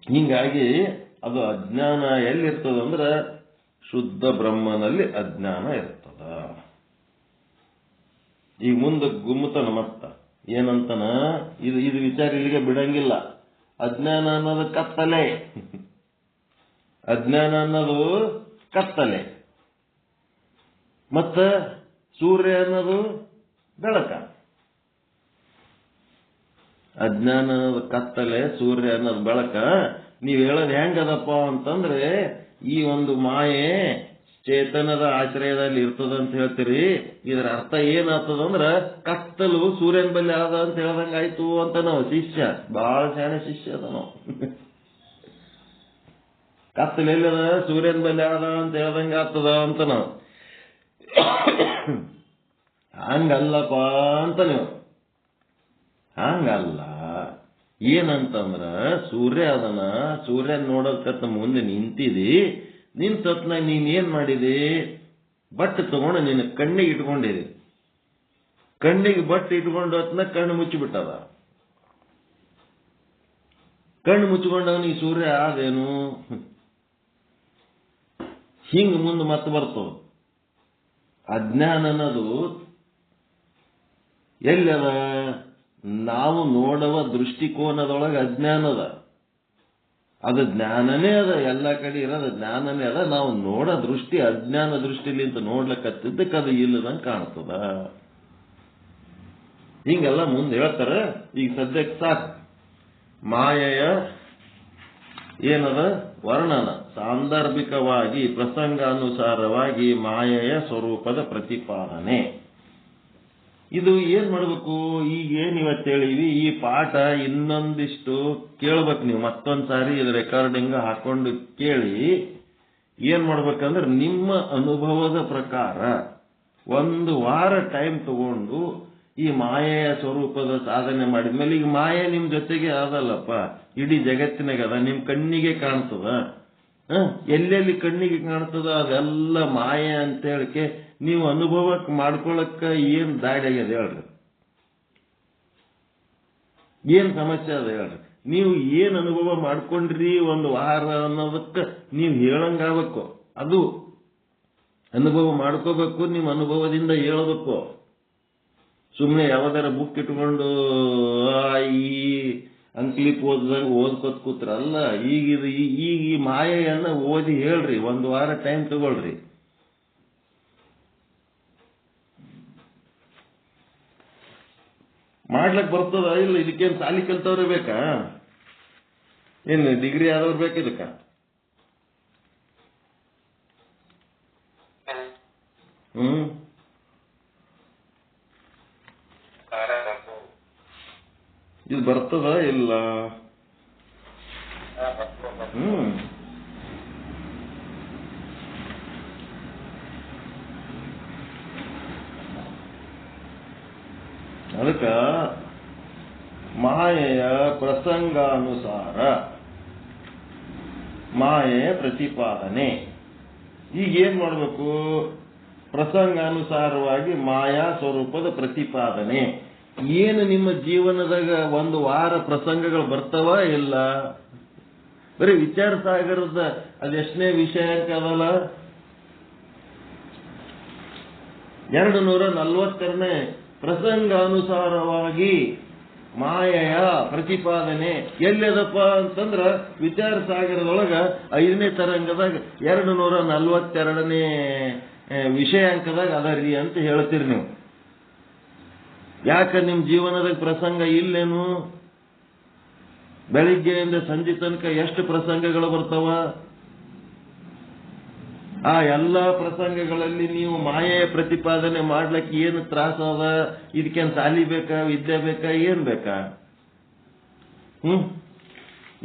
ಹಿಂಗಾಗಿ ಅದು ಅಜ್ಞಾನ ಎಲ್ಲಿರ್ತದಂದ್ರ ಶುದ್ಧ ಬ್ರಹ್ಮನಲ್ಲಿ ಅಜ್ಞಾನ ಇರ್ತದ. ಈಗ ಮುಂದೆ ಗುಮ್ಮತನ ಮತ್ತ ಏನಂತನ, ಇದು ವಿಚಾರ ಇಲ್ಲಿಗೆ ಬಿಡಂಗಿಲ್ಲ. ಅಜ್ಞಾನ ಅನ್ನೋದು ಕತ್ತಲೆ, ಅಜ್ಞಾನ ಅನ್ನೋದು ಕತ್ತಲೆ. ಮತ್ತ ಸೂರ್ಯ ಅನ್ನೋದು ಬೆಳಕ. ಅಜ್ಞಾನ ಅನ್ನೋದು ಕತ್ತಲೆ, ಸೂರ್ಯ ಅನ್ನೋದು ಬೆಳಕ. ನೀವ್ ಹೇಳೋದು ಹೆಂಗದಪ್ಪ ಅಂತಂದ್ರೆ, ಈ ಒಂದು ಮಾಯೆ ಚೇತನದ ಆಶ್ರಯದಲ್ಲಿ ಇರ್ತದಂತ ಹೇಳ್ತೀರಿ. ಇದರ ಅರ್ಥ ಏನಾಗ್ತದಂದ್ರ ಕತ್ತಲು ಸೂರ್ಯನ ಬಲ್ಲಿ ಆದ ಅಂತ ಹೇಳ್ದಂಗ ಆಯ್ತು ಅಂತ ನಾವು. ಶಿಷ್ಯ ಬಹಳ ಶಾಣೆ ಶಿಷ್ಯ ಅದ ನಾವು. ಕತ್ತಲು ಎಲ್ಲದ ಸೂರ್ಯನ ಬಲ್ಲಿ ಆದ ಅಂತ ಹೇಳ್ದಂಗ ಆಗ್ತದ ಅಂತ ನಾವು. ಹಂಗಲ್ಲಪ್ಪ ಅಂತ ನೀವು. ಹಂಗಲ್ಲ. ಏನಂತಂದ್ರ ಸೂರ್ಯ ಅದನ್ನ, ಸೂರ್ಯ ನೋಡೋದಕ್ಕ ಮುಂದೆ ನಿಂತಿದಿ. ನಿಂತತ್ನ ನೀನ್ ಮಾಡಿದಿ? ಬಟ್ಟೆ ತಗೊಂಡು ನಿನ್ನ ಕಣ್ಣಿಗೆ ಇಟ್ಕೊಂಡಿದಿ. ಕಣ್ಣಿಗೆ ಬಟ್ಟೆ ಇಟ್ಕೊಂಡು ಹೊತ್ನ ಕಣ್ಣು ಮುಚ್ಚಿಬಿಟ್ಟದ. ಕಣ್ಣು ಮುಚ್ಚಿಕೊಂಡವನಿಗೆ ಸೂರ್ಯ ಆದೇನು? ಹಿಂಗ ಮುಂದೆ ಮತ್ತೆ ಬರ್ತವ. ಅಜ್ಞಾನ ಅನ್ನೋದು ಎಲ್ಲದ? ನಾವು ನೋಡುವ ದೃಷ್ಟಿಕೋನದೊಳಗೆ ಅಜ್ಞಾನದ. ಅದು ಜ್ಞಾನನೇ ಅದ, ಎಲ್ಲ ಕಡೆ ಇರೋದು ಜ್ಞಾನನೇ ಅದ. ನಾವು ನೋಡೋ ದೃಷ್ಟಿ ಅಜ್ಞಾನ ದೃಷ್ಟಿಲಿಂತ ನೋಡ್ಲಕ್ಕತ್ತಿದ್ದಕ್ಕೆ ಅದು ಇಲ್ಲದಂಗೆ ಕಾಣ್ತದ. ಹಿಂಗೆಲ್ಲ ಮುಂದೆ ಹೇಳ್ತಾರೆ. ಈಗ ಸದ್ಯಕ್ಕೆ ಸಾಕು. ಮಾಯೆಯ ಏನದ ವರ್ಣನ ಸಾಂದರ್ಭಿಕವಾಗಿ ಪ್ರಸಂಗಾನುಸಾರವಾಗಿ ಮಾಯೆಯ ಸ್ವರೂಪದ ಪ್ರತಿಪಾದನೆ. ಇದು ಏನ್ ಮಾಡ್ಬೇಕು? ಈಗ ಏನ್ ಇವತ್ತು ಹೇಳಿವಿ ಈ ಪಾಠ ಇನ್ನೊಂದಿಷ್ಟು ಕೇಳ್ಬೇಕು ನೀವು. ಮತ್ತೊಂದ್ಸಾರಿ ಇದು ರೆಕಾರ್ಡಿಂಗ್ ಹಾಕೊಂಡು ಕೇಳಿ ಏನ್ ಮಾಡ್ಬೇಕಂದ್ರೆ ನಿಮ್ಮ ಅನುಭವದ ಪ್ರಕಾರ 1 ವಾರ ಟೈಮ್ ತಗೊಂಡು ಈ ಮಾಯೆಯ ಸ್ವರೂಪದ ಸಾಧನೆ ಮಾಡಿದ್ಮೇಲೆ, ಈಗ ಮಾಯೆ ನಿಮ್ ಜೊತೆಗೆ ಅದಲ್ಲಪ್ಪ, ಇಡೀ ಜಗತ್ತಿನಾಗ ಅದ, ನಿಮ್ ಕಣ್ಣಿಗೆ ಕಾಣ್ತದ. ಎಲ್ಲೆಲ್ಲಿ ಕಣ್ಣಿಗೆ ಕಾಣ್ತದ ಅದೆಲ್ಲ ಮಾಯೆ ಅಂತ ಹೇಳಿಕೆ ನೀವು ಅನುಭವಕ್ಕೆ ಮಾಡ್ಕೊಳಕ್ಕ ಏನ್ ದಾಡಿ ಆಗ್ಯದ ಹೇಳ್ರಿ? ಏನ್ ಸಮಸ್ಯೆ ಅದ ಹೇಳ್ರಿ? ನೀವು ಏನ್ ಅನುಭವ ಮಾಡ್ಕೊಂಡ್ರಿ 1 ವಾರ ಅನ್ನೋದಕ್ಕ ನೀವು ಹೇಳಂಗಾಗಬೇಕು. ಅದು ಅನುಭವ ಮಾಡ್ಕೋಬೇಕು, ನಿಮ್ಮ ಅನುಭವದಿಂದ ಹೇಳಬೇಕು. ಸುಮ್ಮನೆ ಯಾವ್ದಾರ ಬುಕ್ ಇಟ್ಕೊಂಡು ಈ ಅಂಕ್ಲಿಪ್ ಓದ್ಕೋತ್ ಕೂತ್ರಲ್ಲ. ಈಗ ಈ ಮಾಯೆಯನ್ನ ಓದಿ ಹೇಳ್ರಿ, 1 ವಾರ ಟೈಮ್ ತಗೊಳ್ರಿ. ಮಾಡ್ಲಕ್ ಬರ್ತದ ಇಲ್ಲ? ಇದಕ್ಕೇನು ಸಾಲಿ ಕಲ್ತವ್ರೆ ಬೇಕಾ? ಏನು ಡಿಗ್ರಿ ಆದವ್ರು ಬೇಕು ಇದಕ್ಕ? ಇದು ಬರ್ತದ ಇಲ್ಲ? ಅದಕ್ಕ ಮಾಯೆಯ ಪ್ರಸಂಗಾನುಸಾರ ಮಾಯೆಯ ಪ್ರತಿಪಾದನೆ. ಈಗ ಏನ್ ಮಾಡ್ಬೇಕು? ಪ್ರಸಂಗಾನುಸಾರವಾಗಿ ಮಾಯಾ ಸ್ವರೂಪದ ಪ್ರತಿಪಾದನೆ. ಏನು ನಿಮ್ಮ ಜೀವನದಾಗ 1 ವಾರ ಪ್ರಸಂಗಗಳು ಬರ್ತಾವ ಇಲ್ಲ? ಬರೀ ವಿಚಾರ ಸಾಗರದ ಅದೆಷ್ಟನೇ ವಿಷಯ ಅದಲ್ಲ, 242ನೇ ಪ್ರಸಂಗಾನುಸಾರವಾಗಿ ಮಾಯೆಯ ಪ್ರತಿಪಾದನೆ ಎಲ್ಲದಪ್ಪ ಅಂತಂದ್ರ ವಿಚಾರ ಸಾಗರದೊಳಗ 5ನೇ ತರಂಗದಾಗ 242ನೇ ವಿಷಯಾಂಕದಾಗ ಅದರಿ ಅಂತ ಹೇಳ್ತೀರಿ ನೀವು. ಯಾಕ ನಿಮ್ ಜೀವನದಾಗ ಪ್ರಸಂಗ ಇಲ್ಲೇನು? ಬೆಳಿಗ್ಗೆಯಿಂದ ಸಂಜೆ ತನಕ ಎಷ್ಟು ಪ್ರಸಂಗಗಳು ಬರ್ತಾವ? ಆ ಎಲ್ಲಾ ಪ್ರಸಂಗಗಳಲ್ಲಿ ನೀವು ಮಾಯೆಯ ಪ್ರತಿಪಾದನೆ ಮಾಡ್ಲಿಕ್ಕೆ ಏನು ತ್ರಾಸ ಅದ? ಇದಕ್ಕೇನು ಸಾಲಿ ಬೇಕಾ, ವಿದ್ಯೆ ಬೇಕಾ, ಏನ್ ಬೇಕಾ?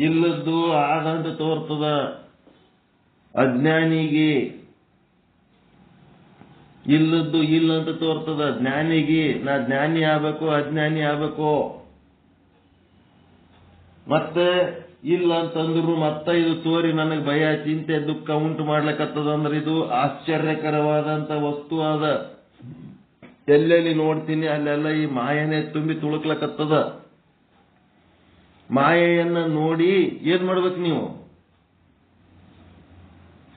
ಇಲ್ಲದ್ದು ಆದಂತ ತೋರ್ತದ ಅಜ್ಞಾನಿಗೆ, ಇಲ್ಲದ್ದು ಇಲ್ಲ ಅಂತ ತೋರ್ತದ ಜ್ಞಾನಿಗೆ. ನಾ ಜ್ಞಾನಿ ಆಗ್ಬೇಕು, ಅಜ್ಞಾನಿ ಆಗ್ಬೇಕು. ಮತ್ತೆ ಇಲ್ಲ ಅಂತಂದ್ರು ಮತ್ತ ಇದು ತೋರಿ ನನಗೆ ಭಯ, ಚಿಂತೆ, ದುಃಖ ಉಂಟು ಮಾಡ್ಲಿಕ್ಕತ್ತದ ಅಂದ್ರೆ ಇದು ಆಶ್ಚರ್ಯಕರವಾದಂತ ವಸ್ತು ಅದ. ಎಲ್ಲೆಲ್ಲಿ ನೋಡ್ತೀನಿ ಅಲ್ಲೆಲ್ಲ ಈ ಮಾಯೆನೇ ತುಂಬಿ ತುಳುಕ್ಲಕತ್ತದ. ಮಾಯೆಯನ್ನ ನೋಡಿ ಏನ್ ಮಾಡ್ಬೇಕು ನೀವು?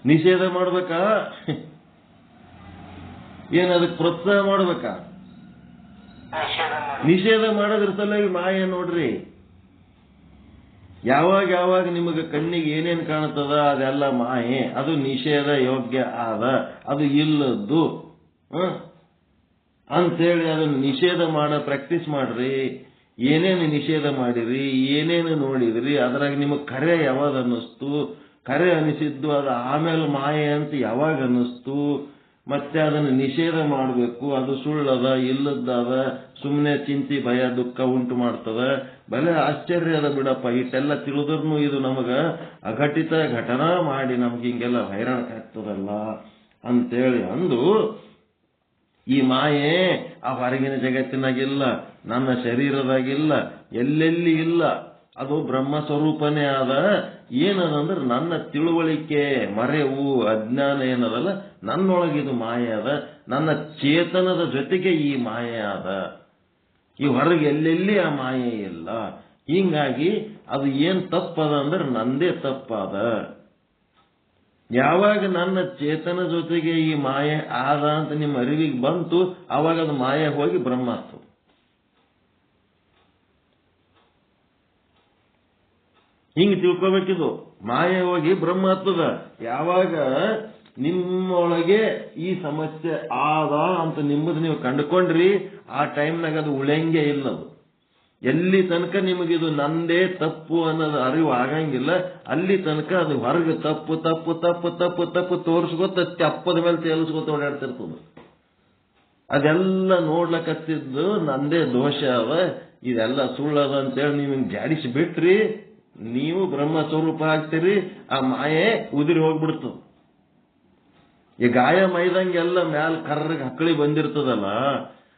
ನಿಷೇಧ ಮಾಡ್ಬೇಕಾ? ಏನ್ ಅದಕ್ಕೆ ಪ್ರೋತ್ಸಾಹ ಮಾಡ್ಬೇಕಾ? ನಿಷೇಧ ಮಾಡೋದ್ರ ಸಲುವಾಗಿ ಮಾಯೆ ನೋಡ್ರಿ. ಯಾವಾಗ ನಿಮಗೆ ಕಣ್ಣಿಗೆ ಏನೇನ್ ಕಾಣುತ್ತದ ಅದೆಲ್ಲ ಮಾಯೆ, ಅದು ನಿಷೇಧ ಯೋಗ್ಯ ಆದ, ಅದು ಇಲ್ಲದ್ದು ಅಂತೇಳಿ ಅದನ್ನು ನಿಷೇಧ ಮಾಡೋ ಪ್ರಾಕ್ಟೀಸ್ ಮಾಡ್ರಿ. ಏನೇನು ನಿಷೇಧ ಮಾಡಿರಿ, ಏನೇನು ನೋಡಿದ್ರಿ, ಅದ್ರಾಗ ನಿಮಗೆ ಕರೆ ಯಾವಾಗ ಅನ್ನಿಸ್ತು? ಕರೆ ಅನಿಸಿದ್ದು ಅದು ಆಮೇಲೆ ಮಾಯೆ ಅಂತ ಯಾವಾಗ ಅನ್ನಿಸ್ತು? ಮತ್ತೆ ಅದನ್ನು ನಿಷೇಧ ಮಾಡಬೇಕು. ಅದು ಸುಳ್ಳದ, ಇಲ್ಲದ್ದದ, ಸುಮ್ಮನೆ ಚಿಂತಿ, ಭಯ, ದುಃಖ ಉಂಟು ಮಾಡ್ತದ. ಬಲೆ ಆಶ್ಚರ್ಯ ಅದ ಬಿಡಪ್ಪ. ಇಷ್ಟೆಲ್ಲ ತಿಳಿದ್ರೂ ಇದು ನಮಗ ಅಘಟಿತ ಘಟನಾ ಮಾಡಿ ನಮ್ಗೆ ಹಿಂಗೆಲ್ಲ ಹೈರಾಣ ಆಗ್ತದಲ್ಲ ಅಂತೇಳಿ ಅಂದು ಈ ಮಾಯೆ ಆ ಹೊರಗಿನ ಜಗತ್ತಿನಾಗಿಲ್ಲ, ನನ್ನ ಶರೀರದಾಗಿಲ್ಲ, ಎಲ್ಲೆಲ್ಲಿ ಇಲ್ಲ. ಅದು ಬ್ರಹ್ಮ ಸ್ವರೂಪನೇ ಆದ. ಏನದಂದ್ರೆ ನನ್ನ ತಿಳುವಳಿಕೆ ಮರೆವು ಅಜ್ಞಾನ ಏನದಲ್ಲ, ನನ್ನೊಳಗಿದು ಮಾಯೆ ಅದ. ನನ್ನ ಚೇತನದ ಜೊತೆಗೆ ಈ ಮಾಯೆ ಆದ. ಈ ಹೊರಗೆ ಎಲ್ಲೆಲ್ಲಿ ಆ ಮಾಯೆ ಇಲ್ಲ. ಹಿಂಗಾಗಿ ಅದು ಏನ್ ತಪ್ಪದ ಅಂದ್ರೆ ನಂದೇ ತಪ್ಪದ. ಯಾವಾಗ ನನ್ನ ಚೇತನ ಜೊತೆಗೆ ಈ ಮಾಯೆ ಆದ ಅಂತ ನಿಮ್ಮ ಅರಿವಿಗೆ ಬಂತು, ಆವಾಗ ಅದು ಮಾಯೆ ಹೋಗಿ ಬ್ರಹ್ಮ ಆತು. ಹಿಂಗೆ ತಿಳ್ಕೋಬೇಕಿದು. ಮಾಯೆ ಹೋಗಿ ಬ್ರಹ್ಮ ಆಗ್ತದ ಯಾವಾಗ ನಿಮ್ಮೊಳಗೆ ಈ ಸಮಸ್ಯೆ ಆದ ಅಂತ ನಿಮ್ಮದು ನೀವು ಕಂಡುಕೊಂಡ್ರಿ. ಆ ಟೈಮ್ನಾಗ ಅದು ಉಳಿಯಂಗೆ ಇಲ್ಲದು. ಎಲ್ಲಿ ತನಕ ನಿಮಗಿದು ನಂದೇ ತಪ್ಪು ಅನ್ನೋದು ಅರಿವು ಆಗಂಗಿಲ್ಲ, ಅಲ್ಲಿ ತನಕ ಅದು ಹೊರಗೆ ತಪ್ಪು ತಪ್ಪು ತಪ್ಪು ತಪ್ಪು ತಪ್ಪು ತೋರಿಸ್ಕೊತ ತೆಪ್ಪದ ಮೇಲೆ ತೇಲಿಸ್ಕೊತ ಓಡಾಡ್ತಿರ್ತದ. ಅದೆಲ್ಲ ನೋಡ್ಲಕತ್ತಿದ್ದು ನಂದೇ ದೋಷ ಅವ, ಇದೆಲ್ಲ ಸುಳ್ಳದ ಅಂತೇಳಿ ನೀವು ಜಾಡಿಸಿ ಬಿಟ್ರಿ, ನೀವು ಬ್ರಹ್ಮ ಸ್ವರೂಪ ಆಗ್ತೀರಿ. ಆ ಮಾಯೆ ಉದುರಿ ಹೋಗ್ಬಿಡ್ತದ. ಈ ಗಾಯ ಮೈದಂಗೆಲ್ಲ ಮ್ಯಾಲ ಕರ್ರಗೆ ಹಕ್ಕಳಿ ಬಂದಿರ್ತದಲ್ಲ,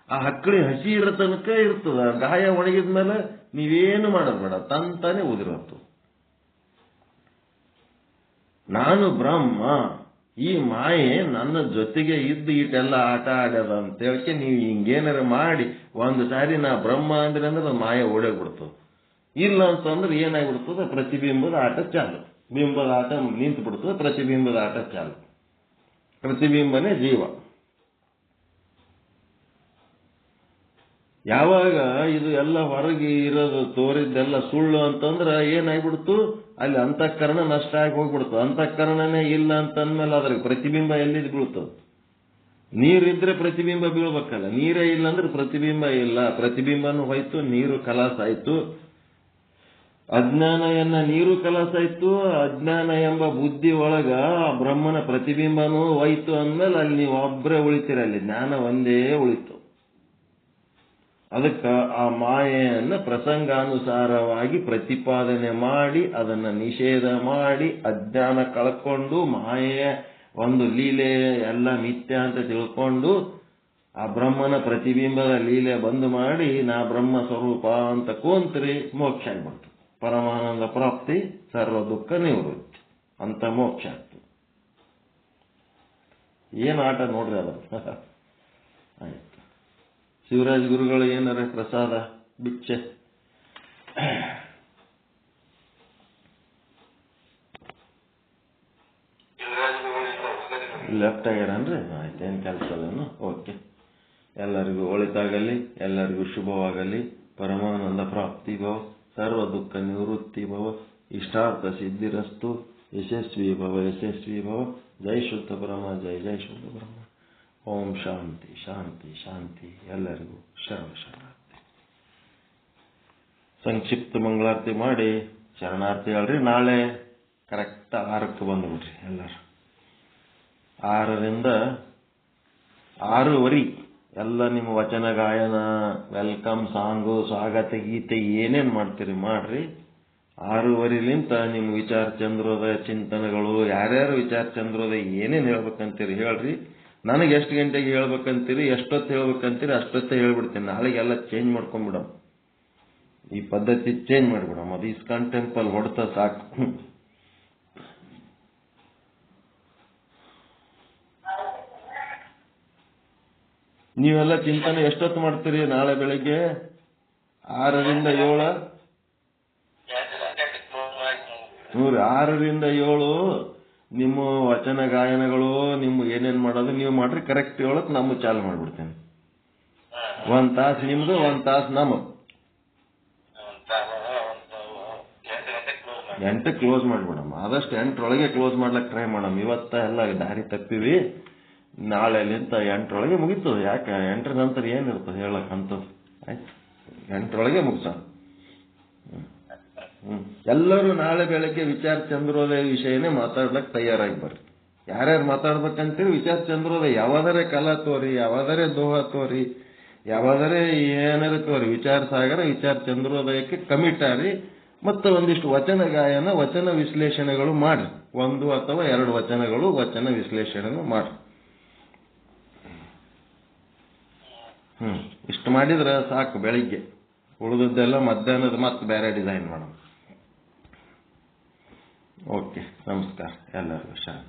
ಆ ಹಕ್ಕಳಿ ಹಸಿ ಇರೋ ತನಕ ಇರ್ತದ. ಗಾಯ ಒಣಗಿದ್ಮೇಲೆ ನೀವೇನು ಮಾಡೋದು ಬೇಡ, ತಂತಾನೆ ಉದುರೋತು. ನಾನು ಬ್ರಹ್ಮ, ಈ ಮಾಯೆ ನನ್ನ ಜೊತೆಗೆ ಇದ್ದು ಇಟ್ಟೆಲ್ಲ ಆಟ ಆಡ್ಯದ ಅಂತ ಹೇಳಕ್ಕೆ ನೀವು ಹಿಂಗೇನಾರ ಮಾಡಿ ಒಂದು ಸಾರಿ ನಾ ಬ್ರಹ್ಮ ಅಂದ್ರೆ ಅದು ಮಾಯೆ ಓಡೋಗ್ಬಿಡ್ತದೆ. ಇಲ್ಲ ಅಂತಂದ್ರೆ ಏನಾಗ್ಬಿಡ್ತದೆ, ಪ್ರತಿಬಿಂಬದ ಆಟ ಚಾಲು. ಬಿಂಬದ ಆಟ ನಿಂತು ಬಿಡ್ತದೆ, ಪ್ರತಿಬಿಂಬದ ಆಟ ಚಾಲು. ಪ್ರತಿಬಿಂಬನೇ ಜೀವ. ಯಾವಾಗ ಇದು ಎಲ್ಲ ಹೊರಗೆ ಇರೋದು ತೋರಿದ್ದೆಲ್ಲ ಸುಳ್ಳು ಅಂತಂದ್ರೆ ಏನಾಗ್ಬಿಡ್ತು, ಅಲ್ಲಿ ಅಂತಃಕರಣ ನಷ್ಟ ಆಗಿ ಹೋಗ್ಬಿಡ್ತು. ಅಂತಃಕರಣನೇ ಇಲ್ಲ ಅಂತಂದ್ಮೇಲೆ ಅದ್ರಿಗೆ ಪ್ರತಿಬಿಂಬ ಎಲ್ಲಿದ್ ಬೀಳ್ತದೆ? ನೀರಿದ್ರೆ ಪ್ರತಿಬಿಂಬ ಬೀಳ್ಬೇಕಲ್ಲ, ನೀರೇ ಇಲ್ಲ ಅಂದ್ರೆ ಪ್ರತಿಬಿಂಬ ಇಲ್ಲ. ಪ್ರತಿಬಿಂಬನೂ ಹೋಯ್ತು, ನೀರು ಕಲಾಸ ಆಯ್ತು. ಅಜ್ಞಾನ ನೀರು ಕಲಾಸ ಆಯ್ತು. ಅಜ್ಞಾನ ಎಂಬ ಬುದ್ಧಿ ಒಳಗ ಬ್ರಹ್ಮನ ಪ್ರತಿಬಿಂಬನೂ ಹೋಯ್ತು ಅಂದ್ಮೇಲೆ ಅಲ್ಲಿ ನೀವು ಒಬ್ಬರೇ ಉಳಿತೀರ, ಅಲ್ಲಿ ಜ್ಞಾನ ಒಂದೇ ಉಳಿತು. ಅದಕ್ಕೆ ಆ ಮಾಯೆಯನ್ನು ಪ್ರಸಂಗಾನುಸಾರವಾಗಿ ಪ್ರತಿಪಾದನೆ ಮಾಡಿ ಅದನ್ನ ನಿಷೇಧ ಮಾಡಿ ಅಜ್ಞಾನ ಕಳ್ಕೊಂಡು ಮಾಯೆಯ ಒಂದು ಲೀಲೆ ಎಲ್ಲ ಮಿಥ್ಯ ಅಂತ ತಿಳ್ಕೊಂಡು ಆ ಬ್ರಹ್ಮನ ಪ್ರತಿಬಿಂಬದ ಲೀಲೆ ಬಂದ್ ಮಾಡಿ ನಾ ಬ್ರಹ್ಮ ಸ್ವರೂಪ ಅಂತ ಕೂಂತ್ರಿ, ಮೋಕ್ಷ ಆಗ್ಬಿಡ್ತು. ಪರಮಾನಂದ ಪ್ರಾಪ್ತಿ, ಸರ್ವ ದುಃಖ ನಿವೃತ್ತಿ ಅಂತ ಮೋಕ್ಷ ಆಗ್ತದೆ. ಏನ್ ಆಟ ನೋಡ್ರಿ ಅದ. ಆಯ್ತು, ಶಿವರಾಜ್ ಗುರುಗಳು ಏನಾರ ಪ್ರಸಾದ ಭಿಕ್ಷೆ? ಲೆಫ್ಟ್ ಆಗ್ಯಾರನ್ರಿ? ಆಯ್ತೇನು ಕೆಲಸ ಅದೇನು? ಓಕೆ. ಎಲ್ಲರಿಗೂ ಒಳಿತಾಗಲಿ, ಎಲ್ಲರಿಗೂ ಶುಭವಾಗಲಿ. ಪರಮಾನಂದ ಪ್ರಾಪ್ತಿ ಭವ, ಸರ್ವ ದುಃಖ ನಿವೃತ್ತಿ ಭವ, ಇಷ್ಟಾರ್ಥ ಸಿದ್ಧಿರಸ್ತು. ಯಶಸ್ವಿ ಭವ, ಯಶಸ್ವಿ ಭವ. ಜೈ ಶುದ್ಧ ಬ್ರಹ್ಮ, ಜೈ ಜೈ ಶುದ್ಧ ಬ್ರಹ್ಮ. ಓಂ ಶಾಂತಿ ಶಾಂತಿ ಶಾಂತಿ. ಎಲ್ಲರಿಗೂ ಶರಣಾರ್ಥಿ. ಸಂಕ್ಷಿಪ್ತ ಮಂಗಳಾರತಿ ಮಾಡಿ ಶರಣಾರ್ಥಿ ಹೇಳ್ರಿ. ನಾಳೆ ಕರೆಕ್ಟ್ 6ಕ್ಕೆ ಬಂದ್ಬಿಡ್ರಿ ಎಲ್ಲರೂ. 6ರಿಂದ 6:15 ಎಲ್ಲ ನಿಮ್ಮ ವಚನ ಗಾಯನ, ವೆಲ್ಕಮ್ ಸಾಂಗು, ಸ್ವಾಗತ ಗೀತೆ ಏನೇನು ಮಾಡ್ತೀರಿ ಮಾಡ್ರಿ. 6:15 ನಿಮ್ಮ ವಿಚಾರ ಚಂದ್ರೋದಯ ಚಿಂತನೆಗಳು, ಯಾರ್ಯಾರು ವಿಚಾರ ಚಂದ್ರೋದಯ ಏನೇನು ಹೇಳ್ಬೇಕಂತೀರಿ ಹೇಳ್ರಿ. ನನಗೆ ಎಷ್ಟು ಗಂಟೆಗೆ ಹೇಳ್ಬೇಕಂತೀರಿ, ಎಷ್ಟೊತ್ತು ಹೇಳ್ಬೇಕಂತೀರಿ ಅಷ್ಟೊತ್ತೇ ಹೇಳ್ಬಿಡ್ತೀನಿ. ನಾಳೆಗೆಲ್ಲ ಚೇಂಜ್ ಮಾಡ್ಕೊಂಡ್ಬಿಡಮ್, ಈ ಪದ್ಧತಿ ಚೇಂಜ್ ಮಾಡಿಬಿಡಮ್. ಅದು ಇಸ್ಕಾನ್ ಟೆಂಪಲ್ ಹೊಡ್ತ ಸಾಕು. ನೀವೆಲ್ಲ ಚಿಂತನೆ ಎಷ್ಟೊತ್ತು ಮಾಡ್ತೀರಿ ನಾಳೆ ಬೆಳಿಗ್ಗೆ? 6ರಿಂದ 7. 6ರಿಂದ 7 ನಿಮ್ಮ ವಚನ ಗಾಯನಗಳು, ನಿಮ್ಮ ಏನೇನ್ ಮಾಡೋದು ನೀವು ಮಾಡ್ರಿ. ಕರೆಕ್ಟ್ 7ಕ್ಕೆ ನಮ್ಮ ಚಾಲು ಮಾಡ್ಬಿಡ್ತೇನೆ. 1 ತಾಸು ನಿಮ್ದು, 1 ತಾಸು ನಮ್ಮದು. 8ಕ್ಕೆ ಕ್ಲೋಸ್ ಮಾಡ್ಬಿಡಮ್ಮ. ಆದಷ್ಟು 8ರೊಳಗೆ ಕ್ಲೋಸ್ ಮಾಡ್ಲಿಕ್ಕೆ ಟ್ರೈ ಮಾಡಮ್. ಇವತ್ತ ಎಲ್ಲ ದಾರಿ ತಪ್ಪಿವಿ. ನಾಳೆಲಿಂತ 8ರೊಳಗೆ ಮುಗಿತದೆ. ಯಾಕೆ 8ರ ನಂತರ ಏನಿರ್ತದೆ ಹೇಳಕ್ಕಂಥದ್ದು? ಆಯ್ತು, 8ರೊಳಗೆ ಮುಗಿಸ. ಎಲ್ಲರೂ ನಾಳೆ ಬೆಳಗ್ಗೆ ವಿಚಾರ ಚಂದ್ರೋದಯ ವಿಷಯನೇ ಮಾತಾಡ್ಲಕ್ಕೆ ತಯಾರಾಗಿ ಬರ್ರಿ. ಯಾರ್ಯಾರು ಮಾತಾಡ್ಬೇಕಂತೀರಿ ವಿಚಾರ ಚಂದ್ರೋದಯ, ಯಾವಾದರೆ ಕಲಾ ತೋರಿ, ಯಾವಾದರೆ ದೋಹ ತೋರಿ, ಯಾವಾದರೆ ಏನಾರ ತೋರಿ, ವಿಚಾರ ಸಾಗರ ವಿಚಾರ ಚಂದ್ರೋದಯಕ್ಕೆ ಕಮಿಟ್ ಆರಿ. ಮತ್ತು ಒಂದಿಷ್ಟು ವಚನ ಗಾಯನ, ವಚನ ವಿಶ್ಲೇಷಣೆಗಳು ಮಾಡ್ರಿ. 1 ಅಥವಾ 2 ವಚನಗಳು ವಚನ ವಿಶ್ಲೇಷಣೆನೂ ಮಾಡ್ರಿ. ಇಷ್ಟು ಮಾಡಿದ್ರೆ ಸಾಕು ಬೆಳಿಗ್ಗೆ. ಉಳಿದದ್ದೆಲ್ಲ ಮಧ್ಯಾಹ್ನದ ಮತ್ತೆ ಬೇರೆ ಡಿಸೈನ್ ಮಾಡೋಣ. ಓಕೆ, ನಮಸ್ಕಾರ ಎಲ್ಲರಿಗೂ. ಶರಣ.